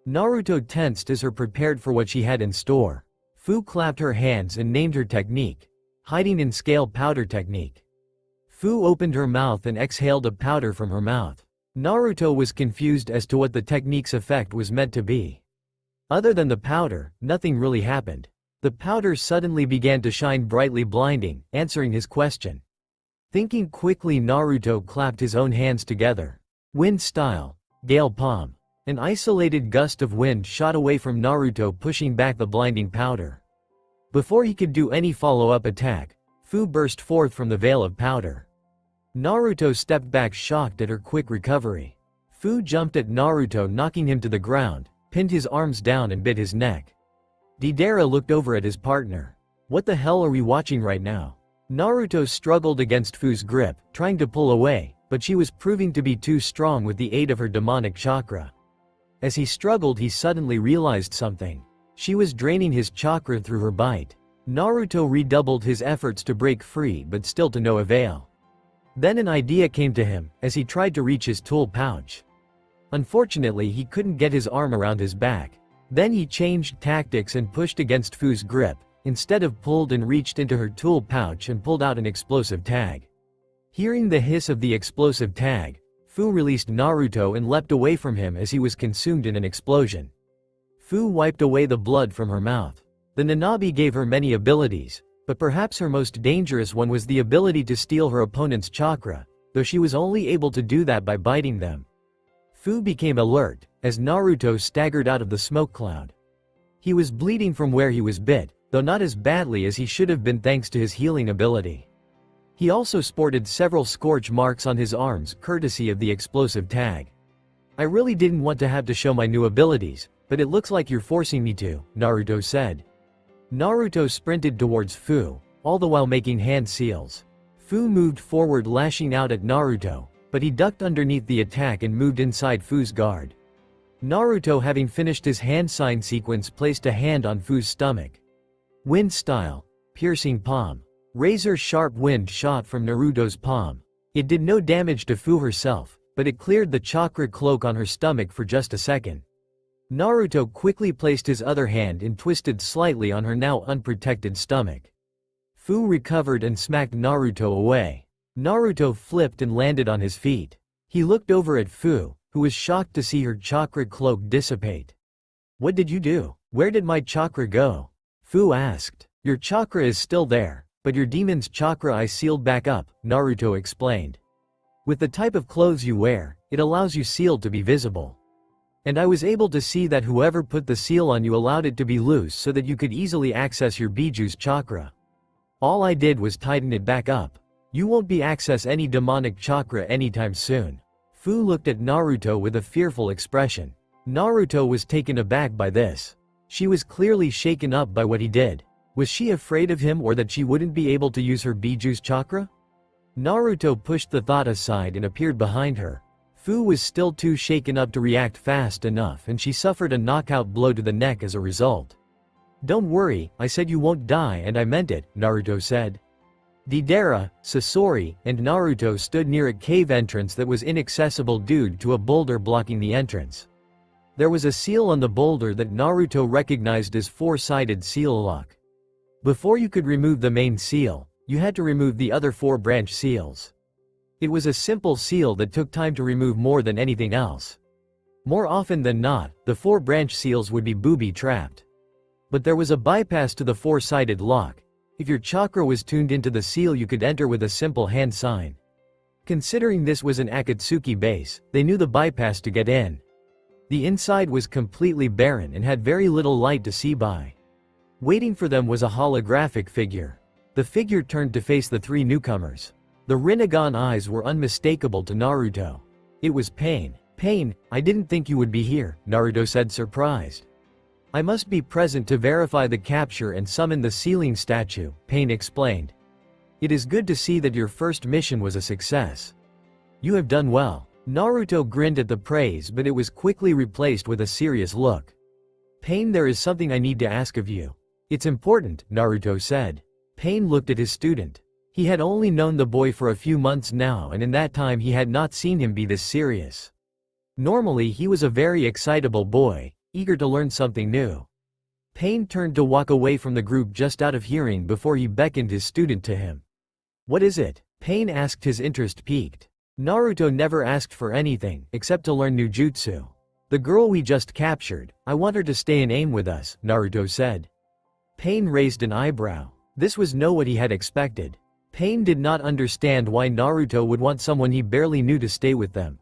Naruto tensed as her prepared for what she had in store. Fu clapped her hands and named her technique. Hiding in scale powder technique. Fu opened her mouth and exhaled a powder from her mouth. Naruto was confused as to what the technique's effect was meant to be. Other than the powder, nothing really happened. The powder suddenly began to shine brightly, blinding, answering his question. Thinking quickly, Naruto clapped his own hands together. Wind style. Gale palm. An isolated gust of wind shot away from Naruto, pushing back the blinding powder. Before he could do any follow-up attack, Fu burst forth from the veil of powder. Naruto stepped back, shocked at her quick recovery. Fu jumped at Naruto, knocking him to the ground, pinned his arms down and bit his neck. Deidara looked over at his partner. What the hell are we watching right now? Naruto struggled against Fu's grip, trying to pull away, but she was proving to be too strong with the aid of her demonic chakra. As he struggled, he suddenly realized something. She was draining his chakra through her bite. Naruto redoubled his efforts to break free, but still to no avail. Then an idea came to him, as he tried to reach his tool pouch. Unfortunately, he couldn't get his arm around his back. Then he changed tactics and pushed against Fu's grip, instead of pulled and reached into her tool pouch and pulled out an explosive tag. Hearing the hiss of the explosive tag, Fu released Naruto and leapt away from him as he was consumed in an explosion. Fu wiped away the blood from her mouth. The Nanabi gave her many abilities, but perhaps her most dangerous one was the ability to steal her opponent's chakra, though she was only able to do that by biting them. Fu became alert, as Naruto staggered out of the smoke cloud. He was bleeding from where he was bit, though not as badly as he should have been thanks to his healing ability. He also sported several scorch marks on his arms, courtesy of the explosive tag. I really didn't want to have to show my new abilities, but it looks like you're forcing me to, Naruto said. Naruto sprinted towards Fu, all the while making hand seals. Fu moved forward, lashing out at Naruto, but he ducked underneath the attack and moved inside Fu's guard. Naruto, having finished his hand sign sequence, placed a hand on Fu's stomach. Wind style. Piercing palm. Razor-sharp wind shot from Naruto's palm. It did no damage to Fu herself, but it cleared the chakra cloak on her stomach for just a second. Naruto quickly placed his other hand and twisted slightly on her now unprotected stomach. Fu recovered and smacked Naruto away. Naruto flipped and landed on his feet. He looked over at Fu, who was shocked to see her chakra cloak dissipate. What did you do? Where did my chakra go? Fu asked. Your chakra is still there, but your demon's chakra I sealed back up, Naruto explained. With the type of clothes you wear, it allows you sealed to be visible. And I was able to see that whoever put the seal on you allowed it to be loose so that you could easily access your Biju's chakra. All I did was tighten it back up. You won't be access any demonic chakra anytime soon. Fu looked at Naruto with a fearful expression. Naruto was taken aback by this. She was clearly shaken up by what he did. Was she afraid of him or that she wouldn't be able to use her Biju's chakra? Naruto pushed the thought aside and appeared behind her. Fu was still too shaken up to react fast enough, and she suffered a knockout blow to the neck as a result. Don't worry, I said you won't die, and I meant it, Naruto said. Deidara, Sasori, and Naruto stood near a cave entrance that was inaccessible due to a boulder blocking the entrance. There was a seal on the boulder that Naruto recognized as four-sided seal lock. Before you could remove the main seal, you had to remove the other 4 branch seals. It was a simple seal that took time to remove more than anything else. More often than not, the 4 branch seals would be booby-trapped. But there was a bypass to the four-sided lock. If your chakra was tuned into the seal, you could enter with a simple hand sign. Considering this was an Akatsuki base, they knew the bypass to get in. The inside was completely barren and had very little light to see by. Waiting for them was a holographic figure. The figure turned to face the three newcomers. The Rinnegan eyes were unmistakable to Naruto. It was Pain. Pain, I didn't think you would be here, Naruto said, surprised. I must be present to verify the capture and summon the sealing statue, Pain explained. It is good to see that your first mission was a success. You have done well. Naruto grinned at the praise, but it was quickly replaced with a serious look. Pain, there is something I need to ask of you. It's important, Naruto said. Pain looked at his student. He had only known the boy for a few months now, and in that time he had not seen him be this serious. Normally he was a very excitable boy, eager to learn something new. Pain turned to walk away from the group just out of hearing before he beckoned his student to him. What is it? Pain asked, his interest piqued. Naruto never asked for anything, except to learn new jutsu. The girl we just captured, I want her to stay in AIM with us, Naruto said. Pain raised an eyebrow. This was not what he had expected. Pain did not understand why Naruto would want someone he barely knew to stay with them.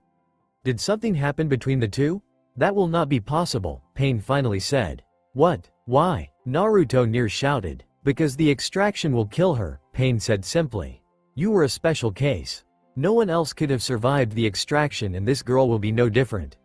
Did something happen between the two? That will not be possible, Pain finally said. What? Why? Naruto near shouted. Because the extraction will kill her, Pain said simply. You were a special case. No one else could have survived the extraction, and this girl will be no different.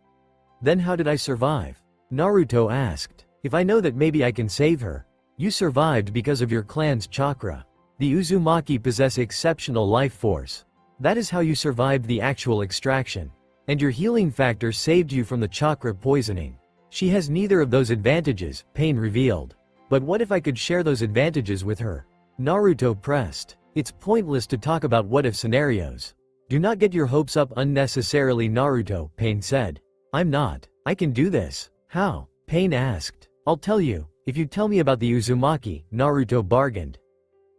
Then how did I survive? Naruto asked. If I know that maybe I can save her. You survived because of your clan's chakra. The Uzumaki possess exceptional life force. That is how you survived the actual extraction. And your healing factor saved you from the chakra poisoning. She has neither of those advantages, Pain revealed. But what if I could share those advantages with her? Naruto pressed. It's pointless to talk about what-if scenarios. Do not get your hopes up unnecessarily, Naruto, Pain said. I'm not. I can do this. How? Pain asked. I'll tell you, if you tell me about the Uzumaki, Naruto bargained.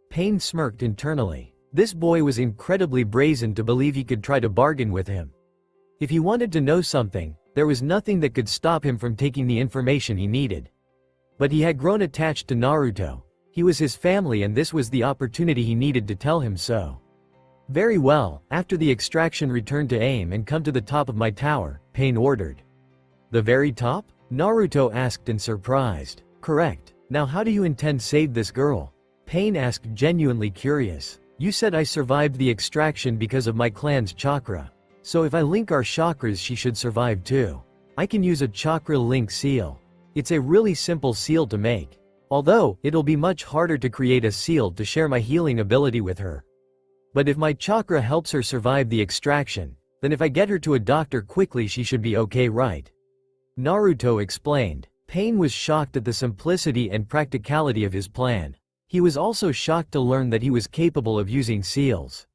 Pain smirked internally. This boy was incredibly brazen to believe he could try to bargain with him. If he wanted to know something, there was nothing that could stop him from taking the information he needed. But he had grown attached to Naruto. He was his family, and this was the opportunity he needed to tell him so. Very well, after the extraction, return to AIM and come to the top of my tower, Pain ordered. The very top? Naruto asked in surprise. Correct. Now how do you intend to save this girl? Pain asked, genuinely curious. You said I survived the extraction because of my clan's chakra. So if I link our chakras, she should survive too. I can use a chakra link seal. It's a really simple seal to make. Although, it'll be much harder to create a seal to share my healing ability with her. But if my chakra helps her survive the extraction, then if I get her to a doctor quickly, she should be okay, right? Naruto explained. Pain was shocked at the simplicity and practicality of his plan. He was also shocked to learn that he was capable of using seals.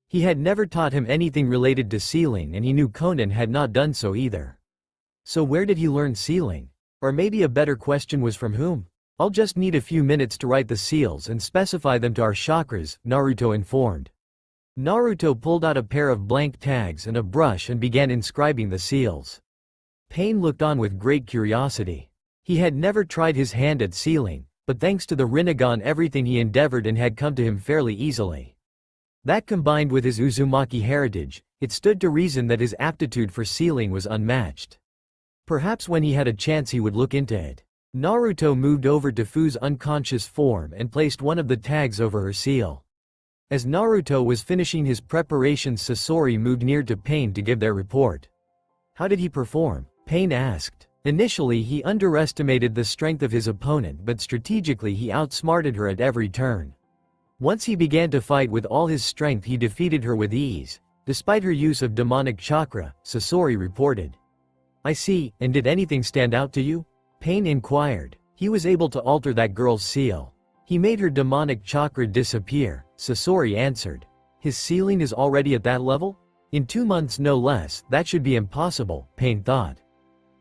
He had never taught him anything related to sealing, and he knew Conan had not done so either. So where did he learn sealing? Or maybe a better question was, from whom? I'll just need a few minutes to write the seals and specify them to our chakras, Naruto informed. Naruto pulled out a pair of blank tags and a brush and began inscribing the seals. Pain looked on with great curiosity. He had never tried his hand at sealing, but thanks to the Rinnegan, everything he endeavored and had come to him fairly easily. That, combined with his Uzumaki heritage, it stood to reason that his aptitude for sealing was unmatched. Perhaps when he had a chance he would look into it. Naruto moved over to Fu's unconscious form and placed one of the tags over her seal. As Naruto was finishing his preparations, Sasori moved near to Pain to give their report. How did he perform? Pain asked. Initially he underestimated the strength of his opponent, but strategically he outsmarted her at every turn. Once he began to fight with all his strength, he defeated her with ease, despite her use of demonic chakra, Sasori reported. I see, and did anything stand out to you? Pain inquired. He was able to alter that girl's seal. He made her demonic chakra disappear, Sasori answered. His sealing is already at that level? In 2 months no less, that should be impossible, Pain thought.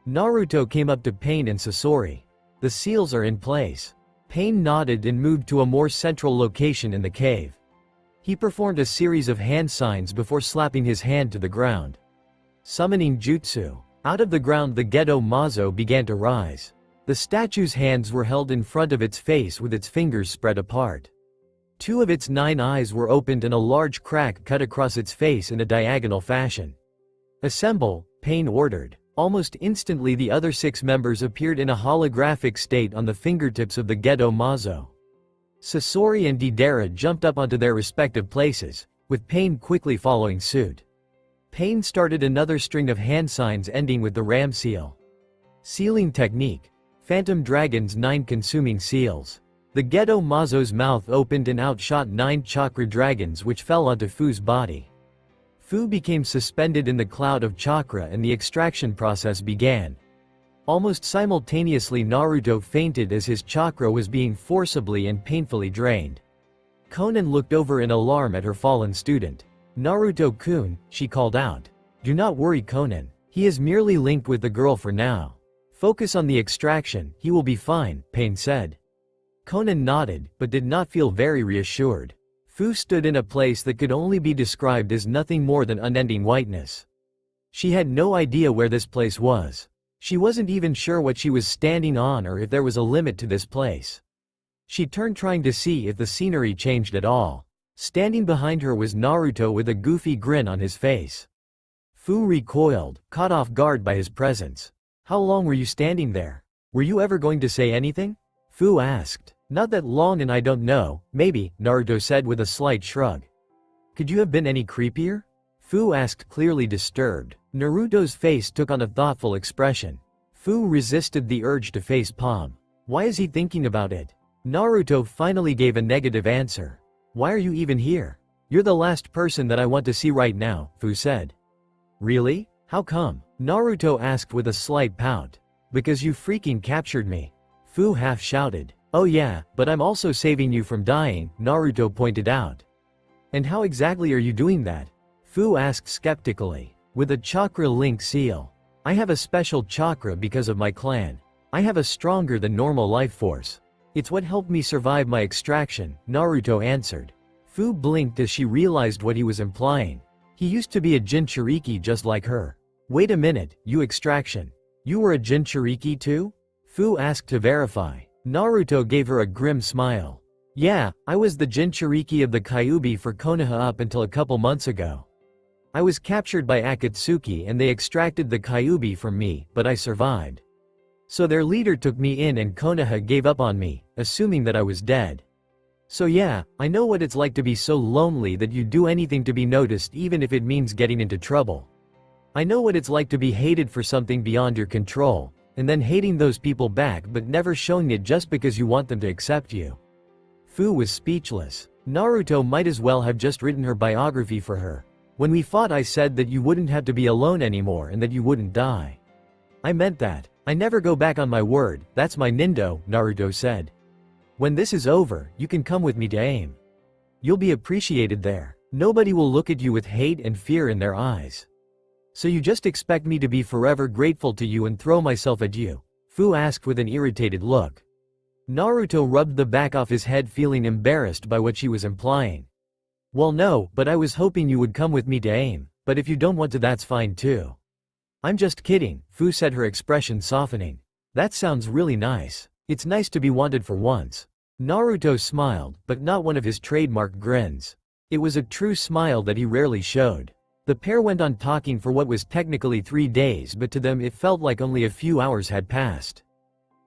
Naruto came up to Pain and Sasori. The seals are in place. Pain nodded and moved to a more central location in the cave. He performed a series of hand signs before slapping his hand to the ground. Summoning jutsu. Out of the ground the Gedo Mazo began to rise. The statue's hands were held in front of its face with its fingers spread apart. 2 of its 9 eyes were opened and a large crack cut across its face in a diagonal fashion. "Assemble," Pain ordered. Almost instantly the other 6 members appeared in a holographic state on the fingertips of the Gedo Mazo. Sasori and Deidara jumped up onto their respective places, with Pain quickly following suit. Pain started another string of hand signs ending with the ram seal. Sealing technique. Phantom Dragon's 9 consuming seals. The Gedo Mazo's mouth opened and outshot 9 chakra dragons which fell onto Fu's body. Fu became suspended in the cloud of chakra and the extraction process began. Almost simultaneously Naruto fainted as his chakra was being forcibly and painfully drained. Konan looked over in alarm at her fallen student. "Naruto-kun," she called out. "Do not worry, Konan. He is merely linked with the girl for now. Focus on the extraction, he will be fine," Pain said. Konan nodded, but did not feel very reassured. Fu stood in a place that could only be described as nothing more than unending whiteness. She had no idea where this place was. She wasn't even sure what she was standing on or if there was a limit to this place. She turned trying to see if the scenery changed at all. Standing behind her was Naruto with a goofy grin on his face. Fu recoiled, caught off guard by his presence. "How long were you standing there? Were you ever going to say anything?" Fu asked. "Not that long and I don't know, maybe," Naruto said with a slight shrug. "Could you have been any creepier?" Fu asked, clearly disturbed. Naruto's face took on a thoughtful expression. Fu resisted the urge to face palm. Why is he thinking about it? Naruto finally gave a negative answer. "Why are you even here? You're the last person that I want to see right now," Fu said. "Really? How come?" Naruto asked with a slight pout. "Because you freaking captured me." Fu half shouted. "Oh yeah, but I'm also saving you from dying," Naruto pointed out. "And how exactly are you doing that?" Fu asked skeptically. "With a chakra link seal. I have a special chakra because of my clan. I have a stronger than normal life force. It's what helped me survive my extraction," Naruto answered. Fu blinked as she realized what he was implying. He used to be a Jinchuriki just like her. "Wait a minute, you extraction. You were a Jinchuriki too?" Fu asked to verify. Naruto gave her a grim smile. "Yeah, I was the Jinchuriki of the Kyuubi for Konoha up until a couple months ago. I was captured by Akatsuki and they extracted the Kyuubi from me, but I survived. So their leader took me in and Konoha gave up on me, assuming that I was dead. So yeah, I know what it's like to be so lonely that you do anything to be noticed even if it means getting into trouble. I know what it's like to be hated for something beyond your control, and then hating those people back but never showing it just because you want them to accept you." Fu was speechless. Naruto might as well have just written her biography for her. "When we fought I said that you wouldn't have to be alone anymore and that you wouldn't die. I meant that. I never go back on my word, that's my nindo," Naruto said. "When this is over, you can come with me to AIM. You'll be appreciated there. Nobody will look at you with hate and fear in their eyes. So you just expect me to be forever grateful to you and throw myself at you?" Fu asked with an irritated look. Naruto rubbed the back off his head feeling embarrassed by what she was implying. "Well no, but I was hoping you would come with me to AIM, but if you don't want to that's fine too." "I'm just kidding," Fu said, her expression softening. "That sounds really nice. It's nice to be wanted for once." Naruto smiled, but not one of his trademark grins. It was a true smile that he rarely showed. The pair went on talking for what was technically 3 days, but to them it felt like only a few hours had passed.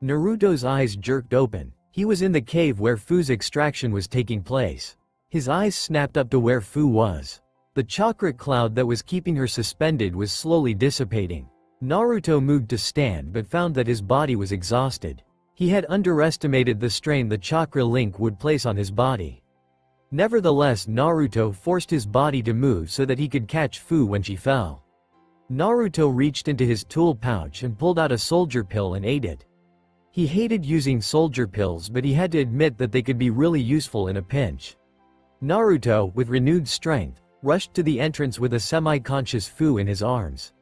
Naruto's eyes jerked open. He was in the cave where Fu's extraction was taking place. His eyes snapped up to where Fu was. The chakra cloud that was keeping her suspended was slowly dissipating. Naruto moved to stand but found that his body was exhausted. He had underestimated the strain the chakra link would place on his body. Nevertheless, Naruto forced his body to move so that he could catch Fu when she fell. Naruto reached into his tool pouch and pulled out a soldier pill and ate it. He hated using soldier pills, but he had to admit that they could be really useful in a pinch. Naruto, with renewed strength, rushed to the entrance with a semi-conscious Fu in his arms.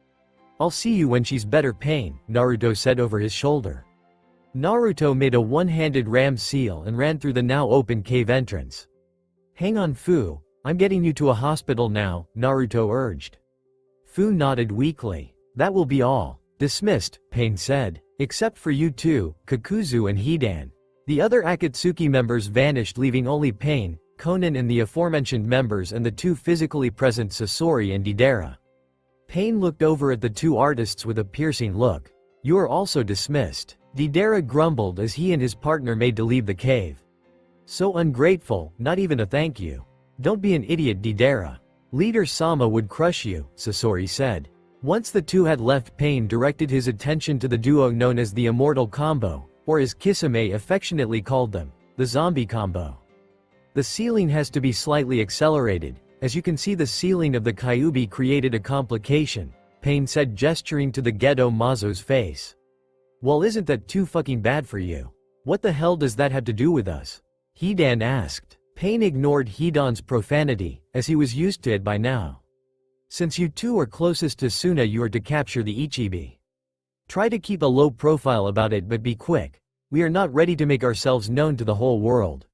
"I'll see you when she's better, Pain," Naruto said over his shoulder. Naruto made a one-handed ram seal and ran through the now open cave entrance. "Hang on, Fu, I'm getting you to a hospital now," Naruto urged. Fu nodded weakly. "That will be all." "Dismissed," Pain said. Except for you two, Kakuzu and Hidan. The other Akatsuki members vanished, leaving only Pain, Conan and the aforementioned members and the two physically present Sasori and Deidara. Pain looked over at the two artists with a piercing look. You are also dismissed. Deidara grumbled as he and his partner made to leave the cave. So ungrateful, not even a thank you. Don't be an idiot, Deidara. Leader Sama would crush you, Sasori said. Once the two had left, Pain directed his attention to the duo known as the Immortal Combo, or as Kisame affectionately called them, the Zombie Combo. The ceiling has to be slightly accelerated. As you can see, the ceiling of the Kyuubi created a complication, Pain said, gesturing to the Gedo Mazo's face. Well, isn't that too fucking bad for you? What the hell does that have to do with us? Hidan asked. Pain ignored Hidan's profanity, as he was used to it by now. Since you two are closest to Suna, you are to capture the Ichibi. Try to keep a low profile about it, but be quick. We are not ready to make ourselves known to the whole world.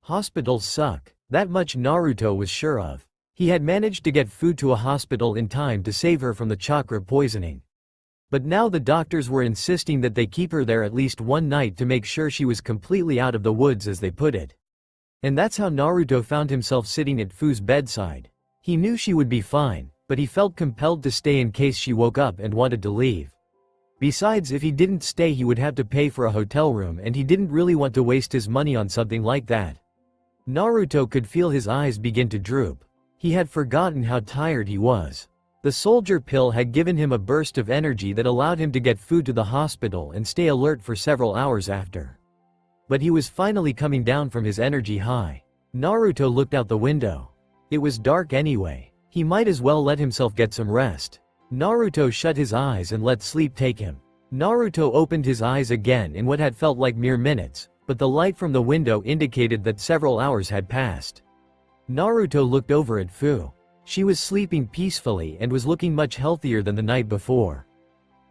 Hospitals suck. That much Naruto was sure of. He had managed to get food to a hospital in time to save her from the chakra poisoning. But now the doctors were insisting that they keep her there at least one night to make sure she was completely out of the woods, as they put it. And that's how Naruto found himself sitting at Fu's bedside. He knew she would be fine, but he felt compelled to stay in case she woke up and wanted to leave. Besides, if he didn't stay, he would have to pay for a hotel room, and he didn't really want to waste his money on something like that. Naruto could feel his eyes begin to droop. He had forgotten how tired he was. The soldier pill had given him a burst of energy that allowed him to get food to the hospital and stay alert for several hours after. But he was finally coming down from his energy high. Naruto looked out the window. It was dark anyway. He might as well let himself get some rest. Naruto shut his eyes and let sleep take him. Naruto opened his eyes again in what had felt like mere minutes, but the light from the window indicated that several hours had passed. Naruto looked over at Fu. She was sleeping peacefully and was looking much healthier than the night before.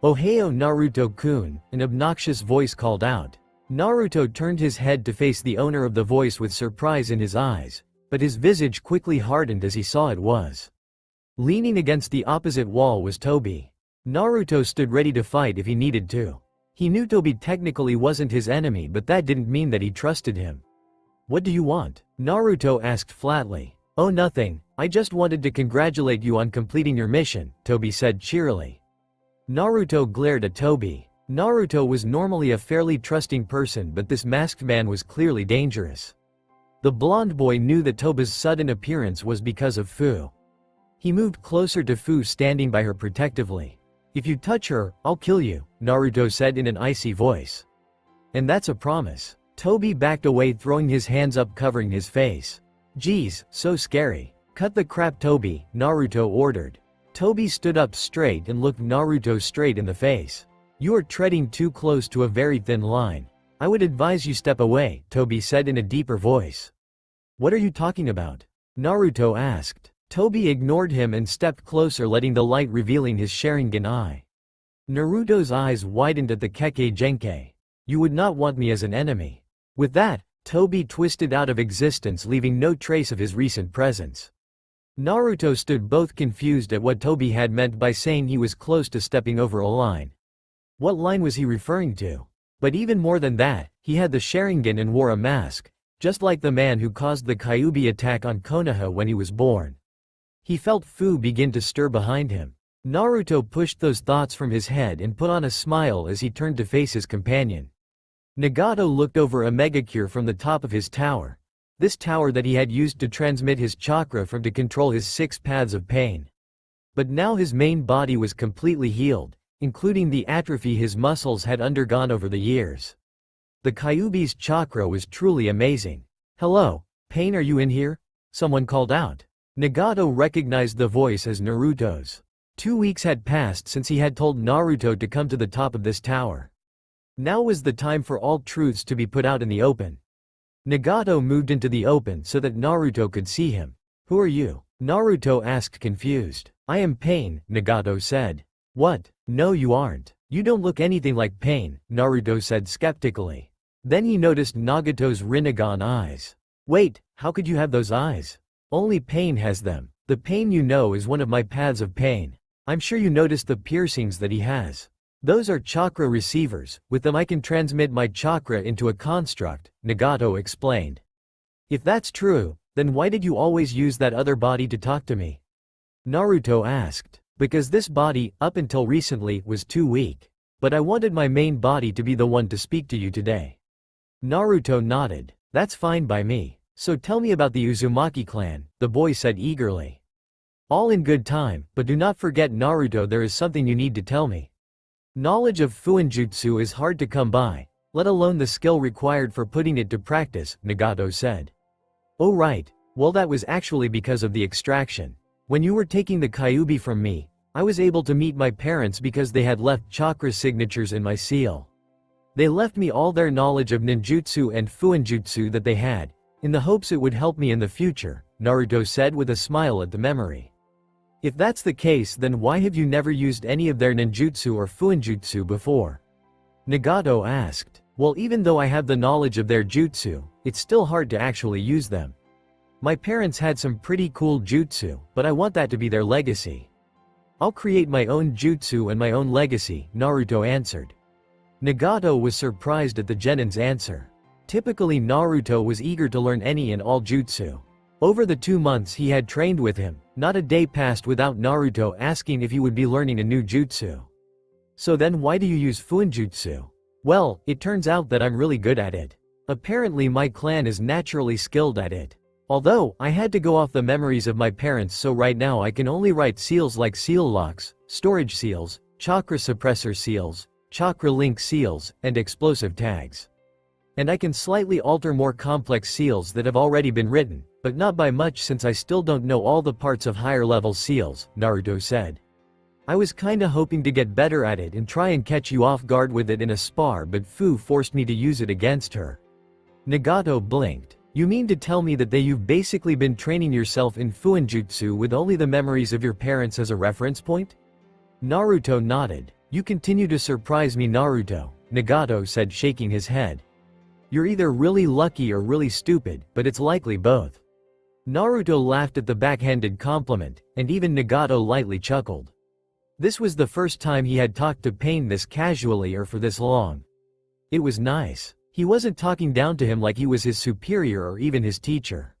"Ohio, Naruto-kun," an obnoxious voice called out. Naruto turned his head to face the owner of the voice with surprise in his eyes, but his visage quickly hardened as he saw it was. Leaning against the opposite wall was Tobi. Naruto stood ready to fight if he needed to. He knew Tobi technically wasn't his enemy, but that didn't mean that he trusted him. "What do you want?" Naruto asked flatly. "Oh, nothing. I just wanted to congratulate you on completing your mission," Tobi said cheerily. Naruto glared at Tobi. Naruto was normally a fairly trusting person, but this masked man was clearly dangerous. The blonde boy knew that Tobi's sudden appearance was because of Fu. He moved closer to Fu, standing by her protectively. "If you touch her, I'll kill you," Naruto said in an icy voice. "And that's a promise." Tobi backed away, throwing his hands up covering his face. "Geez, so scary." "Cut the crap, Tobi," Naruto ordered. Tobi stood up straight and looked Naruto straight in the face. "You are treading too close to a very thin line. I would advise you step away," Tobi said in a deeper voice. "What are you talking about?" Naruto asked. Tobi ignored him and stepped closer, letting the light revealing his Sharingan eye. Naruto's eyes widened at the Kekkei Genkai. "You would not want me as an enemy." With that, Tobi twisted out of existence, leaving no trace of his recent presence. Naruto stood both confused at what Tobi had meant by saying he was close to stepping over a line. What line was he referring to? But even more than that, he had the Sharingan and wore a mask, just like the man who caused the Kyuubi attack on Konoha when he was born. He felt Fu begin to stir behind him. Naruto pushed those thoughts from his head and put on a smile as he turned to face his companion. Nagato looked over a megacure from the top of his tower. This tower that he had used to transmit his chakra from to control his 6 paths of pain. But now his main body was completely healed, including the atrophy his muscles had undergone over the years. The Kyuubi's chakra was truly amazing. "Hello, Pain, are you in here?" someone called out. Nagato recognized the voice as Naruto's. 2 weeks had passed since he had told Naruto to come to the top of this tower. Now was the time for all truths to be put out in the open. Nagato moved into the open so that Naruto could see him. "Who are you?" Naruto asked, confused. "I am Pain," Nagato said. "What? No, you aren't. You don't look anything like Pain," Naruto said skeptically. Then he noticed Nagato's Rinnegan eyes. "Wait, how could you have those eyes? Only Pain has them. The Pain you know is one of my paths of pain. I'm sure you noticed the piercings that he has." Those are chakra receivers, with them I can transmit my chakra into a construct, Nagato explained. If that's true, then why did you always use that other body to talk to me? Naruto asked. Because this body, up until recently, was too weak. But I wanted my main body to be the one to speak to you today. Naruto nodded. That's fine by me. So tell me about the Uzumaki clan, the boy said eagerly. All in good time, but do not forget Naruto, there is something you need to tell me. Knowledge of Fuinjutsu is hard to come by, let alone the skill required for putting it to practice, Nagato said. Oh right, well that was actually because of the extraction. When you were taking the Kyuubi from me, I was able to meet my parents because they had left chakra signatures in my seal. They left me all their knowledge of ninjutsu and fuinjutsu that they had, in the hopes it would help me in the future, Naruto said with a smile at the memory. If that's the case, then why have you never used any of their ninjutsu or fuinjutsu before? Nagato asked. Well, even though I have the knowledge of their jutsu, it's still hard to actually use them. My parents had some pretty cool jutsu, but I want that to be their legacy. I'll create my own jutsu and my own legacy, Naruto answered. Nagato was surprised at the genin's answer. Typically Naruto was eager to learn any and all jutsu. Over the 2 months he had trained with him, not a day passed without Naruto asking if he would be learning a new jutsu. So then why do you use fuinjutsu? Well, it turns out that I'm really good at it. Apparently my clan is naturally skilled at it. Although, I had to go off the memories of my parents, so right now I can only write seals like seal locks, storage seals, chakra suppressor seals, chakra link seals, and explosive tags. And I can slightly alter more complex seals that have already been written, but not by much since I still don't know all the parts of higher level seals, Naruto said. I was kinda hoping to get better at it and try and catch you off guard with it in a spar, but Fu forced me to use it against her. Nagato blinked. You mean to tell me that you've basically been training yourself in fuinjutsu with only the memories of your parents as a reference point? Naruto nodded. You continue to surprise me, Naruto, Nagato said, shaking his head. You're either really lucky or really stupid, but it's likely both. Naruto laughed at the backhanded compliment, and even Nagato lightly chuckled. This was the first time he had talked to Pain this casually or for this long. It was nice. He wasn't talking down to him like he was his superior or even his teacher.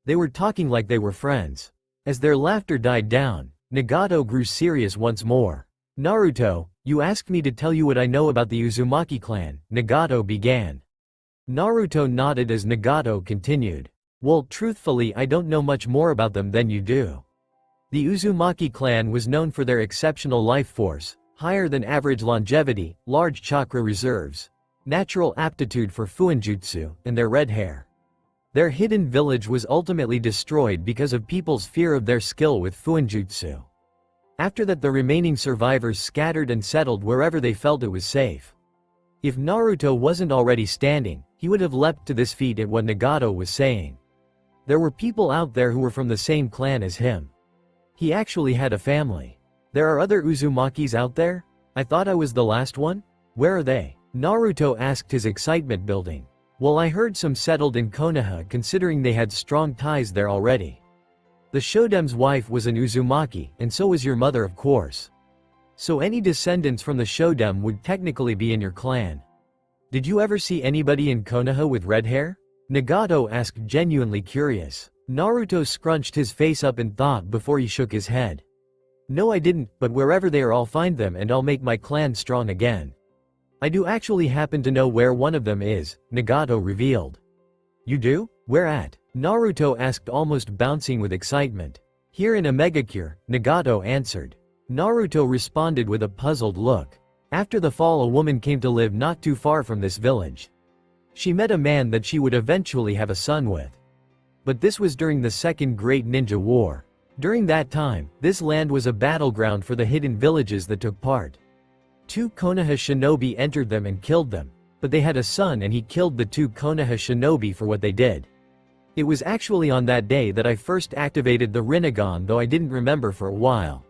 They were talking like they were friends. As their laughter died down, Nagato grew serious once more. Naruto, you asked me to tell you what I know about the Uzumaki clan, Nagato began. Naruto nodded as Nagato continued. Well, truthfully, I don't know much more about them than you do. The Uzumaki clan was known for their exceptional life force, higher than average longevity, large chakra reserves, natural aptitude for fuinjutsu, and their red hair. Their hidden village was ultimately destroyed because of people's fear of their skill with fuinjutsu. After that, the remaining survivors scattered and settled wherever they felt it was safe. If Naruto wasn't already standing, he would have leapt to this feat at what Nagato was saying. There were people out there who were from the same clan as him. He actually had a family. There are other Uzumakis out there? I thought I was the last one? Where are they? Naruto asked, his excitement building. Well, I heard some settled in Konoha, considering they had strong ties there already. The Shodem's wife was an Uzumaki, and so was your mother, of course. So any descendants from the Shodem would technically be in your clan. Did you ever see anybody in Konoha with red hair? Nagato asked, genuinely curious. Naruto scrunched his face up in thought before he shook his head. No, I didn't, but wherever they are I'll find them and I'll make my clan strong again. I do actually happen to know where one of them is, Nagato revealed. You do? Where at? Naruto asked, almost bouncing with excitement. Here in Omegacure, Nagato answered. Naruto responded with a puzzled look. After the fall, a woman came to live not too far from this village. She met a man that she would eventually have a son with. But this was during the Second Great Ninja War. During that time, this land was a battleground for the hidden villages that took part. 2 Konoha shinobi entered them and killed them, but they had a son and he killed the 2 Konoha shinobi for what they did. It was actually on that day that I first activated the Rinnegan, though I didn't remember for a while.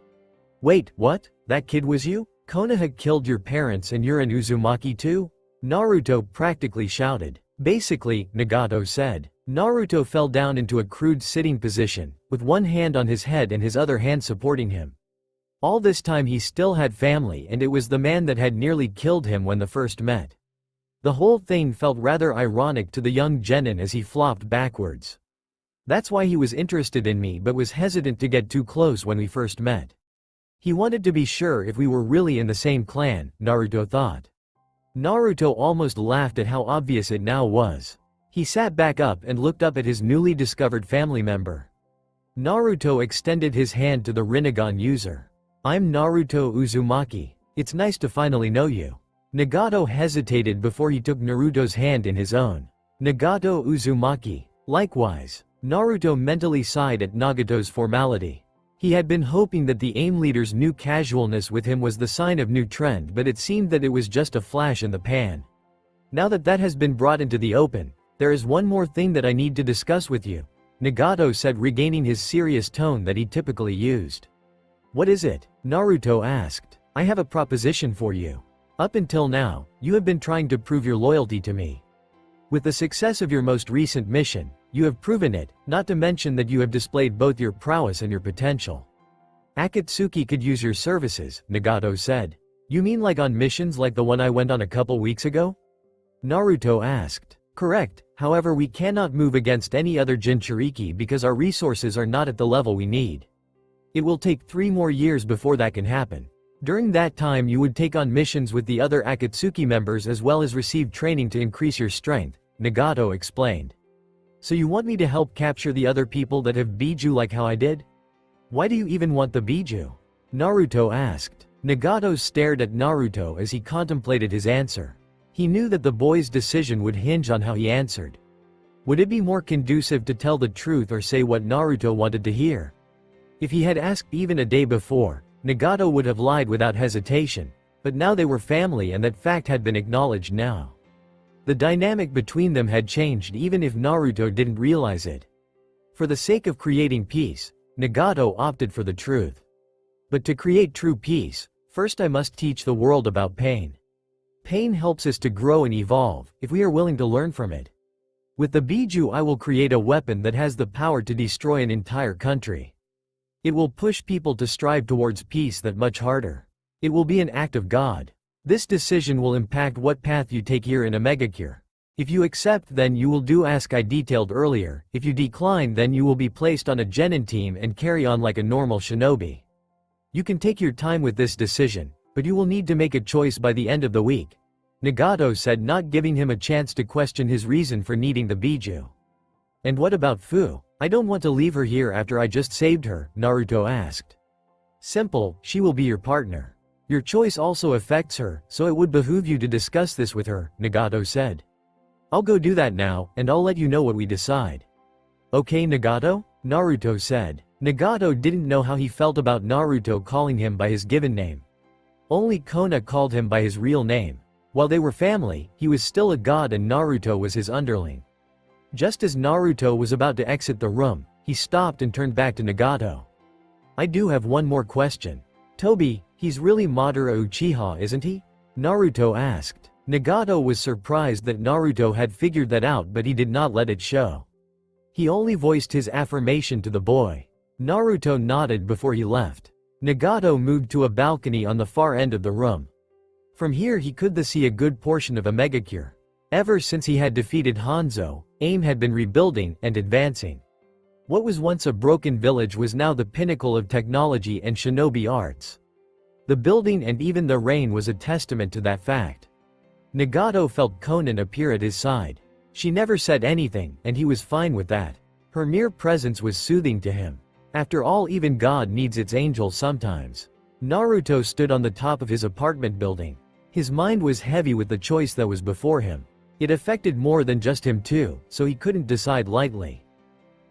Wait, what? That kid was you? Konoha killed your parents and you're an Uzumaki too? Naruto practically shouted. Basically, Nagato said. Naruto fell down into a crude sitting position, with one hand on his head and his other hand supporting him. All this time he still had family, and it was the man that had nearly killed him when they first met. The whole thing felt rather ironic to the young genin as he flopped backwards. That's why he was interested in me but was hesitant to get too close when we first met. He wanted to be sure if we were really in the same clan, Naruto thought. Naruto almost laughed at how obvious it now was. He sat back up and looked up at his newly discovered family member. Naruto extended his hand to the Rinnegan user. I'm Naruto Uzumaki. It's nice to finally know you. Nagato hesitated before he took Naruto's hand in his own. Nagato Uzumaki. Likewise. Naruto mentally sighed at Nagato's formality. He had been hoping that the AIM leader's new casualness with him was the sign of new trend, but it seemed that it was just a flash in the pan. Now that has been brought into the open, there is one more thing that I need to discuss with you, Nagato said, regaining his serious tone that he typically used. What is it? Naruto asked. I have a proposition for you. Up until now, you have been trying to prove your loyalty to me. With the success of your most recent mission, you have proven it, not to mention that you have displayed both your prowess and your potential. Akatsuki could use your services, Nagato said. You mean like on missions like the one I went on a couple weeks ago? Naruto asked. Correct, however we cannot move against any other Jinchuriki because our resources are not at the level we need. It will take 3 more years before that can happen. During that time you would take on missions with the other Akatsuki members as well as receive training to increase your strength, Nagato explained. So you want me to help capture the other people that have Biju like how I did? Why do you even want the Biju? Naruto asked. Nagato stared at Naruto as he contemplated his answer. He knew that the boy's decision would hinge on how he answered. Would it be more conducive to tell the truth or say what Naruto wanted to hear? If he had asked even a day before, Nagato would have lied without hesitation, but now they were family and that fact had been acknowledged now. The dynamic between them had changed even if Naruto didn't realize it. For the sake of creating peace, Nagato opted for the truth. But to create true peace, first I must teach the world about pain. Pain helps us to grow and evolve, if we are willing to learn from it. With the Biju I will create a weapon that has the power to destroy an entire country. It will push people to strive towards peace that much harder. It will be an act of God. This decision will impact what path you take here in Omegacure. If you accept then you will do as I detailed earlier, if you decline then you will be placed on a genin team and carry on like a normal shinobi. You can take your time with this decision, but you will need to make a choice by the end of the week, Nagato said, not giving him a chance to question his reason for needing the Biju. And what about Fu? I don't want to leave her here after I just saved her, Naruto asked. Simple, she will be your partner. Your choice also affects her, so it would behoove you to discuss this with her, Nagato said. I'll go do that now, and I'll let you know what we decide. Okay Nagato? Naruto said. Nagato didn't know how he felt about Naruto calling him by his given name. Only Kona called him by his real name. While they were family, he was still a god and Naruto was his underling. Just as Naruto was about to exit the room, he stopped and turned back to Nagato. I do have one more question. Tobi, he's really Madara Uchiha, isn't he? Naruto asked. Nagato was surprised that Naruto had figured that out, but he did not let it show. He only voiced his affirmation to the boy. Naruto nodded before he left. Nagato moved to a balcony on the far end of the room. From here he could see a good portion of Omegacure. Ever since he had defeated Hanzo, AIM had been rebuilding and advancing. What was once a broken village was now the pinnacle of technology and shinobi arts. The building and even the rain was a testament to that fact. Nagato felt Konan appear at his side. She never said anything, and he was fine with that. Her mere presence was soothing to him. After all, even God needs its angels sometimes. Naruto stood on the top of his apartment building. His mind was heavy with the choice that was before him. It affected more than just him too, so he couldn't decide lightly.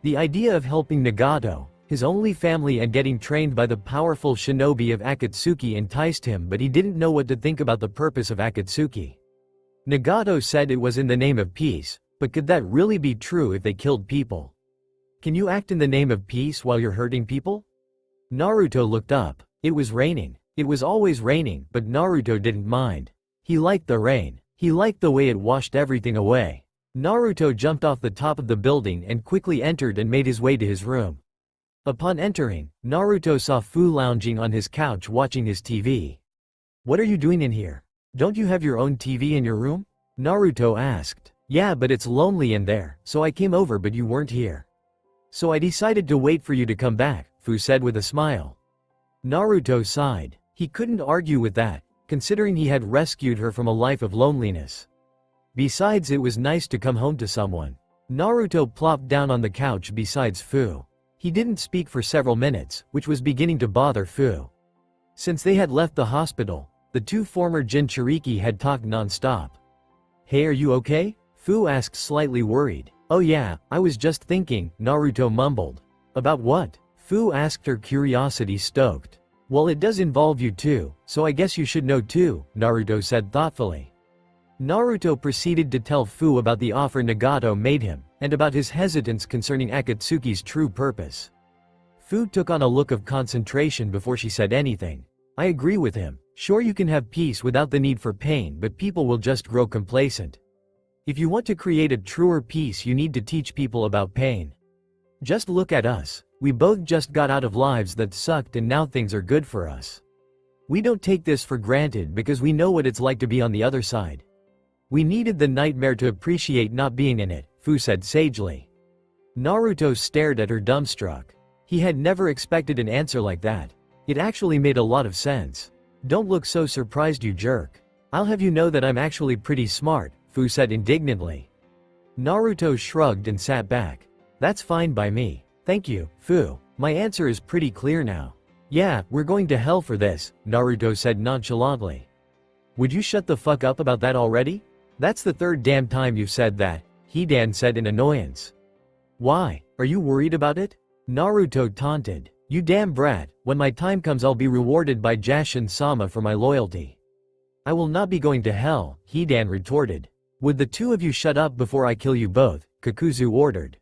The idea of helping Nagato, his only family, and getting trained by the powerful shinobi of Akatsuki enticed him, but he didn't know what to think about the purpose of Akatsuki. Nagato said it was in the name of peace, but could that really be true if they killed people? Can you act in the name of peace while you're hurting people? Naruto looked up. It was raining. It was always raining, but Naruto didn't mind. He liked the rain. He liked the way it washed everything away. Naruto jumped off the top of the building and quickly entered and made his way to his room. Upon entering, Naruto saw Fu lounging on his couch watching his TV. "What are you doing in here? Don't you have your own TV in your room?" Naruto asked. "Yeah, but it's lonely in there, so I came over but you weren't here. So I decided to wait for you to come back," Fu said with a smile. Naruto sighed. He couldn't argue with that, considering he had rescued her from a life of loneliness. Besides, it was nice to come home to someone. Naruto plopped down on the couch beside Fu. He didn't speak for several minutes, which was beginning to bother Fu. Since they had left the hospital, the two former Jinchuriki had talked non-stop. "Hey, are you okay?" Fu asked, slightly worried. "Oh yeah, I was just thinking," Naruto mumbled. "About what?" Fu asked, her curiosity stoked. "Well, it does involve you too, so I guess you should know too," Naruto said thoughtfully. Naruto proceeded to tell Fu about the offer Nagato made him, and about his hesitance concerning Akatsuki's true purpose. Fu took on a look of concentration before she said anything. "I agree with him. Sure, you can have peace without the need for pain, but people will just grow complacent. If you want to create a truer peace, you need to teach people about pain. Just look at us. We both just got out of lives that sucked and now things are good for us. We don't take this for granted because we know what it's like to be on the other side. We needed the nightmare to appreciate not being in it," Fu said sagely. Naruto stared at her dumbstruck. He had never expected an answer like that. It actually made a lot of sense. "Don't look so surprised, you jerk. I'll have you know that I'm actually pretty smart," Fu said indignantly. Naruto shrugged and sat back. "That's fine by me. Thank you, Fu. My answer is pretty clear now." "Yeah, we're going to hell for this," Naruto said nonchalantly. "Would you shut the fuck up about that already? That's the third damn time you've said that," Hidan said in annoyance. "Why? Are you worried about it?" Naruto taunted. "You damn brat, when my time comes I'll be rewarded by Jashin-sama for my loyalty." "I will not be going to hell," Hidan retorted. "Would the two of you shut up before I kill you both?" Kakuzu ordered.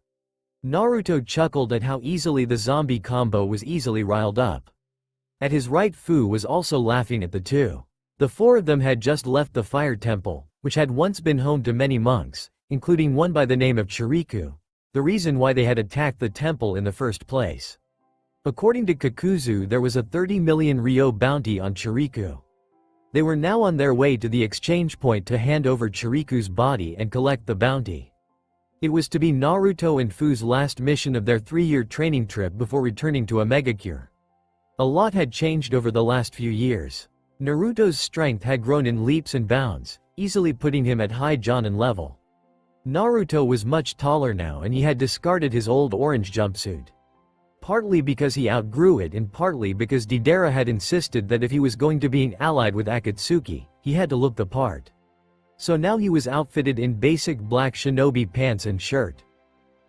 Naruto chuckled at how easily the zombie combo was easily riled up. At his right, Fu was also laughing at the two. The four of them had just left the fire temple, which had once been home to many monks, including one by the name of Chiriku, the reason why they had attacked the temple in the first place. According to Kakuzu, there was a 30 million ryo bounty on Chiriku. They were now on their way to the exchange point to hand over Chiriku's body and collect the bounty. It was to be Naruto and Fu's last mission of their 3-year training trip before returning to Omegacure. A lot had changed over the last few years. Naruto's strength had grown in leaps and bounds, easily putting him at high Jonin level. Naruto was much taller now and he had discarded his old orange jumpsuit. Partly because he outgrew it and partly because Deidara had insisted that if he was going to be allied with Akatsuki, he had to look the part. So now he was outfitted in basic black shinobi pants and shirt.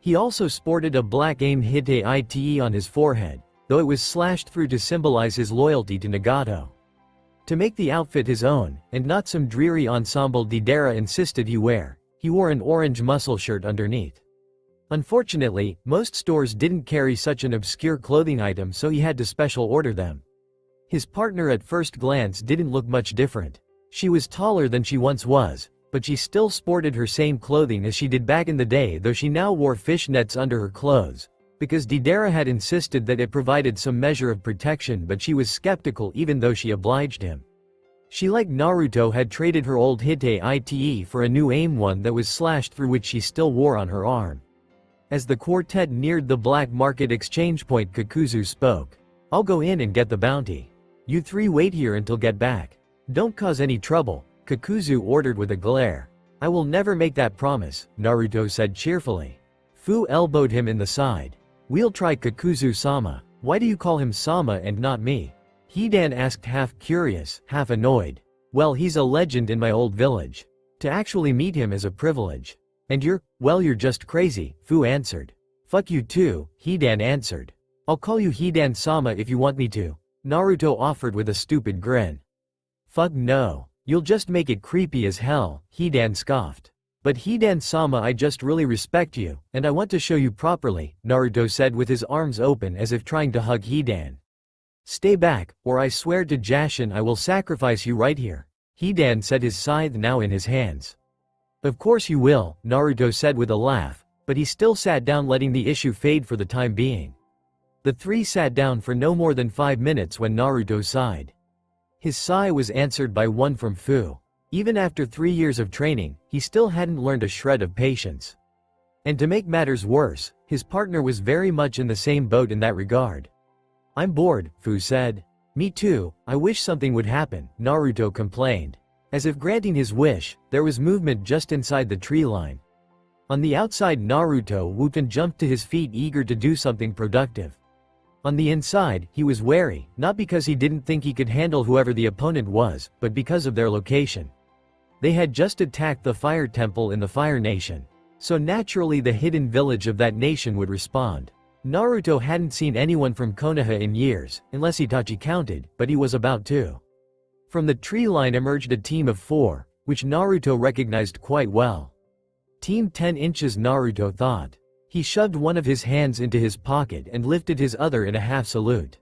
He also sported a black aim hite ite on his forehead, though it was slashed through to symbolize his loyalty to Nagato. To make the outfit his own, and not some dreary ensemble Deidara insisted he wear, he wore an orange muscle shirt underneath. Unfortunately, most stores didn't carry such an obscure clothing item, so he had to special order them. His partner at first glance didn't look much different. She was taller than she once was, but she still sported her same clothing as she did back in the day, though she now wore fishnets under her clothes, because Deidara had insisted that it provided some measure of protection, but she was skeptical even though she obliged him. She, like Naruto, had traded her old hite ite for a new aim one that was slashed through, which she still wore on her arm. As the quartet neared the black market exchange point, Kakuzu spoke. "I'll go in and get the bounty. You three wait here until get back. Don't cause any trouble," Kakuzu ordered with a glare. "I will never make that promise," Naruto said cheerfully. Fu elbowed him in the side. "We'll try, Kakuzu-sama. Why do you call him Sama and not me?" Hidan asked, half curious, half annoyed. "Well, he's a legend in my old village. To actually meet him is a privilege. And you're just crazy," Fu answered. "Fuck you too," Hidan answered. "I'll call you Hidan-sama if you want me to," Naruto offered with a stupid grin. "Fuck no. You'll just make it creepy as hell," Hidan scoffed. "But Hidan-sama, I just really respect you, and I want to show you properly," Naruto said with his arms open as if trying to hug Hidan. "Stay back, or I swear to Jashin I will sacrifice you right here," Hidan said, his scythe now in his hands. "Of course you will," Naruto said with a laugh, but he still sat down, letting the issue fade for the time being. The three sat down for no more than 5 minutes when Naruto sighed. His sigh was answered by one from Fu. Even after 3 years of training, he still hadn't learned a shred of patience. And to make matters worse, his partner was very much in the same boat in that regard. "I'm bored," Fu said. "Me too, I wish something would happen," Naruto complained. As if granting his wish, there was movement just inside the tree line. On the outside, Naruto whooped and jumped to his feet, eager to do something productive. On the inside, he was wary, not because he didn't think he could handle whoever the opponent was, but because of their location. They had just attacked the Fire Temple in the Fire Nation. So naturally the hidden village of that nation would respond. Naruto hadn't seen anyone from Konoha in years, unless Itachi counted, but he was about to. From the tree line emerged a team of 4, which Naruto recognized quite well. Team 10 inches, Naruto thought. He shoved one of his hands into his pocket and lifted his other in a half salute.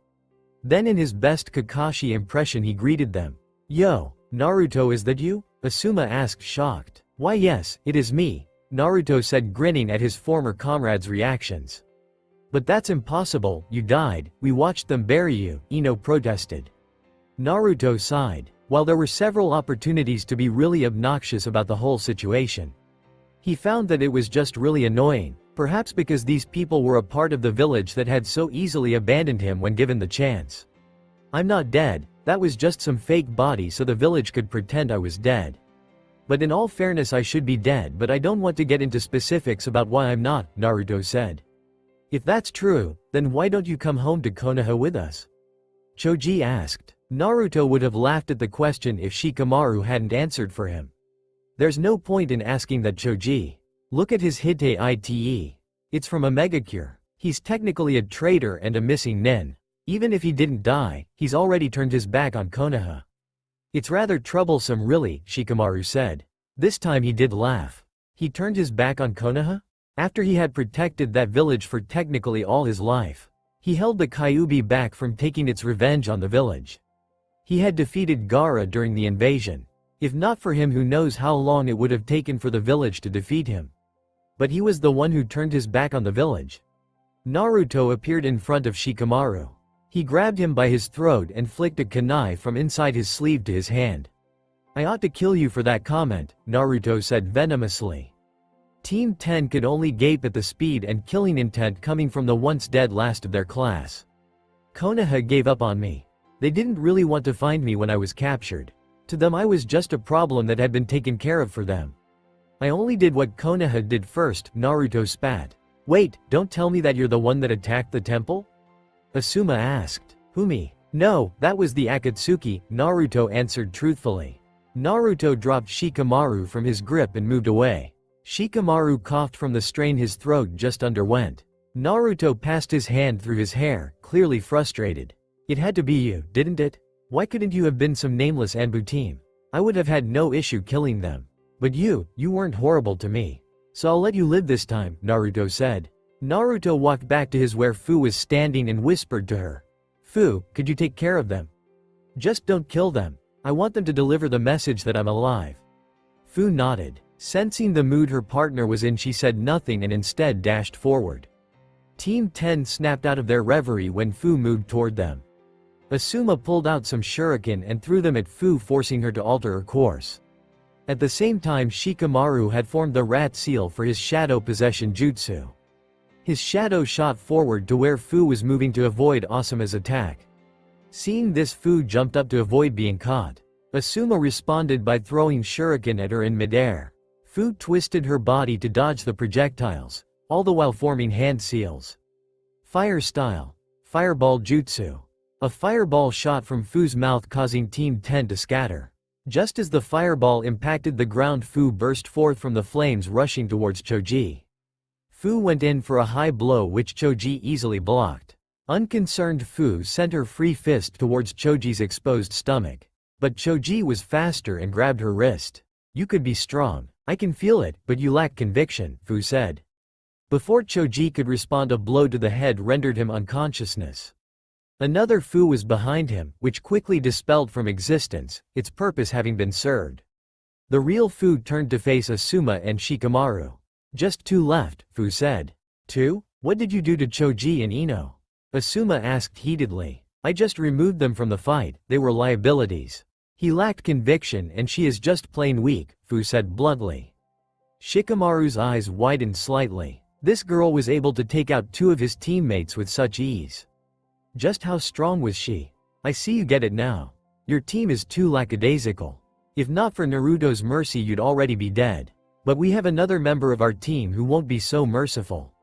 Then in his best Kakashi impression he greeted them. "Yo, Naruto, is that you?" Asuma asked, shocked. "Why yes, it is me," Naruto said, grinning at his former comrades' reactions. "But that's impossible, you died, we watched them bury you," Ino protested. Naruto sighed. While there were several opportunities to be really obnoxious about the whole situation, he found that it was just really annoying, perhaps because these people were a part of the village that had so easily abandoned him when given the chance. "I'm not dead, that was just some fake body so the village could pretend I was dead. But in all fairness I should be dead, but I don't want to get into specifics about why I'm not," Naruto said. "If that's true, then why don't you come home to Konoha with us?" Choji asked. Naruto would have laughed at the question if Shikamaru hadn't answered for him. There's no point in asking that, Choji. Look at his Hite Ite. It's from a megacure. He's technically a traitor and a missing nin. Even if he didn't die, he's already turned his back on Konoha. "It's rather troublesome really," Shikamaru said. This time he did laugh. He turned his back on Konoha? After he had protected that village for technically all his life. He held the Kyuubi back from taking its revenge on the village. He had defeated Gaara during the invasion. If not for him, who knows how long it would have taken for the village to defeat him. But he was the one who turned his back on the village. Naruto appeared in front of Shikamaru. He grabbed him by his throat and flicked a kunai from inside his sleeve to his hand. "I ought to kill you for that comment," Naruto said venomously. Team 10 could only gape at the speed and killing intent coming from the once dead last of their class. "Konoha gave up on me. They didn't really want to find me when I was captured. To them I was just a problem that had been taken care of for them. I only did what Konoha did first," Naruto spat. "Wait, don't tell me that you're the one that attacked the temple?" Asuma asked. "Who, me?" "No, that was the Akatsuki," Naruto answered truthfully. Naruto dropped Shikamaru from his grip and moved away. Shikamaru coughed from the strain his throat just underwent. Naruto passed his hand through his hair, clearly frustrated. "It had to be you, didn't it? Why couldn't you have been some nameless Anbu team? I would have had no issue killing them. But you weren't horrible to me. So I'll let you live this time," Naruto said. Naruto walked back to his where Fu was standing and whispered to her. "Fu, could you take care of them? Just don't kill them. I want them to deliver the message that I'm alive." Fu nodded. Sensing the mood her partner was in, she said nothing and instead dashed forward. Team 10 snapped out of their reverie when Fu moved toward them. Asuma pulled out some shuriken and threw them at Fu, forcing her to alter her course. At the same time, Shikamaru had formed the rat seal for his shadow possession jutsu. His shadow shot forward to where Fu was moving to avoid Asuma's attack. Seeing this, Fu jumped up to avoid being caught. Asuma responded by throwing shuriken at her in midair. Fu twisted her body to dodge the projectiles, all the while forming hand seals. Fire style. Fireball jutsu. A fireball shot from Fu's mouth, causing Team 10 to scatter. Just as the fireball impacted the ground, Fu burst forth from the flames, rushing towards Choji. Fu went in for a high blow which Choji easily blocked. Unconcerned, Fu sent her free fist towards Choji's exposed stomach. But Choji was faster and grabbed her wrist. "You could be strong. I can feel it, but you lack conviction," Fu said. Before Choji could respond, a blow to the head rendered him unconsciousness. Another Fu was behind him, which quickly dispelled from existence, its purpose having been served. The real Fu turned to face Asuma and Shikamaru. "Just 2 left," Fu said. "2? What did you do to Choji and Ino?" Asuma asked heatedly. I just removed them from the fight, they were liabilities. He lacked conviction and she is just plain weak, Fu said bluntly. Shikamaru's eyes widened slightly. This girl was able to take out two of his teammates with such ease. Just how strong was she? I see you get it now. Your team is too lackadaisical. If not for Naruto's mercy you'd already be dead. But we have another member of our team who won't be so merciful.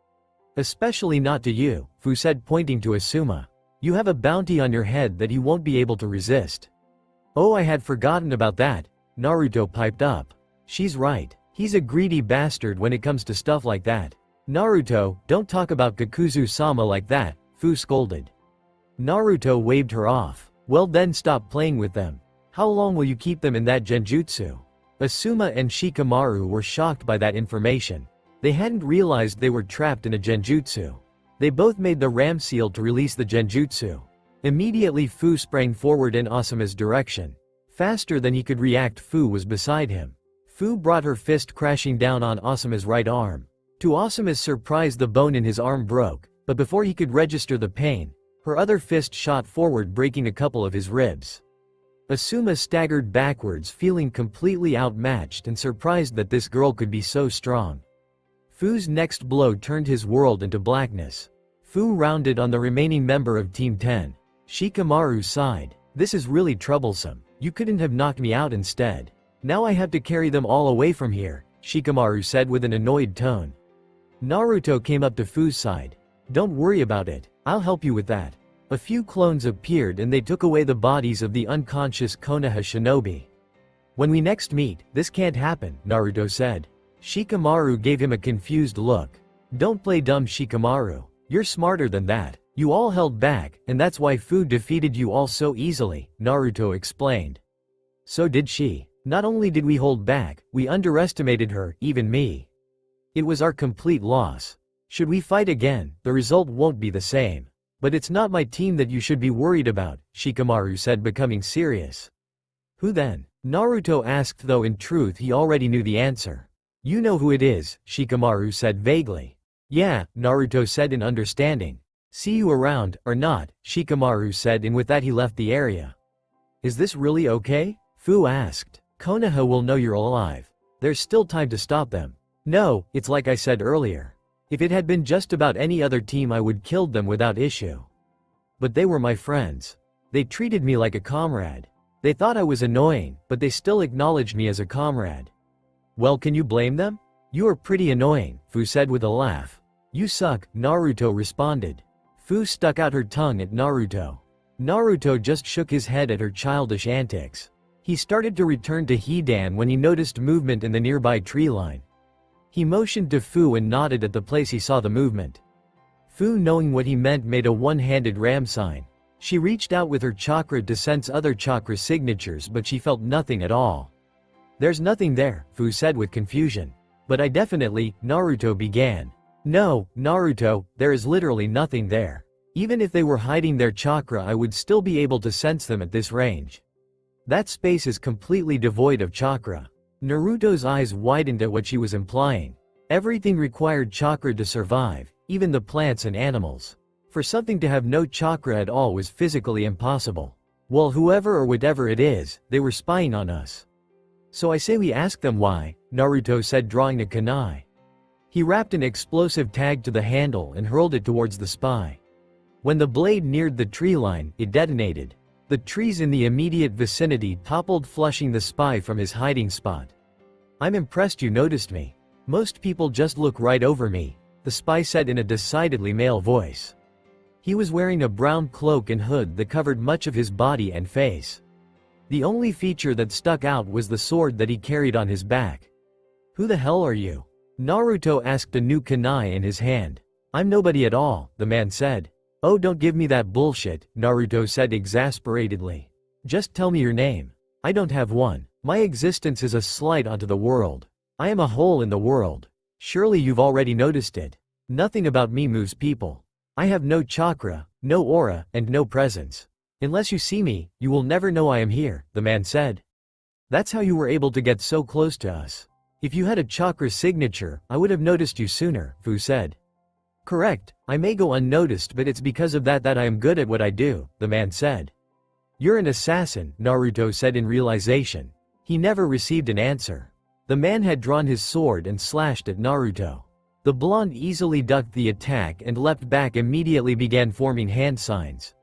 Especially not to you, Fu said pointing to Asuma. You have a bounty on your head that he won't be able to resist. Oh, I had forgotten about that, Naruto piped up. She's right. He's a greedy bastard when it comes to stuff like that. Naruto, don't talk about Kakuzu-sama like that, Fu scolded. Naruto waved her off. Well then stop playing with them. How long will you keep them in that genjutsu? Asuma and Shikamaru were shocked by that information. They hadn't realized they were trapped in a genjutsu. They both made the ram seal to release the genjutsu. Immediately Fu sprang forward in Asuma's direction. Faster than he could react, Fu was beside him. Fu brought her fist crashing down on Asuma's right arm. To Asuma's surprise the bone in his arm broke, but before he could register the pain, her other fist shot forward breaking a couple of his ribs. Asuma staggered backwards feeling completely outmatched and surprised that this girl could be so strong. Fu's next blow turned his world into blackness. Fu rounded on the remaining member of Team 10. Shikamaru sighed. This is really troublesome. You couldn't have knocked me out instead. Now I have to carry them all away from here, Shikamaru said with an annoyed tone. Naruto came up to Fu's side. Don't worry about it. I'll help you with that. A few clones appeared and they took away the bodies of the unconscious Konoha shinobi. When we next meet, this can't happen, Naruto said. Shikamaru gave him a confused look. Don't play dumb, Shikamaru. You're smarter than that. You all held back, and that's why Fu defeated you all so easily, Naruto explained. So did she. Not only did we hold back, we underestimated her, even me. It was our complete loss. Should we fight again, the result won't be the same. But it's not my team that you should be worried about, Shikamaru said becoming serious. Who then? Naruto asked though in truth he already knew the answer. You know who it is, Shikamaru said vaguely. Yeah, Naruto said in understanding. See you around, or not, Shikamaru said and with that he left the area. Is this really okay? Fu asked. Konoha will know you're alive. There's still time to stop them. No, it's like I said earlier. If it had been just about any other team I would killed them without issue. But they were my friends. They treated me like a comrade. They thought I was annoying, but they still acknowledged me as a comrade. Well, can you blame them? You are pretty annoying, Fu said with a laugh. You suck, Naruto responded. Fu stuck out her tongue at Naruto. Naruto just shook his head at her childish antics. He started to return to Hidan when he noticed movement in the nearby tree line. He motioned to Fu and nodded at the place he saw the movement. Fu, knowing what he meant, made a one-handed ram sign. She reached out with her chakra to sense other chakra signatures but she felt nothing at all. There's nothing there, Fu said with confusion. But I definitely, Naruto began. No, Naruto, there is literally nothing there. Even if they were hiding their chakra I would still be able to sense them at this range. That space is completely devoid of chakra. Naruto's eyes widened at what she was implying. Everything required chakra to survive, even the plants and animals. For something to have no chakra at all was physically impossible. Well, whoever or whatever it is, they were spying on us. So I say we ask them why, Naruto said drawing a kunai. He wrapped an explosive tag to the handle and hurled it towards the spy. When the blade neared the tree line, it detonated. The trees in the immediate vicinity toppled, flushing the spy from his hiding spot. I'm impressed you noticed me. Most people just look right over me, the spy said in a decidedly male voice. He was wearing a brown cloak and hood that covered much of his body and face. The only feature that stuck out was the sword that he carried on his back. Who the hell are you? Naruto asked, a new kunai in his hand. I'm nobody at all, the man said. Oh, don't give me that bullshit, Naruto said exasperatedly. Just tell me your name. I don't have one. My existence is a slight onto the world. I am a hole in the world. Surely you've already noticed it. Nothing about me moves people. I have no chakra, no aura, and no presence. Unless you see me, you will never know I am here, the man said. That's how you were able to get so close to us. If you had a chakra signature, I would have noticed you sooner, Fu said. Correct, I may go unnoticed but it's because of that I am good at what I do, the man said. You're an assassin, Naruto said in realization. He never received an answer. The man had drawn his sword and slashed at Naruto. The blonde easily ducked the attack and leapt back immediately began forming hand signs.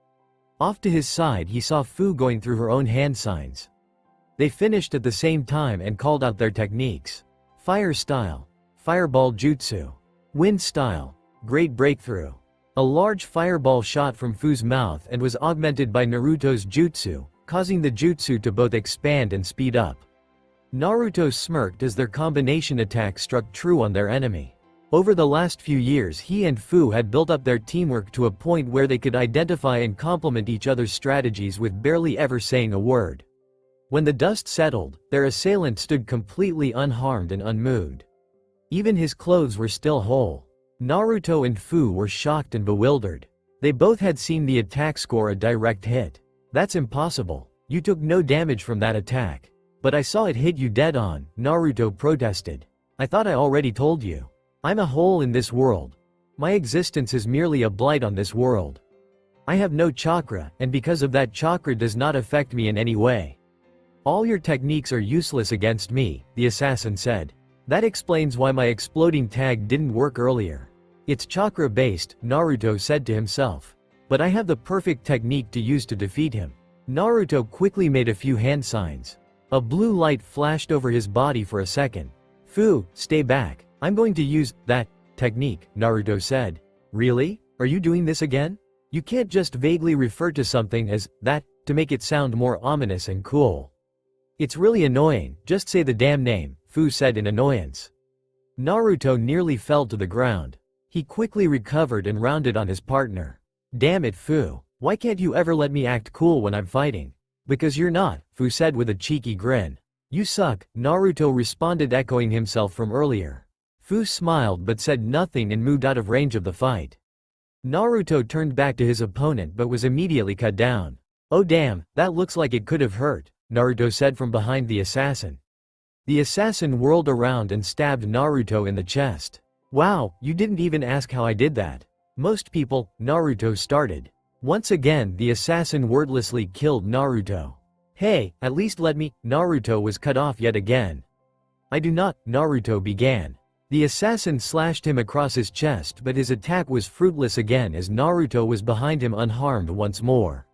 Off to his side he saw Fu going through her own hand signs. They finished at the same time and called out their techniques. Fire style. Fireball jutsu. Wind style. Great breakthrough. A large fireball shot from Fu's mouth and was augmented by Naruto's jutsu, causing the jutsu to both expand and speed up. Naruto smirked as their combination attack struck true on their enemy. Over the last few years he and Fu had built up their teamwork to a point where they could identify and complement each other's strategies with barely ever saying a word. When the dust settled, their assailant stood completely unharmed and unmoved. Even his clothes were still whole. Naruto and Fu were shocked and bewildered. They both had seen the attack score a direct hit. That's impossible. You took no damage from that attack. But I saw it hit you dead on, Naruto protested. I thought I already told you. I'm a hole in this world. My existence is merely a blight on this world. I have no chakra, and because of that chakra does not affect me in any way. All your techniques are useless against me, the assassin said. That explains why my exploding tag didn't work earlier. It's chakra-based, Naruto said to himself. But I have the perfect technique to use to defeat him. Naruto quickly made a few hand signs. A blue light flashed over his body for a second. Fu, stay back. I'm going to use that technique, Naruto said. Really? Are you doing this again? You can't just vaguely refer to something as that to make it sound more ominous and cool. It's really annoying, just say the damn name, Fu said in annoyance. Naruto nearly fell to the ground. He quickly recovered and rounded on his partner. Damn it, Fu. Why can't you ever let me act cool when I'm fighting? Because you're not, Fu said with a cheeky grin. You suck, Naruto responded echoing himself from earlier. Fu smiled but said nothing and moved out of range of the fight. Naruto turned back to his opponent but was immediately cut down. Oh damn, that looks like it could have hurt, Naruto said from behind the assassin. The assassin whirled around and stabbed Naruto in the chest. Wow, you didn't even ask how I did that. Most people, Naruto started. Once again the assassin wordlessly killed Naruto. Hey, at least let me, Naruto was cut off yet again. I do not, Naruto began. The assassin slashed him across his chest but his attack was fruitless again as Naruto was behind him unharmed once more.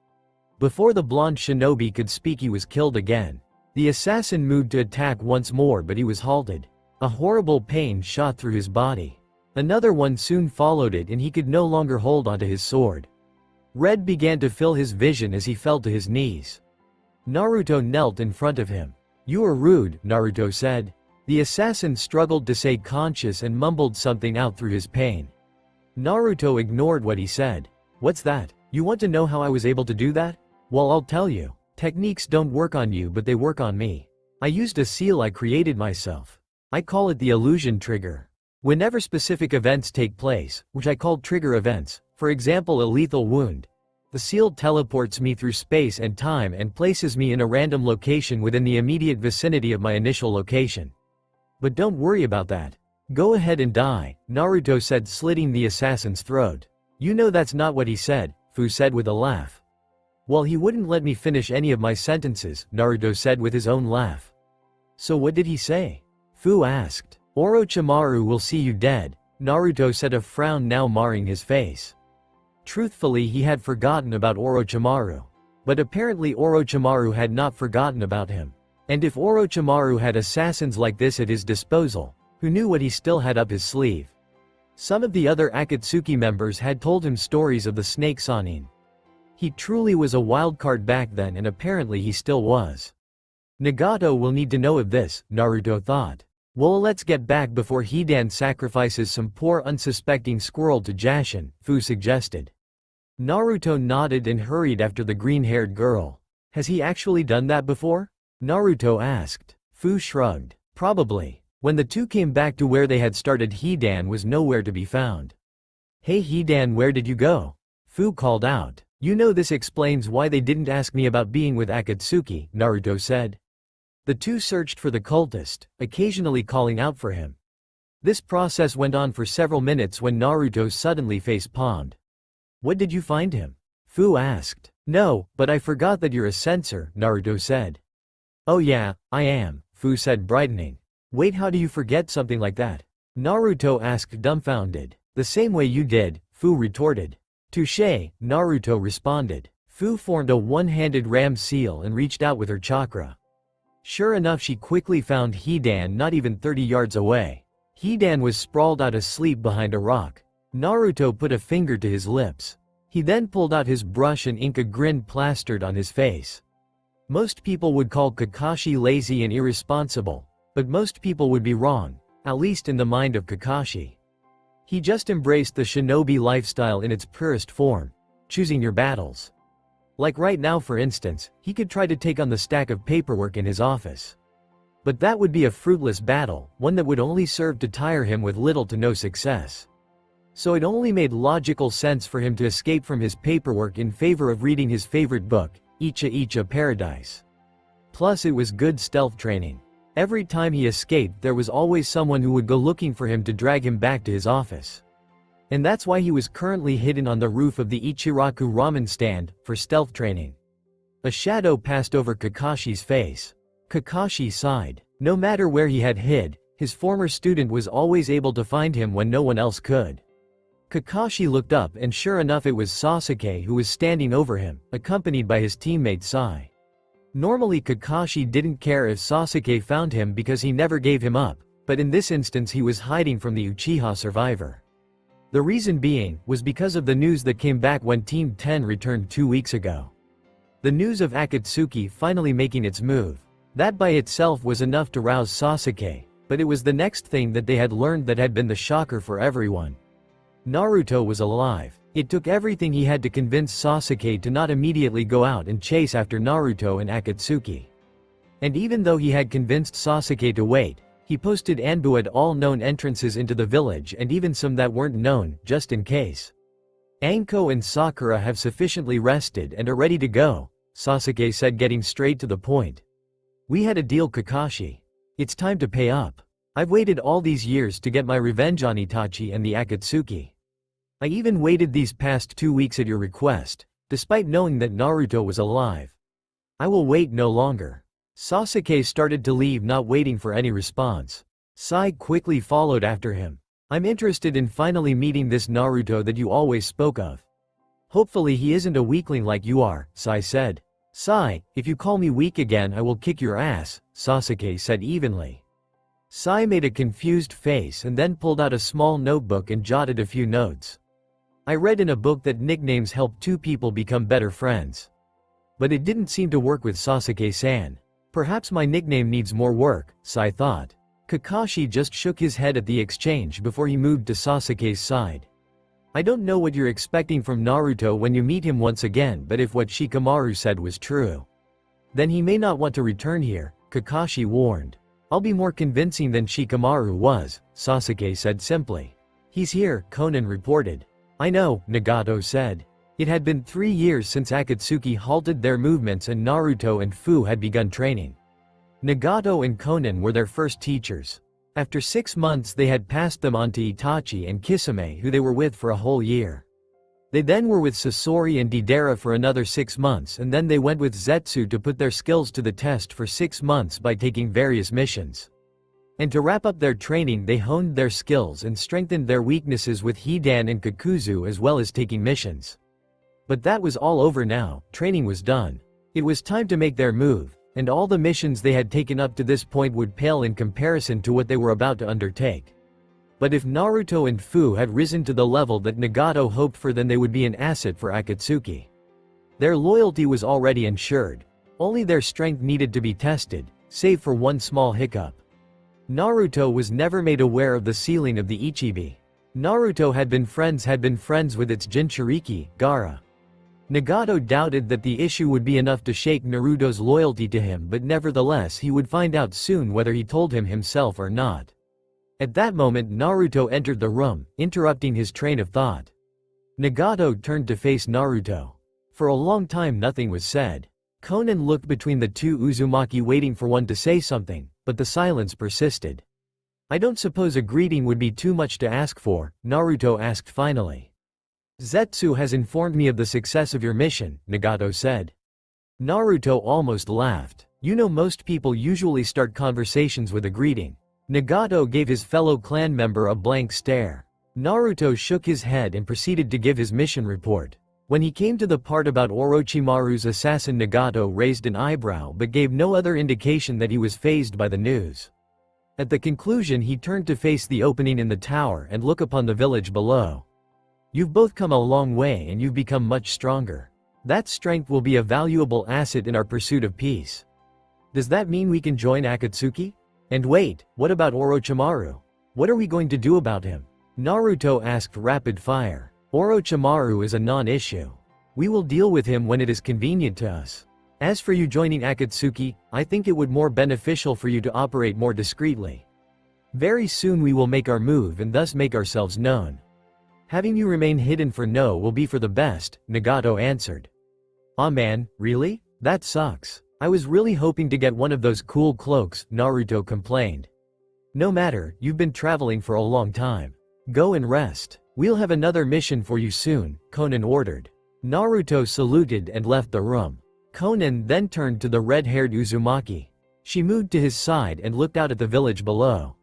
Before the blonde shinobi could speak he was killed again. The assassin moved to attack once more but he was halted. A horrible pain shot through his body. Another one soon followed it and he could no longer hold onto his sword. Red began to fill his vision as he fell to his knees. Naruto knelt in front of him. You are rude, Naruto said. The assassin struggled to stay conscious and mumbled something out through his pain. Naruto ignored what he said. What's that? You want to know how I was able to do that? Well, I'll tell you. Techniques don't work on you but they work on me. I used a seal I created myself. I call it the illusion trigger. Whenever specific events take place, which I call trigger events, for example a lethal wound, the seal teleports me through space and time and places me in a random location within the immediate vicinity of my initial location. But don't worry about that. Go ahead and die, Naruto said slitting the assassin's throat. You know that's not what he said, Fu said with a laugh. Well, he wouldn't let me finish any of my sentences, Naruto said with his own laugh. So what did he say? Fu asked. Orochimaru will see you dead, Naruto said, a frown now marring his face. Truthfully he had forgotten about Orochimaru. But apparently Orochimaru had not forgotten about him. And if Orochimaru had assassins like this at his disposal, who knew what he still had up his sleeve? Some of the other Akatsuki members had told him stories of the snake Sanin. He truly was a wildcard back then and apparently he still was. Nagato will need to know of this, Naruto thought. Well, let's get back before Hidan sacrifices some poor unsuspecting squirrel to Jashin, Fu suggested. Naruto nodded and hurried after the green-haired girl. Has he actually done that before? Naruto asked. Fu shrugged. Probably. When the two came back to where they had started, Hidan was nowhere to be found. Hey Hidan, where did you go? Fu called out. You know this explains why they didn't ask me about being with Akatsuki, Naruto said. The two searched for the cultist, occasionally calling out for him. This process went on for several minutes when Naruto suddenly face-palmed. "What did you find him?" Fu asked. "No, but I forgot that you're a censor," Naruto said. "Oh yeah, I am," Fu said, brightening. "Wait, how do you forget something like that?" Naruto asked, dumbfounded. "The same way you did," Fu retorted. "Touché," Naruto responded. Fu formed a one-handed ram seal and reached out with her chakra. Sure enough, she quickly found Hidan not even 30 yards away. Hidan was sprawled out asleep behind a rock. Naruto put a finger to his lips. He then pulled out his brush and ink, a grin plastered on his face. Most people would call Kakashi lazy and irresponsible, but most people would be wrong, at least in the mind of Kakashi. He just embraced the shinobi lifestyle in its purest form, choosing your battles. Like right now, for instance, he could try to take on the stack of paperwork in his office. But that would be a fruitless battle, one that would only serve to tire him with little to no success. So it only made logical sense for him to escape from his paperwork in favor of reading his favorite book, Icha Icha Paradise. Plus, it was good stealth training. Every time he escaped, there was always someone who would go looking for him to drag him back to his office. And that's why he was currently hidden on the roof of the Ichiraku ramen stand, for stealth training. A shadow passed over Kakashi's face. Kakashi sighed. No matter where he had hid, his former student was always able to find him when no one else could. Kakashi looked up, and sure enough, it was Sasuke who was standing over him, accompanied by his teammate Sai. Normally Kakashi didn't care if Sasuke found him because he never gave him up, but in this instance he was hiding from the Uchiha survivor. The reason being, was because of the news that came back when Team 10 returned 2 weeks ago. The news of Akatsuki finally making its move. That by itself was enough to rouse Sasuke, but it was the next thing that they had learned that had been the shocker for everyone. Naruto was alive. It took everything he had to convince Sasuke to not immediately go out and chase after Naruto and Akatsuki. And even though he had convinced Sasuke to wait, he posted Anbu at all known entrances into the village and even some that weren't known, just in case. "Anko and Sakura have sufficiently rested and are ready to go," Sasuke said, getting straight to the point. "We had a deal, Kakashi. It's time to pay up. I've waited all these years to get my revenge on Itachi and the Akatsuki. I even waited these past 2 weeks at your request, despite knowing that Naruto was alive. I will wait no longer." Sasuke started to leave, not waiting for any response. Sai quickly followed after him. "I'm interested in finally meeting this Naruto that you always spoke of. Hopefully he isn't a weakling like you are," Sai said. "Sai, if you call me weak again I will kick your ass," Sasuke said evenly. Sai made a confused face and then pulled out a small notebook and jotted a few notes. "I read in a book that nicknames help two people become better friends. But it didn't seem to work with Sasuke-san. Perhaps my nickname needs more work," Sai thought. Kakashi just shook his head at the exchange before he moved to Sasuke's side. "I don't know what you're expecting from Naruto when you meet him once again, but if what Shikamaru said was true, then he may not want to return here," Kakashi warned. "I'll be more convincing than Shikamaru was," Sasuke said simply. "He's here," Konan reported. "I know," Nagato said. It had been 3 years since Akatsuki halted their movements and Naruto and Fu had begun training. Nagato and Konan were their first teachers. After 6 months they had passed them on to Itachi and Kisame, who they were with for a whole year. They then were with Sasori and Deidara for another 6 months, and then they went with Zetsu to put their skills to the test for 6 months by taking various missions. And to wrap up their training they honed their skills and strengthened their weaknesses with Hidan and Kakuzu, as well as taking missions. But that was all over now. Training was done. It was time to make their move, and all the missions they had taken up to this point would pale in comparison to what they were about to undertake. But if Naruto and Fu had risen to the level that Nagato hoped for, then they would be an asset for Akatsuki. Their loyalty was already ensured. Only their strength needed to be tested, save for one small hiccup. Naruto was never made aware of the ceiling of the Ichibi. Naruto had been friends with its Jinchuriki, Gaara. Nagato doubted that the issue would be enough to shake Naruto's loyalty to him, but nevertheless he would find out soon whether he told him himself or not. At that moment Naruto entered the room, interrupting his train of thought. Nagato turned to face Naruto. For a long time nothing was said. Konan looked between the two Uzumaki, waiting for one to say something, but the silence persisted. I don't suppose a greeting would be too much to ask for, Naruto asked finally. Zetsu has informed me of the success of your mission, Nagato said. Naruto almost laughed. You know, most people usually start conversations with a greeting. Nagato gave his fellow clan member a blank stare. Naruto shook his head and proceeded to give his mission report. When he came to the part about Orochimaru's assassin, Nagato raised an eyebrow but gave no other indication that he was fazed by the news. At the conclusion, he turned to face the opening in the tower and look upon the village below. You've both come a long way and you've become much stronger. That strength will be a valuable asset in our pursuit of peace. Does that mean we can join Akatsuki? And wait, what about Orochimaru? What are we going to do about him? Naruto asked rapid fire. Orochimaru is a non-issue. We will deal with him when it is convenient to us. As for you joining Akatsuki, I think it would more beneficial for you to operate more discreetly. Very soon we will make our move and thus make ourselves known. Having you remain hidden for now will be for the best, Nagato answered. Aw man, really? That sucks. I was really hoping to get one of those cool cloaks, Naruto complained. No matter, you've been traveling for a long time. Go and rest. We'll have another mission for you soon, Konan ordered. Naruto saluted and left the room. Konan then turned to the red-haired Uzumaki. She moved to his side and looked out at the village below.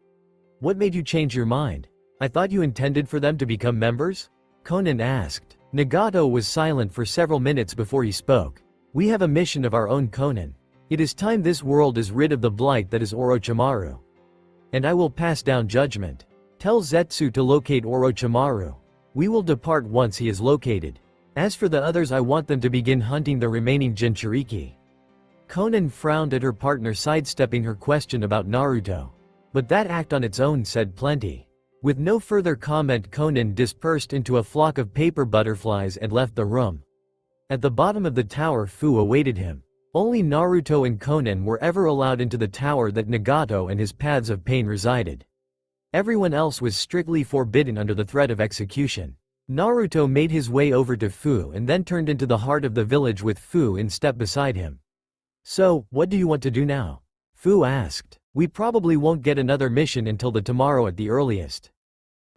What made you change your mind? I thought you intended for them to become members? Konan asked. Nagato was silent for several minutes before he spoke. We have a mission of our own, Konan. It is time this world is rid of the blight that is Orochimaru. And I will pass down judgment. Tell Zetsu to locate Orochimaru. We will depart once he is located. As for the others, I want them to begin hunting the remaining Jinchuriki. Konan frowned at her partner, sidestepping her question about Naruto. But that act on its own said plenty. With no further comment, Konan dispersed into a flock of paper butterflies and left the room. At the bottom of the tower, Fu awaited him. Only Naruto and Konan were ever allowed into the tower that Nagato and his paths of pain resided. Everyone else was strictly forbidden under the threat of execution. Naruto made his way over to Fu and then turned into the heart of the village with Fu in step beside him. So, what do you want to do now? Fu asked. We probably won't get another mission until tomorrow at the earliest.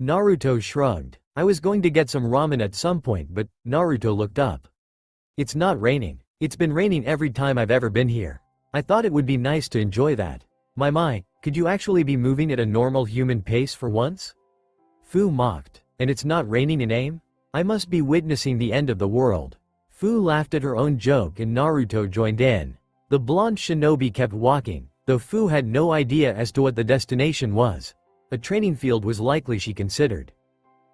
Naruto shrugged. I was going to get some ramen at some point, but Naruto looked up. It's not raining. It's been raining every time I've ever been here. I thought it would be nice to enjoy that. My, could you actually be moving at a normal human pace for once? Fu mocked. And it's not raining in AIM? I must be witnessing the end of the world. Fu laughed at her own joke and Naruto joined in. The blonde shinobi kept walking, though Fu had no idea as to what the destination was. A training field was likely, she considered.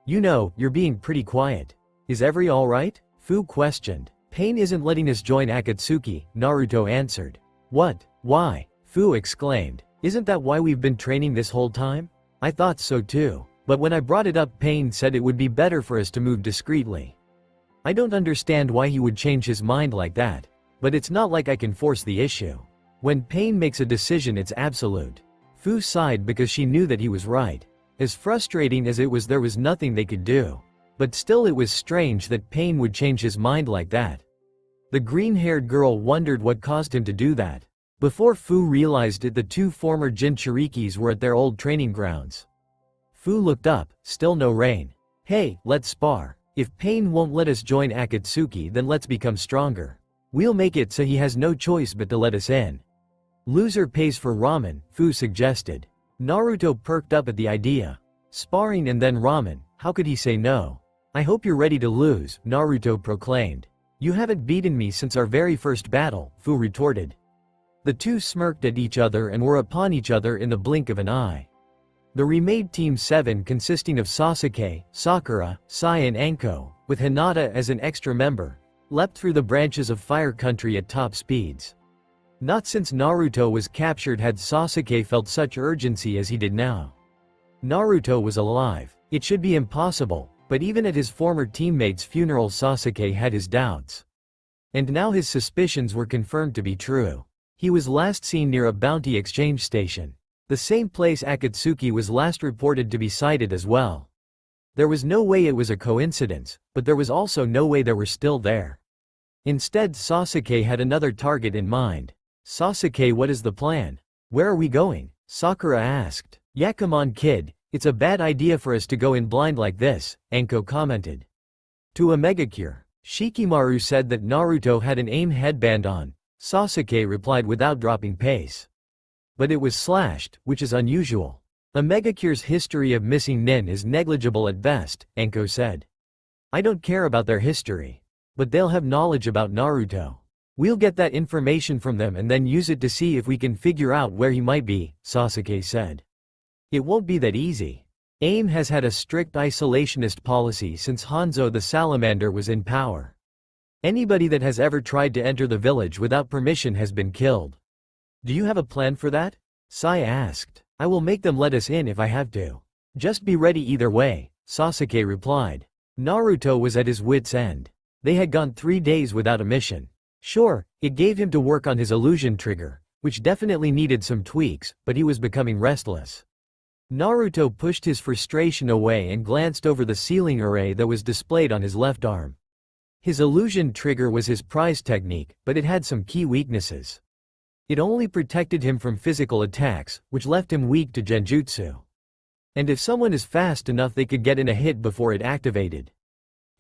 You know, you're being pretty quiet. Is every alright? Fu questioned. Pain isn't letting us join Akatsuki, Naruto answered. What? Why? Fu exclaimed. Isn't that why we've been training this whole time? I thought so too. But when I brought it up, Pain said it would be better for us to move discreetly. I don't understand why he would change his mind like that. But it's not like I can force the issue. When Pain makes a decision, it's absolute. Fu sighed because she knew that he was right. As frustrating as it was, there was nothing they could do. But still, it was strange that Pain would change his mind like that. The green-haired girl wondered what caused him to do that. Before Fu realized it, the two former Jinchurikis were at their old training grounds. Fu looked up, still no rain. Hey, let's spar. If Pain won't let us join Akatsuki, then let's become stronger. We'll make it so he has no choice but to let us in. Loser pays for ramen, Fu suggested. Naruto perked up at the idea. Sparring and then ramen, how could he say no? I hope you're ready to lose, Naruto proclaimed. You haven't beaten me since our very first battle, Fu retorted. The two smirked at each other and were upon each other in the blink of an eye. The remade Team 7, consisting of Sasuke, Sakura, Sai and Anko, with Hinata as an extra member, leapt through the branches of Fire Country at top speeds. Not since Naruto was captured had Sasuke felt such urgency as he did now. Naruto was alive. It should be impossible, but even at his former teammate's funeral Sasuke had his doubts. And now his suspicions were confirmed to be true. He was last seen near a bounty exchange station. The same place Akatsuki was last reported to be sighted as well. There was no way it was a coincidence, but there was also no way they were still there. Instead, Sasuke had another target in mind. Sasuke, what is the plan? Where are we going? Sakura asked. Yeah, come on kid, it's a bad idea for us to go in blind like this, Anko commented. To a megacure, Shikimaru said that Naruto had an AIM headband on. Sasuke replied without dropping pace. But it was slashed, which is unusual. A megacure's history of missing nin is negligible at best, Anko said. I don't care about their history. But they'll have knowledge about Naruto. We'll get that information from them and then use it to see if we can figure out where he might be, Sasuke said. It won't be that easy. AIM has had a strict isolationist policy since Hanzo the Salamander was in power. Anybody that has ever tried to enter the village without permission has been killed. Do you have a plan for that? Sai asked. I will make them let us in if I have to. Just be ready either way, Sasuke replied. Naruto was at his wit's end. They had gone 3 days without a mission. Sure, it gave him to work on his illusion trigger, which definitely needed some tweaks, but he was becoming restless. Naruto pushed his frustration away and glanced over the ceiling array that was displayed on his left arm. His illusion trigger was his prize technique, but it had some key weaknesses. It only protected him from physical attacks, which left him weak to genjutsu. And if someone is fast enough they could get in a hit before it activated.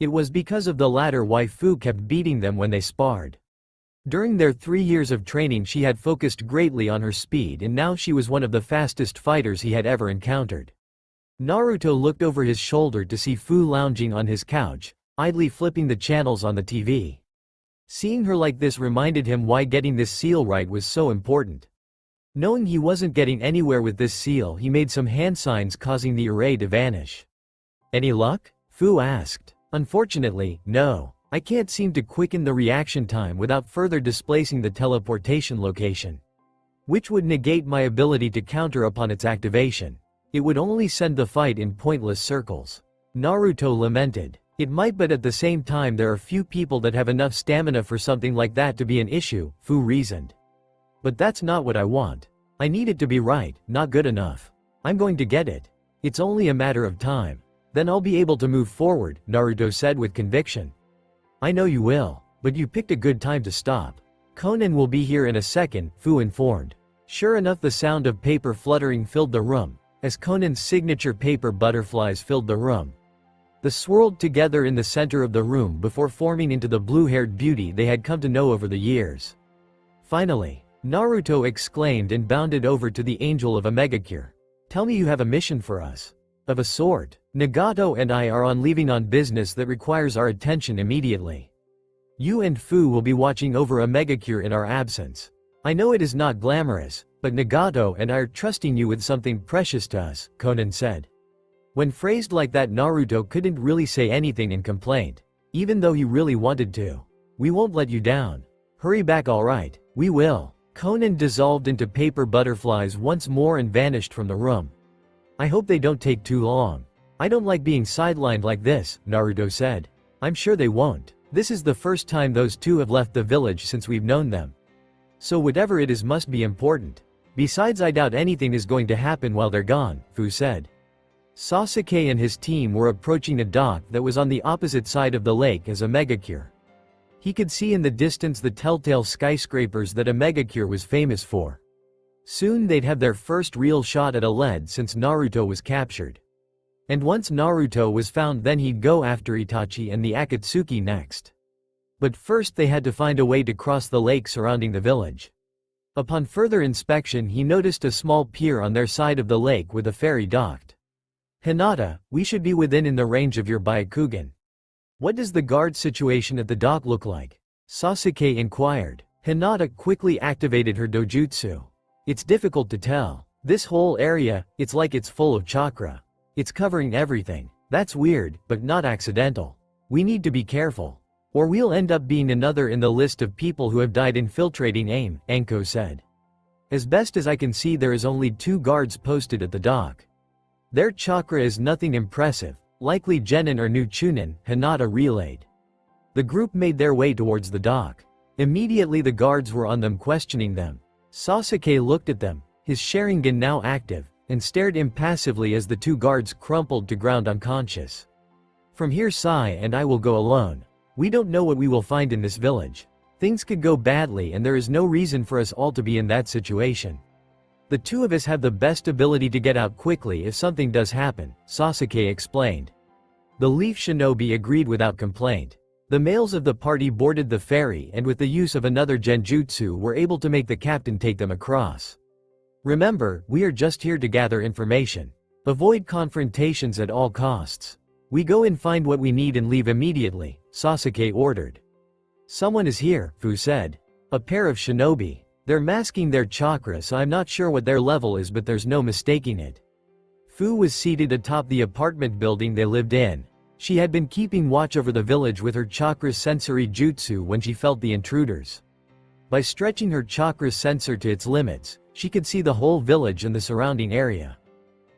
It was because of the latter why Fu kept beating them when they sparred. During their 3 years of training she had focused greatly on her speed and now she was one of the fastest fighters he had ever encountered. Naruto looked over his shoulder to see Fu lounging on his couch, idly flipping the channels on the TV. Seeing her like this reminded him why getting this seal right was so important. Knowing he wasn't getting anywhere with this seal he made some hand signs causing the array to vanish. Any luck? Fu asked. Unfortunately, no. I can't seem to quicken the reaction time without further displacing the teleportation location. Which would negate my ability to counter upon its activation. It would only send the fight in pointless circles. Naruto lamented. It might, but at the same time there are few people that have enough stamina for something like that to be an issue, Fu reasoned. But that's not what I want. I need it to be right, not good enough. I'm going to get it. It's only a matter of time. Then I'll be able to move forward, Naruto said with conviction. I know you will, but you picked a good time to stop. Conan will be here in a second, Fu informed. Sure enough, the sound of paper fluttering filled the room, as Conan's signature paper butterflies filled the room. They swirled together in the center of the room before forming into the blue-haired beauty they had come to know over the years. Finally, Naruto exclaimed and bounded over to the angel of a megacure. Tell me you have a mission for us. Of a sort. Nagato and I are on leaving on business that requires our attention immediately. You and Fu will be watching over a megacure in our absence. I know it is not glamorous, but Nagato and I are trusting you with something precious to us, Conan said. When phrased like that, Naruto couldn't really say anything in complaint, even though he really wanted to. We won't let you down. Hurry back, alright, we will. Conan dissolved into paper butterflies once more and vanished from the room. I hope they don't take too long. I don't like being sidelined like this, Naruto said. I'm sure they won't. This is the first time those two have left the village since we've known them. So whatever it is must be important. Besides, I doubt anything is going to happen while they're gone, Fu said. Sasuke and his team were approaching a dock that was on the opposite side of the lake as a megacure. He could see in the distance the telltale skyscrapers that a megacure was famous for. Soon they'd have their first real shot at a lead since Naruto was captured. And once Naruto was found, then he'd go after Itachi and the Akatsuki next. But first they had to find a way to cross the lake surrounding the village. Upon further inspection he noticed a small pier on their side of the lake with a ferry docked. Hinata, we should be within in the range of your Byakugan. What does the guard situation at the dock look like? Sasuke inquired. Hinata quickly activated her dojutsu. It's difficult to tell. This whole area, it's like it's full of chakra. It's covering everything. That's weird, but not accidental. We need to be careful. Or we'll end up being another in the list of people who have died infiltrating AIM, Anko said. As best as I can see there is only 2 guards posted at the dock. Their chakra is nothing impressive, likely Genin or New Chunin, Hinata relayed. The group made their way towards the dock. Immediately the guards were on them, questioning them. Sasuke looked at them, his Sharingan now active, and stared impassively as the 2 guards crumpled to ground unconscious. From here, Sai and I will go alone. We don't know what we will find in this village. Things could go badly and there is no reason for us all to be in that situation. The two of us have the best ability to get out quickly if something does happen, Sasuke explained. The Leaf Shinobi agreed without complaint. The males of the party boarded the ferry and with the use of another genjutsu were able to make the captain take them across. Remember, we are just here to gather information. Avoid confrontations at all costs. We go and find what we need and leave immediately, Sasuke ordered. Someone is here, Fu said. A pair of shinobi. They're masking their chakra, so I'm not sure what their level is, but there's no mistaking it. Fu was seated atop the apartment building they lived in. She had been keeping watch over the village with her chakra sensory jutsu when she felt the intruders. By stretching her chakra sensor to its limits, she could see the whole village and the surrounding area.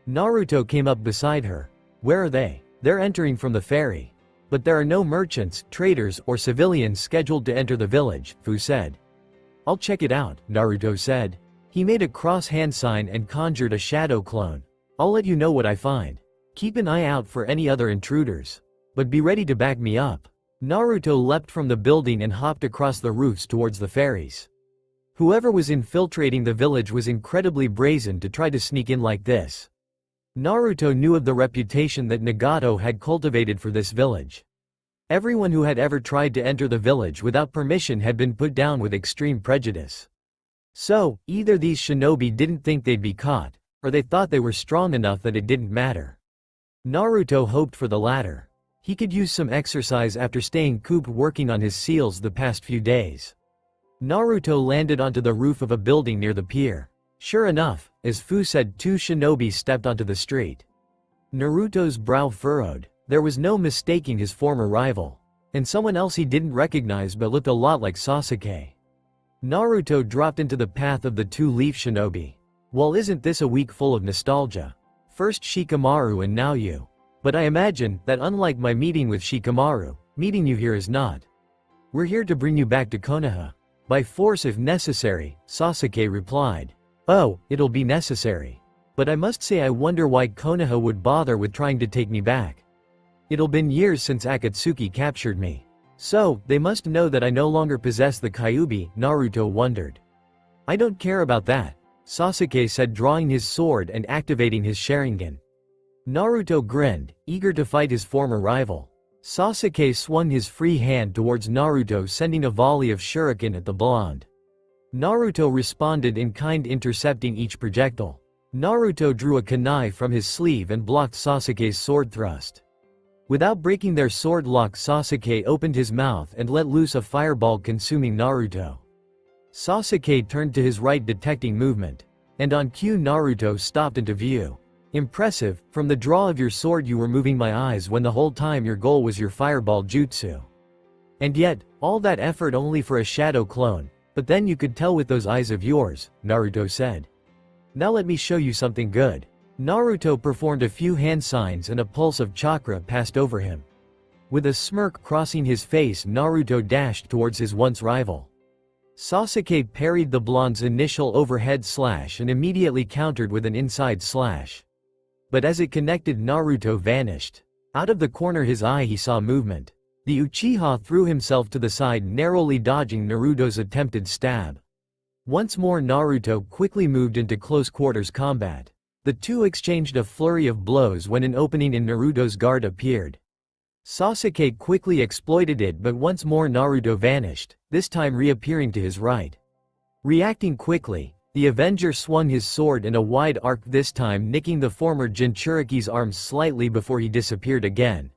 Naruto came up beside her. Where are they? They're entering from the ferry. But there are no merchants, traders, or civilians scheduled to enter the village, Fu said. I'll check it out, Naruto said. He made a cross hand sign and conjured a shadow clone. I'll let you know what I find. Keep an eye out for any other intruders. But be ready to back me up. Naruto leapt from the building and hopped across the roofs towards the ferries. Whoever was infiltrating the village was incredibly brazen to try to sneak in like this. Naruto knew of the reputation that Nagato had cultivated for this village. Everyone who had ever tried to enter the village without permission had been put down with extreme prejudice. So, either these shinobi didn't think they'd be caught, or they thought they were strong enough that it didn't matter. Naruto hoped for the latter. He could use some exercise after staying cooped working on his seals the past few days. Naruto landed onto the roof of a building near the pier. Sure enough, as Fu said, two shinobi stepped onto the street. Naruto's brow furrowed. There was no mistaking his former rival. And someone else he didn't recognize but looked a lot like Sasuke. Naruto dropped into the path of the two leaf shinobi. Well, isn't this a week full of nostalgia? First Shikamaru and now you. But I imagine that unlike my meeting with Shikamaru, meeting you here is not. We're here to bring you back to Konoha. By force if necessary, Sasuke replied. Oh, it'll be necessary. But I must say I wonder why Konoha would bother with trying to take me back. It'll been years since Akatsuki captured me. So, they must know that I no longer possess the Kyuubi, Naruto wondered. I don't care about that, Sasuke said, drawing his sword and activating his Sharingan. Naruto grinned, eager to fight his former rival. Sasuke swung his free hand towards Naruto, sending a volley of shuriken at the blonde. Naruto responded in kind, intercepting each projectile. Naruto drew a kunai from his sleeve and blocked Sasuke's sword thrust. Without breaking their sword lock, Sasuke opened his mouth and let loose a fireball, consuming Naruto. Sasuke turned to his right, detecting movement. And on cue, Naruto stopped into view. Impressive, from the draw of your sword you were moving my eyes when the whole time your goal was your fireball jutsu. And yet, all that effort only for a shadow clone, but then you could tell with those eyes of yours, Naruto said. Now let me show you something good. Naruto performed a few hand signs and a pulse of chakra passed over him. With a smirk crossing his face, Naruto dashed towards his once rival. Sasuke parried the blonde's initial overhead slash and immediately countered with an inside slash. But as it connected, Naruto vanished. Out of the corner of his eye he saw movement. The Uchiha threw himself to the side, narrowly dodging Naruto's attempted stab. Once more Naruto quickly moved into close quarters combat. The two exchanged a flurry of blows when an opening in Naruto's guard appeared. Sasuke quickly exploited it, but once more Naruto vanished, this time reappearing to his right. Reacting quickly, the Avenger swung his sword in a wide arc, this time nicking the former Jinchuriki's arms slightly before he disappeared again.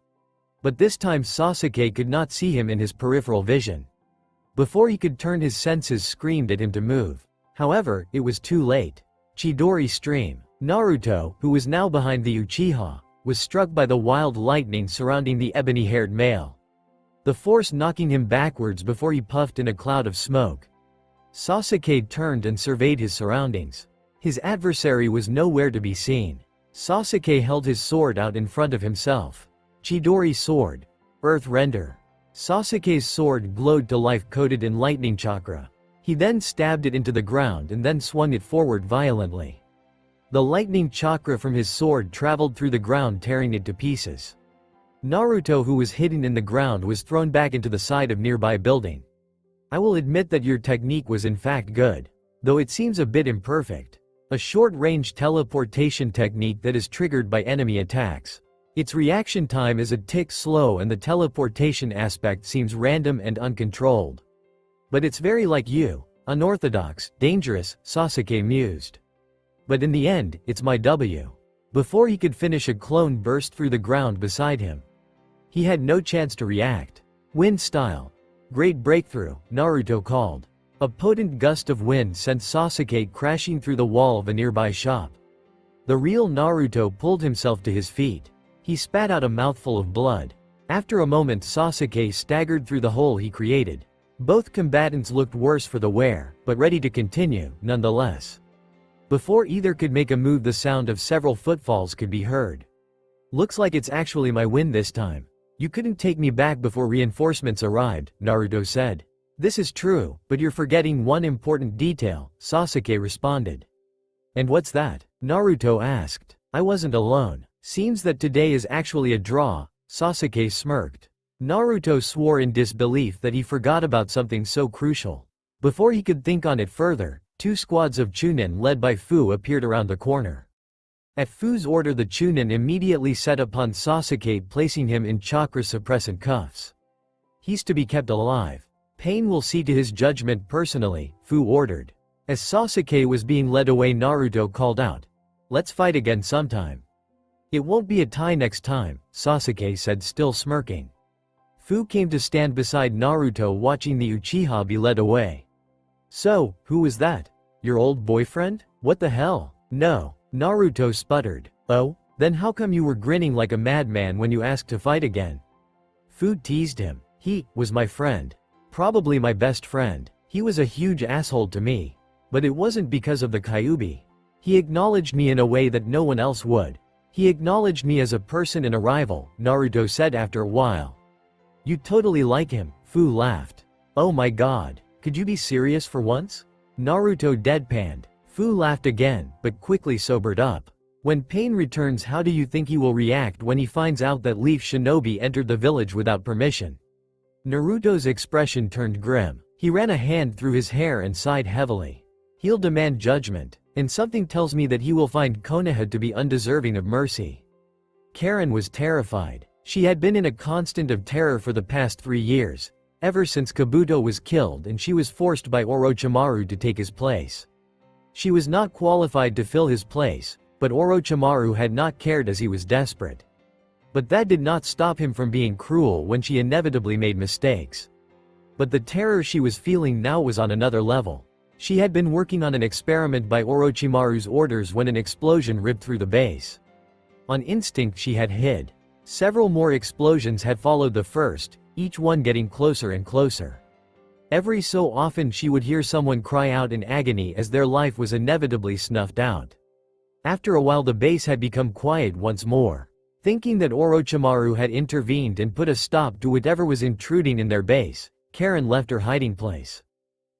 But this time Sasuke could not see him in his peripheral vision. Before he could turn, his senses screamed at him to move. However, it was too late. Chidori stream. Naruto, who was now behind the Uchiha, was struck by the wild lightning surrounding the ebony-haired male. The force knocking him backwards before he puffed in a cloud of smoke. Sasuke turned and surveyed his surroundings. His adversary was nowhere to be seen. Sasuke held his sword out in front of himself. Chidori sword. Earth render. Sasuke's sword glowed to life, coated in lightning chakra. He then stabbed it into the ground and then swung it forward violently. The lightning chakra from his sword traveled through the ground, tearing it to pieces. Naruto, who was hidden in the ground, was thrown back into the side of nearby building. I will admit that your technique was in fact good, though it seems a bit imperfect. a short-range teleportation technique that is triggered by enemy attacks. Its reaction time is a tick slow and the teleportation aspect seems random and uncontrolled. But it's very like you, unorthodox, dangerous, Sasuke mused. But in the end, it's my W. Before he could finish, a clone burst through the ground beside him. He had no chance to react. Wind style. Great breakthrough, Naruto called. A potent gust of wind sent Sasuke crashing through the wall of a nearby shop. The real Naruto pulled himself to his feet. He spat out a mouthful of blood. After a moment, Sasuke staggered through the hole he created. Both combatants looked worse for the wear, but ready to continue, nonetheless. Before either could make a move, the sound of several footfalls could be heard. Looks like it's actually my win this time. You couldn't take me back before reinforcements arrived, Naruto said. This is true, but you're forgetting one important detail, Sasuke responded. And what's that? Naruto asked. I wasn't alone. Seems that today is actually a draw, Sasuke smirked. Naruto swore in disbelief that he forgot about something so crucial. Before he could think on it further, two squads of Chunin led by Fu appeared around the corner. At Fu's order, the Chunin immediately set upon Sasuke, placing him in chakra suppressant cuffs. He's to be kept alive. Pain will see to his judgment personally, Fu ordered. As Sasuke was being led away, Naruto called out, "Let's fight again sometime." "It won't be a tie next time," Sasuke said, still smirking. Fu came to stand beside Naruto, watching the Uchiha be led away. "So, who was that? Your old boyfriend? What the hell?" "No," Naruto sputtered. "Oh? Then how come you were grinning like a madman when you asked to fight again?" Fu teased him. "He was my friend. Probably my best friend. He was a huge asshole to me. But it wasn't because of the Kyuubi. He acknowledged me in a way that no one else would. He acknowledged me as a person and a rival," Naruto said after a while. "You totally like him," Fu laughed. "Oh my god. Could you be serious for once?" Naruto deadpanned. Fu laughed again, but quickly sobered up. "When Pain returns, how do you think he will react when he finds out that Leaf Shinobi entered the village without permission?" Naruto's expression turned grim. He ran a hand through his hair and sighed heavily. "He'll demand judgment, and something tells me that he will find Konoha to be undeserving of mercy." Karen was terrified. She had been in a constant of terror for the past 3 years, ever since Kabuto was killed and she was forced by Orochimaru to take his place. She was not qualified to fill his place, but Orochimaru had not cared as he was desperate. But that did not stop him from being cruel when she inevitably made mistakes. But the terror she was feeling now was on another level. She had been working on an experiment by Orochimaru's orders when an explosion ripped through the base. On instinct, she had hid. Several more explosions had followed the first, each one getting closer and closer. Every so often she would hear someone cry out in agony as their life was inevitably snuffed out. After a while the base had become quiet once more. Thinking that Orochimaru had intervened and put a stop to whatever was intruding in their base, Karen left her hiding place.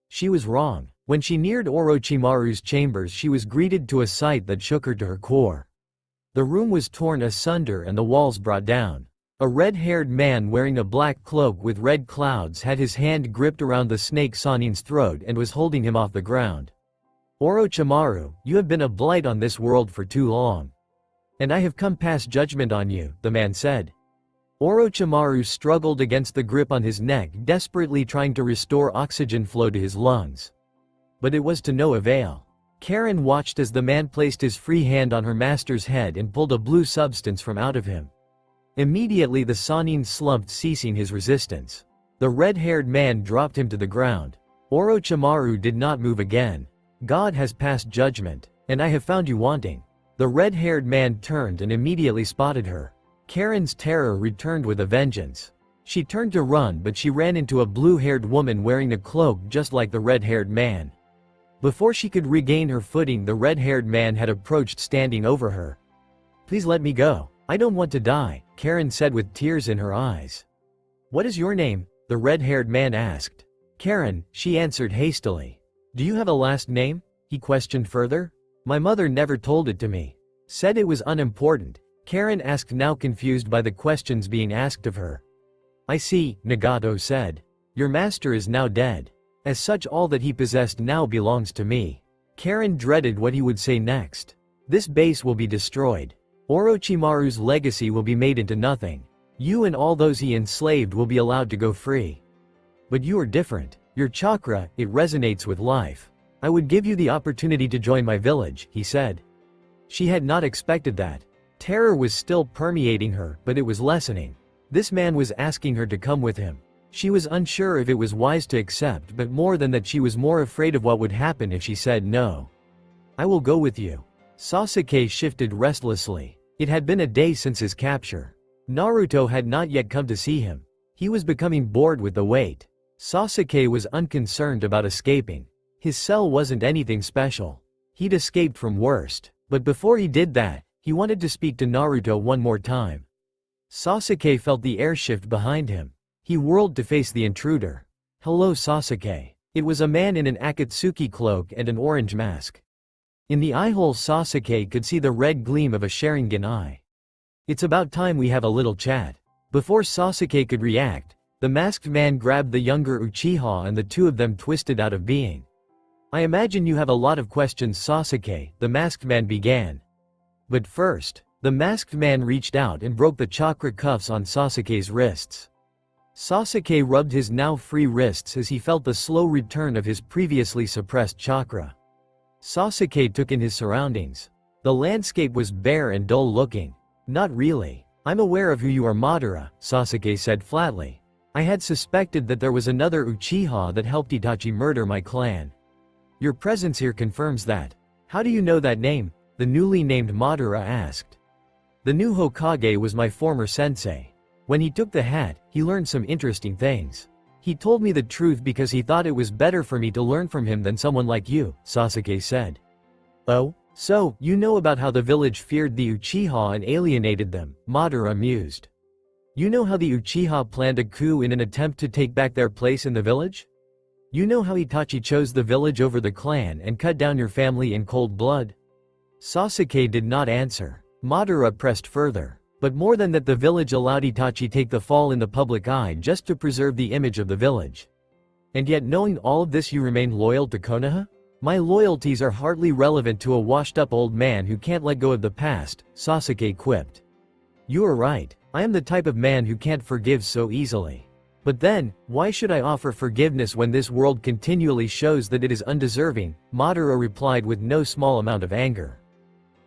She was wrong. When she neared Orochimaru's chambers, she was greeted to a sight that shook her to her core. The room was torn asunder and the walls brought down. A red-haired man wearing a black cloak with red clouds had his hand gripped around the snake Sanin's throat and was holding him off the ground. "Orochimaru, you have been a blight on this world for too long. And I have come pass judgment on you," the man said. Orochimaru struggled against the grip on his neck, desperately trying to restore oxygen flow to his lungs. But it was to no avail. Karen watched as the man placed his free hand on her master's head and pulled a blue substance from out of him. Immediately the Sanin slumped, ceasing his resistance. The red-haired man dropped him to the ground. Orochimaru did not move again. "God has passed judgment, and I have found you wanting." The red-haired man turned and immediately spotted her. Karen's terror returned with a vengeance. She turned to run, but she ran into a blue-haired woman wearing a cloak just like the red-haired man. Before she could regain her footing, the red-haired man had approached, standing over her. "Please let me go. I don't want to die," Karen said with tears in her eyes. "What is your name?" the red-haired man asked. "Karen," she answered hastily. "Do you have a last name?" he questioned further. "My mother never told it to me. Said it was unimportant," Karen asked, now confused by the questions being asked of her. "I see," Nagato said. "Your master is now dead. As such, all that he possessed now belongs to me." Karen dreaded what he would say next. This base will be destroyed. Orochimaru's legacy will be made into nothing. You and all those he enslaved will be allowed to go free. But you are different. Your chakra, it resonates with life. I would give you the opportunity to join my village, he said. She had not expected that. Terror was still permeating her, but it was lessening. This man was asking her to come with him. She was unsure if it was wise to accept, but more than that, she was more afraid of what would happen if she said no. I will go with you. Sasuke shifted restlessly. It had been a day since his capture. Naruto had not yet come to see him. He was becoming bored with the wait. Sasuke was unconcerned about escaping. His cell wasn't anything special. He'd escaped from worst. But before he did that, he wanted to speak to Naruto one more time. Sasuke felt the air shift behind him. He whirled to face the intruder. Hello, Sasuke. It was a man in an Akatsuki cloak and an orange mask. In the eyehole, Sasuke could see the red gleam of a Sharingan eye. It's about time we have a little chat. Before Sasuke could react, the masked man grabbed the younger Uchiha and the two of them twisted out of being. I imagine you have a lot of questions, Sasuke, the masked man began. But first, the masked man reached out and broke the chakra cuffs on Sasuke's wrists. Sasuke rubbed his now free wrists as he felt the slow return of his previously suppressed chakra. Sasuke took in his surroundings. The landscape was bare and dull looking. Not really. I'm aware of who you are, Madara, Sasuke said flatly. I had suspected that there was another Uchiha that helped Itachi murder my clan. Your presence here confirms that. How do you know that name? The newly named Madara asked. The new Hokage was my former sensei. When he took the hat, he learned some interesting things. He told me the truth because he thought it was better for me to learn from him than someone like you, Sasuke said. Oh? So, you know about how the village feared the Uchiha and alienated them, Madara mused. You know how the Uchiha planned a coup in an attempt to take back their place in the village? You know how Itachi chose the village over the clan and cut down your family in cold blood? Sasuke did not answer. Madara pressed further. But more than that, the village allowed Itachi take the fall in the public eye just to preserve the image of the village. And yet, knowing all of this, you remain loyal to Konoha? My loyalties are hardly relevant to a washed-up old man who can't let go of the past, Sasuke quipped. You are right. I am the type of man who can't forgive so easily. But then, why should I offer forgiveness when this world continually shows that it is undeserving? Madara replied with no small amount of anger.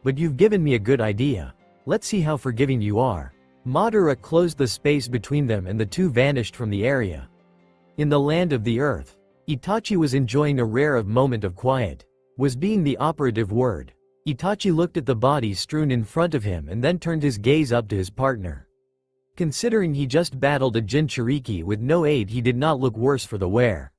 But you've given me a good idea. Let's see how forgiving you are. Madara closed the space between them and the two vanished from the area. In the land of the earth, Itachi was enjoying a rare moment of quiet. Was being the operative word. Itachi looked at the bodies strewn in front of him and then turned his gaze up to his partner. Considering he just battled a Jinchuriki with no aid, he did not look worse for the wear.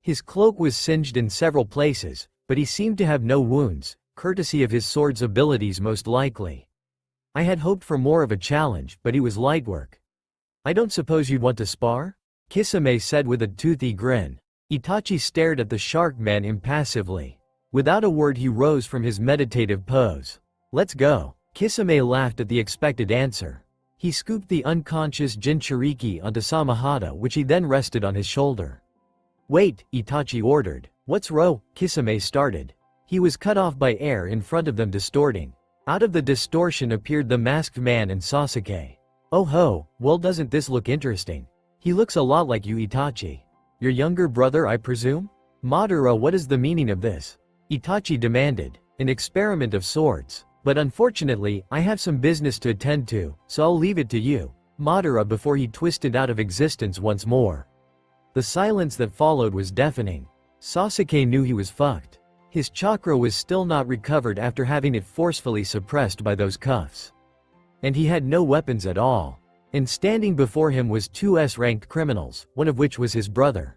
His cloak was singed in several places, but he seemed to have no wounds, courtesy of his sword's abilities most likely. I had hoped for more of a challenge, but he was light work. I don't suppose you'd want to spar? Kisame said with a toothy grin. Itachi stared at the shark man impassively. Without a word, he rose from his meditative pose. Let's go. Kisame laughed at the expected answer. He scooped the unconscious Jinchuriki onto Samahata, which he then rested on his shoulder. Wait, Itachi ordered. What's wrong? Kisame started. He was cut off by air in front of them distorting. Out of the distortion appeared the masked man and Sasuke. Oh ho, well, doesn't this look interesting? He looks a lot like you, Itachi. Your younger brother, I presume? Madara, what is the meaning of this? Itachi demanded. An experiment of sorts. But unfortunately, I have some business to attend to, so I'll leave it to you, Madara, before he twisted out of existence once more. The silence that followed was deafening. Sasuke knew he was fucked. His chakra was still not recovered after having it forcefully suppressed by those cuffs. And he had no weapons at all. And standing before him was two S-ranked criminals, one of which was his brother.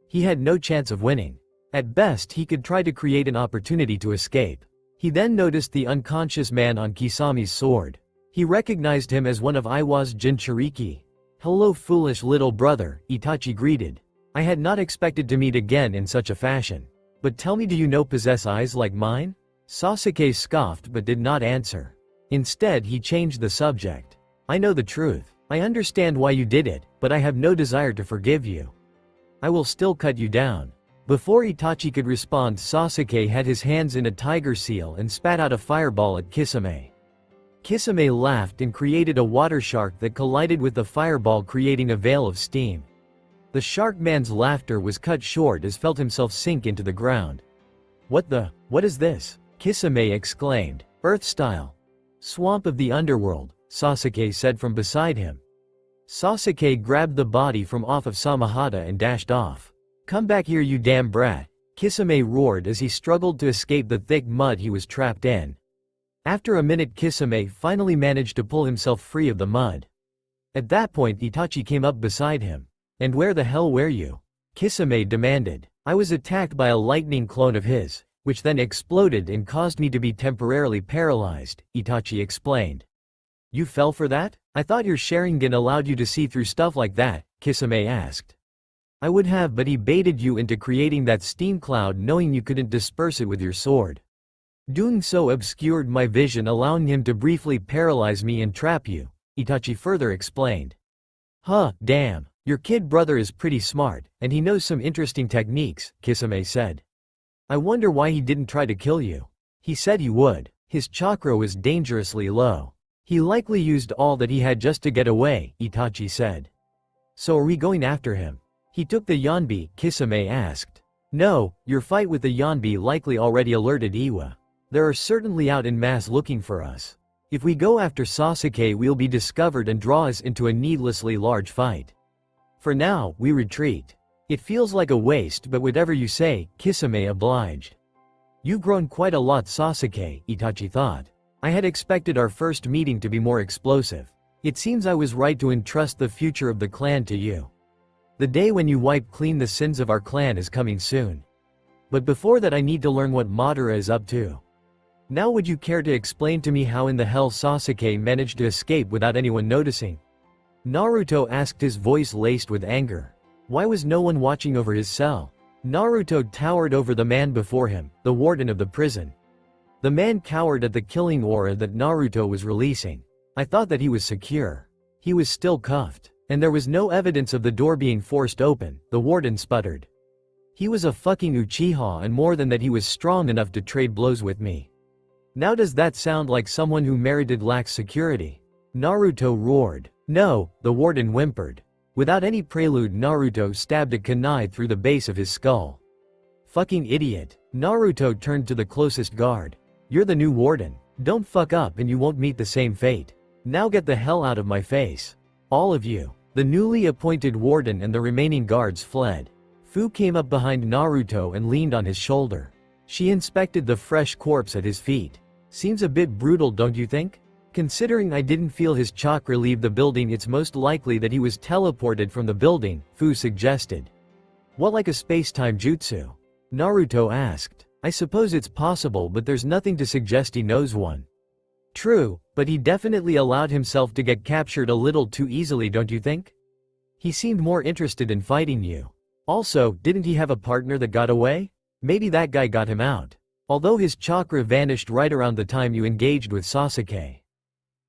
He had no chance of winning. At best, he could try to create an opportunity to escape. He then noticed the unconscious man on Kisami's sword. He recognized him as one of Iwa's Jinchuriki. Hello, foolish little brother, Itachi greeted. I had not expected to meet again in such a fashion. But tell me, do you possess eyes like mine? Sasuke scoffed but did not answer. Instead, he changed the subject. I know the truth. I understand why you did it, but I have no desire to forgive you. I will still cut you down. Before Itachi could respond, Sasuke had his hands in a tiger seal and spat out a fireball at Kisame. Kisame laughed and created a water shark that collided with the fireball, creating a veil of steam. The shark man's laughter was cut short as felt himself sink into the ground. What is this? Kisame exclaimed. Earth style. Swamp of the underworld, Sasuke said from beside him. Sasuke grabbed the body from off of Samahata and dashed off. Come back here, you damn brat, Kisame roared as he struggled to escape the thick mud he was trapped in. After a minute, Kisame finally managed to pull himself free of the mud. At that point, Itachi came up beside him. And where the hell were you? Kisame demanded. I was attacked by a lightning clone of his, which then exploded and caused me to be temporarily paralyzed, Itachi explained. You fell for that? I thought your Sharingan allowed you to see through stuff like that, Kisame asked. I would have, but he baited you into creating that steam cloud knowing you couldn't disperse it with your sword. Doing so obscured my vision, allowing him to briefly paralyze me and trap you, Itachi further explained. Huh, damn, your kid brother is pretty smart, and he knows some interesting techniques, Kisame said. I wonder why he didn't try to kill you. He said he would. His chakra was dangerously low. He likely used all that he had just to get away, Itachi said. So are we going after him? He took the Yanbi, Kisame asked. No, your fight with the Yanbi likely already alerted Iwa. They are certainly out in mass looking for us. If we go after Sasuke, we'll be discovered and draw us into a needlessly large fight. For now, we retreat. It feels like a waste, but whatever you say, Kisame obliged. You've grown quite a lot, Sasuke, Itachi thought. I had expected our first meeting to be more explosive. It seems I was right to entrust the future of the clan to you. The day when you wipe clean the sins of our clan is coming soon. But before that, I need to learn what Madara is up to. Now would you care to explain to me how in the hell Sasuke managed to escape without anyone noticing? Naruto asked, his voice laced with anger. Why was no one watching over his cell? Naruto towered over the man before him, the warden of the prison. The man cowered at the killing aura that Naruto was releasing. I thought that he was secure. He was still cuffed, and there was no evidence of the door being forced open, the warden sputtered. He was a fucking Uchiha, and more than that, he was strong enough to trade blows with me. Now does that sound like someone who merited lax security? Naruto roared. No, the warden whimpered. Without any prelude, Naruto stabbed a kunai through the base of his skull. Fucking idiot. Naruto turned to the closest guard. You're the new warden. Don't fuck up and you won't meet the same fate. Now get the hell out of my face. All of you. The newly appointed warden and the remaining guards fled. Fu came up behind Naruto and leaned on his shoulder. She inspected the fresh corpse at his feet. Seems a bit brutal, don't you think? Considering I didn't feel his chakra leave the building, it's most likely that he was teleported from the building, Fu suggested. What, like a space-time jutsu? Naruto asked. I suppose it's possible, but there's nothing to suggest he knows one. True, but he definitely allowed himself to get captured a little too easily, don't you think? He seemed more interested in fighting you. Also, didn't he have a partner that got away? Maybe that guy got him out. Although his chakra vanished right around the time you engaged with Sasuke.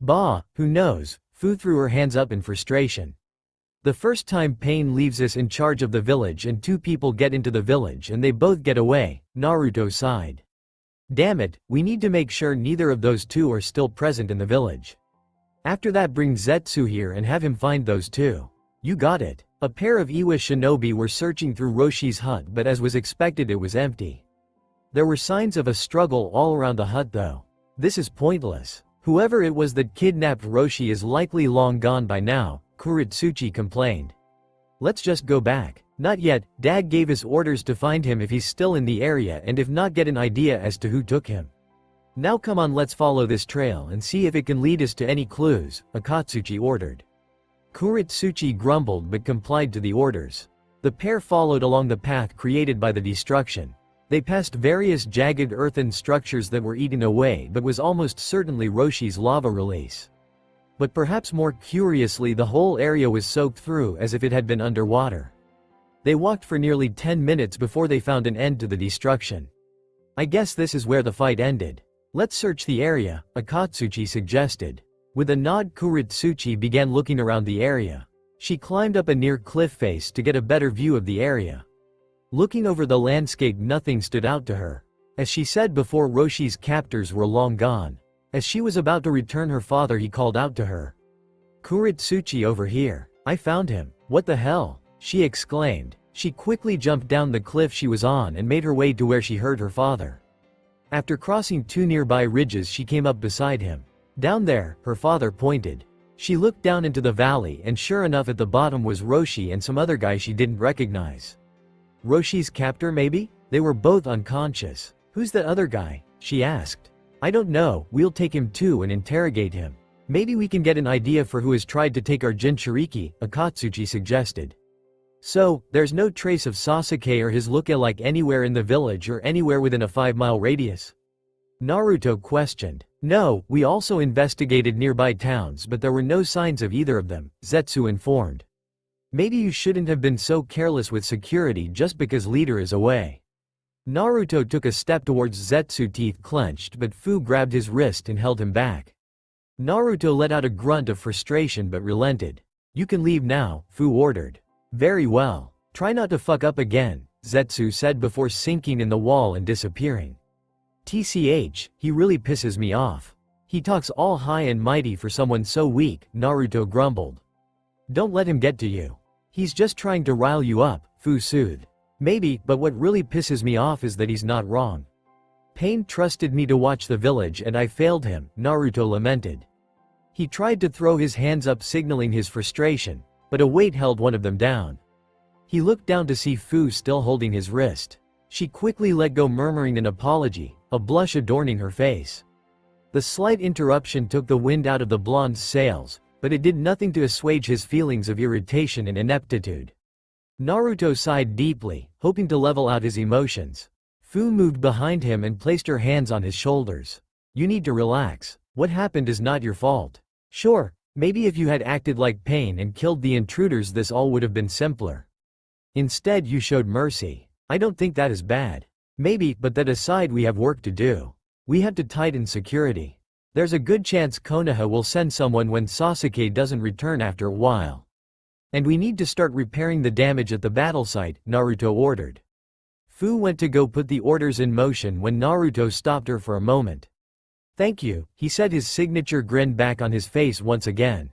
Bah, who knows? Fu threw her hands up in frustration. The first time Pain leaves us in charge of the village and two people get into the village and they both get away, Naruto sighed. Damn it, we need to make sure neither of those two are still present in the village. After that, bring Zetsu here and have him find those two. You got it. A pair of Iwa shinobi were searching through Roshi's hut, but as was expected, it was empty. There were signs of a struggle all around the hut though. This is pointless. Whoever it was that kidnapped Roshi is likely long gone by now, Kuritsuchi complained. Let's just go back. Not yet, Dad gave us orders to find him if he's still in the area, and if not, get an idea as to who took him. Now come on, let's follow this trail and see if it can lead us to any clues, Akatsuchi ordered. Kuritsuchi grumbled but complied to the orders. The pair followed along the path created by the destruction. They passed various jagged earthen structures that were eaten away but was almost certainly Roshi's lava release. But perhaps more curiously, the whole area was soaked through as if it had been underwater. They walked for nearly 10 minutes before they found an end to the destruction. I guess this is where the fight ended. Let's search the area, Akatsuchi suggested. With a nod, Kuritsuchi began looking around the area. She climbed up a near cliff face to get a better view of the area. Looking over the landscape, nothing stood out to her. As she said before, Roshi's captors were long gone. As she was about to return her father, he called out to her. "Kuritsuchi, over here. I found him." "What the hell?" she exclaimed. She quickly jumped down the cliff she was on and made her way to where she heard her father. After crossing 2 nearby ridges, she came up beside him. "Down there," her father pointed. She looked down into the valley, and sure enough, at the bottom was Roshi and some other guy she didn't recognize. Roshi's captor, maybe? They were both unconscious. "Who's that other guy?" she asked. "I don't know, we'll take him too and interrogate him. Maybe we can get an idea for who has tried to take our Jinchuriki," Akatsuchi suggested. "So, there's no trace of Sasuke or his look-alike anywhere in the village or anywhere within a 5-mile radius?" Naruto questioned. "No, we also investigated nearby towns, but there were no signs of either of them," Zetsu informed. "Maybe you shouldn't have been so careless with security just because leader is away." Naruto took a step towards Zetsu, teeth clenched, but Fu grabbed his wrist and held him back. Naruto let out a grunt of frustration but relented. "You can leave now," Fu ordered. "Very well. Try not to fuck up again," Zetsu said before sinking in the wall and disappearing. "TCH, he really pisses me off. He talks all high and mighty for someone so weak," Naruto grumbled. "Don't let him get to you. He's just trying to rile you up," Fu soothed. "Maybe, but what really pisses me off is that he's not wrong. Pain trusted me to watch the village and I failed him," Naruto lamented. He tried to throw his hands up, signaling his frustration, but a weight held one of them down. He looked down to see Fu still holding his wrist. She quickly let go, murmuring an apology, a blush adorning her face. The slight interruption took the wind out of the blonde's sails, but it did nothing to assuage his feelings of irritation and ineptitude. Naruto sighed deeply, hoping to level out his emotions. Fu moved behind him and placed her hands on his shoulders. "You need to relax. What happened is not your fault. Sure, maybe if you had acted like Pain and killed the intruders, this all would have been simpler. Instead, you showed mercy. I don't think that is bad. Maybe, but that aside, we have work to do. We have to tighten security. There's a good chance Konoha will send someone when Sasuke doesn't return after a while. And we need to start repairing the damage at the battle site," Naruto ordered. Fu went to go put the orders in motion when Naruto stopped her for a moment. "Thank you," he said, his signature grin back on his face once again.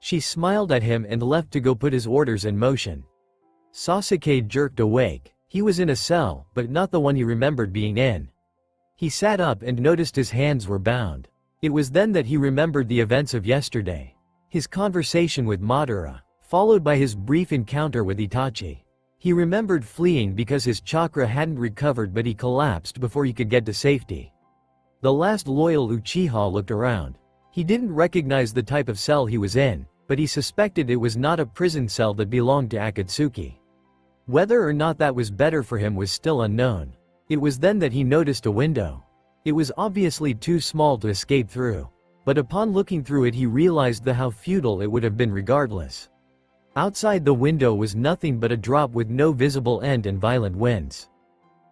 She smiled at him and left to go put his orders in motion. Sasuke jerked awake. He was in a cell, but not the one he remembered being in. He sat up and noticed his hands were bound. It was then that he remembered the events of yesterday. His conversation with Madara, followed by his brief encounter with Itachi. He remembered fleeing because his chakra hadn't recovered, but he collapsed before he could get to safety. The last loyal Uchiha looked around. He didn't recognize the type of cell he was in, but he suspected it was not a prison cell that belonged to Akatsuki. Whether or not that was better for him was still unknown. It was then that he noticed a window. It was obviously too small to escape through, but upon looking through it he realized how futile it would have been regardless. Outside the window was nothing but a drop with no visible end and violent winds.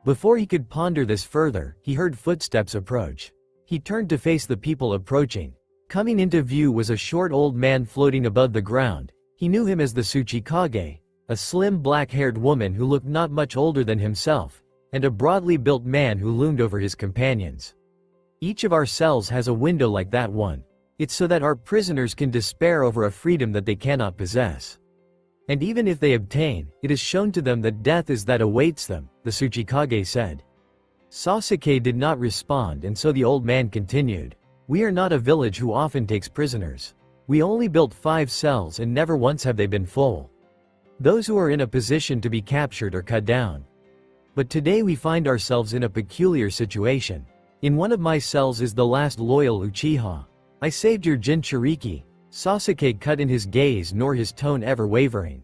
Before he could ponder this further, he heard footsteps approach. He turned to face the people approaching. Coming into view was a short old man floating above the ground. He knew him as the Tsuchikage, a slim black-haired woman who looked not much older than himself, and a broadly built man who loomed over his companions. "Each of our cells has a window like that one. It's so that our prisoners can despair over a freedom that they cannot possess. And even if they obtain, it is shown to them that death is that awaits them," the Tsuchikage said. Sasuke did not respond, and so the old man continued. "We are not a village who often takes prisoners. We only built 5 cells and never once have they been full. Those who are in a position to be captured are cut down. But today we find ourselves in a peculiar situation. In one of my cells is the last loyal Uchiha. I saved your Jinchuriki." Sasuke cut in his gaze, nor his tone ever wavering.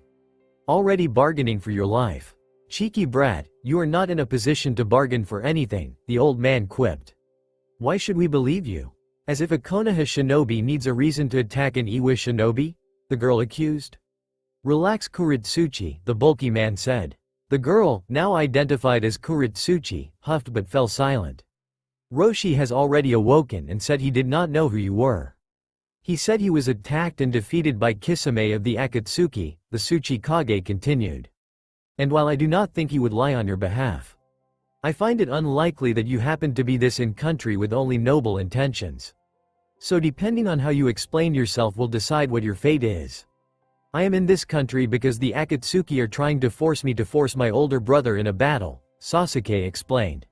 "Already bargaining for your life? Cheeky brat, you are not in a position to bargain for anything," the old man quipped. "Why should we believe you? As if a Konoha shinobi needs a reason to attack an Iwa shinobi?" the girl accused. "Relax, Kuritsuchi," the bulky man said. The girl, now identified as Kuritsuchi, huffed but fell silent. "Roshi has already awoken and said he did not know who you were. He said he was attacked and defeated by Kisame of the Akatsuki," the Tsuchikage continued. And while I do not think he would lie on your behalf, I find it unlikely that you happen to be this in country with only noble intentions. So depending on how you explain yourself will decide what your fate is. I am in this country because the Akatsuki are trying to force me to force my older brother in a battle, Sasuke explained.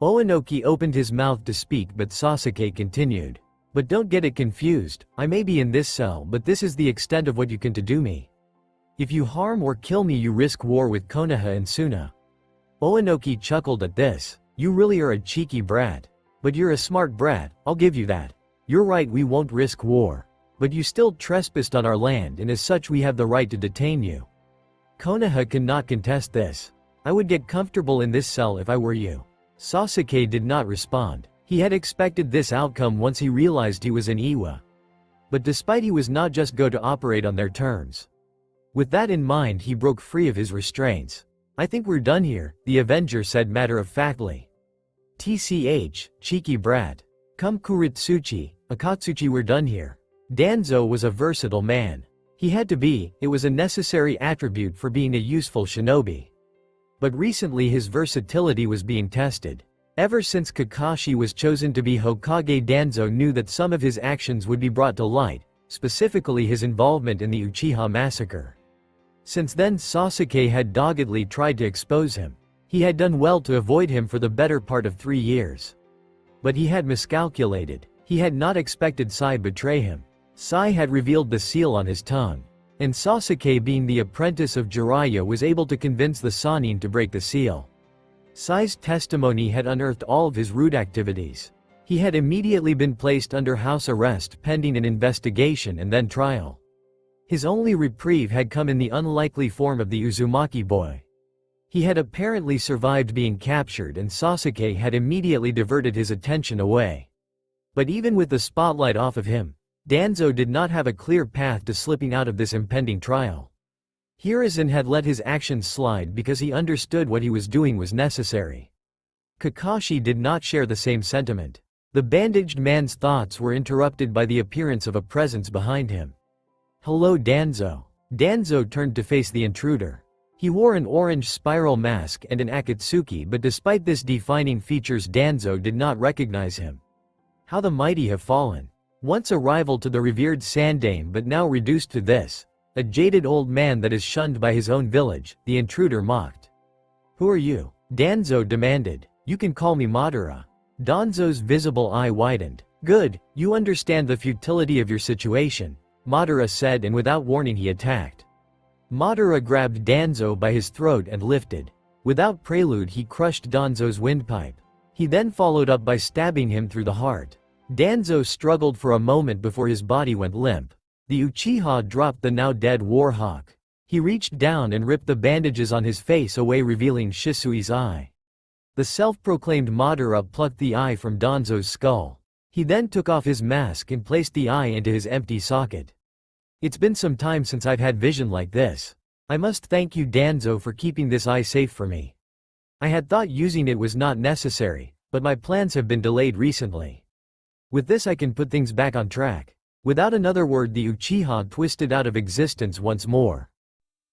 Oanoki opened his mouth to speak but Sasuke continued. But don't get it confused, I may be in this cell but this is the extent of what you can do me. If you harm or kill me you risk war with Konoha and Suna. Oanoki chuckled at this. You really are a cheeky brat. But you're a smart brat, I'll give you that. You're right, we won't risk war. But you still trespassed on our land and as such we have the right to detain you. Konoha cannot contest this. I would get comfortable in this cell if I were you. Sasuke did not respond. He had expected this outcome once he realized he was in Iwa. But despite he was not just going to operate on their terms. With that in mind he broke free of his restraints. I think we're done here, the Avenger said matter-of-factly. TCH, cheeky brat. Come Kuritsuchi, Akatsuchi, we're done here. Danzo was a versatile man. He had to be, it was a necessary attribute for being a useful shinobi. But recently his versatility was being tested. Ever since Kakashi was chosen to be Hokage, Danzo knew that some of his actions would be brought to light, specifically his involvement in the Uchiha massacre. Since then Sasuke had doggedly tried to expose him. He had done well to avoid him for the better part of 3 years. But he had miscalculated. He had not expected Sai betray him. Sai had revealed the seal on his tongue. And Sasuke, being the apprentice of Jiraiya, was able to convince the Sannin to break the seal. Sai's testimony had unearthed all of his rude activities. He had immediately been placed under house arrest pending an investigation and then trial. His only reprieve had come in the unlikely form of the Uzumaki boy. He had apparently survived being captured and Sasuke had immediately diverted his attention away. But even with the spotlight off of him, Danzo did not have a clear path to slipping out of this impending trial. Hiruzen had let his actions slide because he understood what he was doing was necessary. Kakashi did not share the same sentiment. The bandaged man's thoughts were interrupted by the appearance of a presence behind him. Hello Danzo. Danzo turned to face the intruder. He wore an orange spiral mask and an Akatsuki, but despite this defining features Danzo did not recognize him. How the mighty have fallen. Once a rival to the revered Sandaime but now reduced to this. A jaded old man that is shunned by his own village, the intruder mocked. Who are you? Danzo demanded. You can call me Madara. Danzo's visible eye widened. Good, you understand the futility of your situation, Madara said, and without warning he attacked. Madara grabbed Danzo by his throat and lifted. Without prelude he crushed Danzo's windpipe. He then followed up by stabbing him through the heart. Danzo struggled for a moment before his body went limp. The Uchiha dropped the now dead Warhawk. He reached down and ripped the bandages on his face away, revealing Shisui's eye. The self-proclaimed Madara plucked the eye from Danzo's skull. He then took off his mask and placed the eye into his empty socket. It's been some time since I've had vision like this. I must thank you Danzo for keeping this eye safe for me. I had thought using it was not necessary, but my plans have been delayed recently. With this I can put things back on track. Without another word the Uchiha twisted out of existence once more.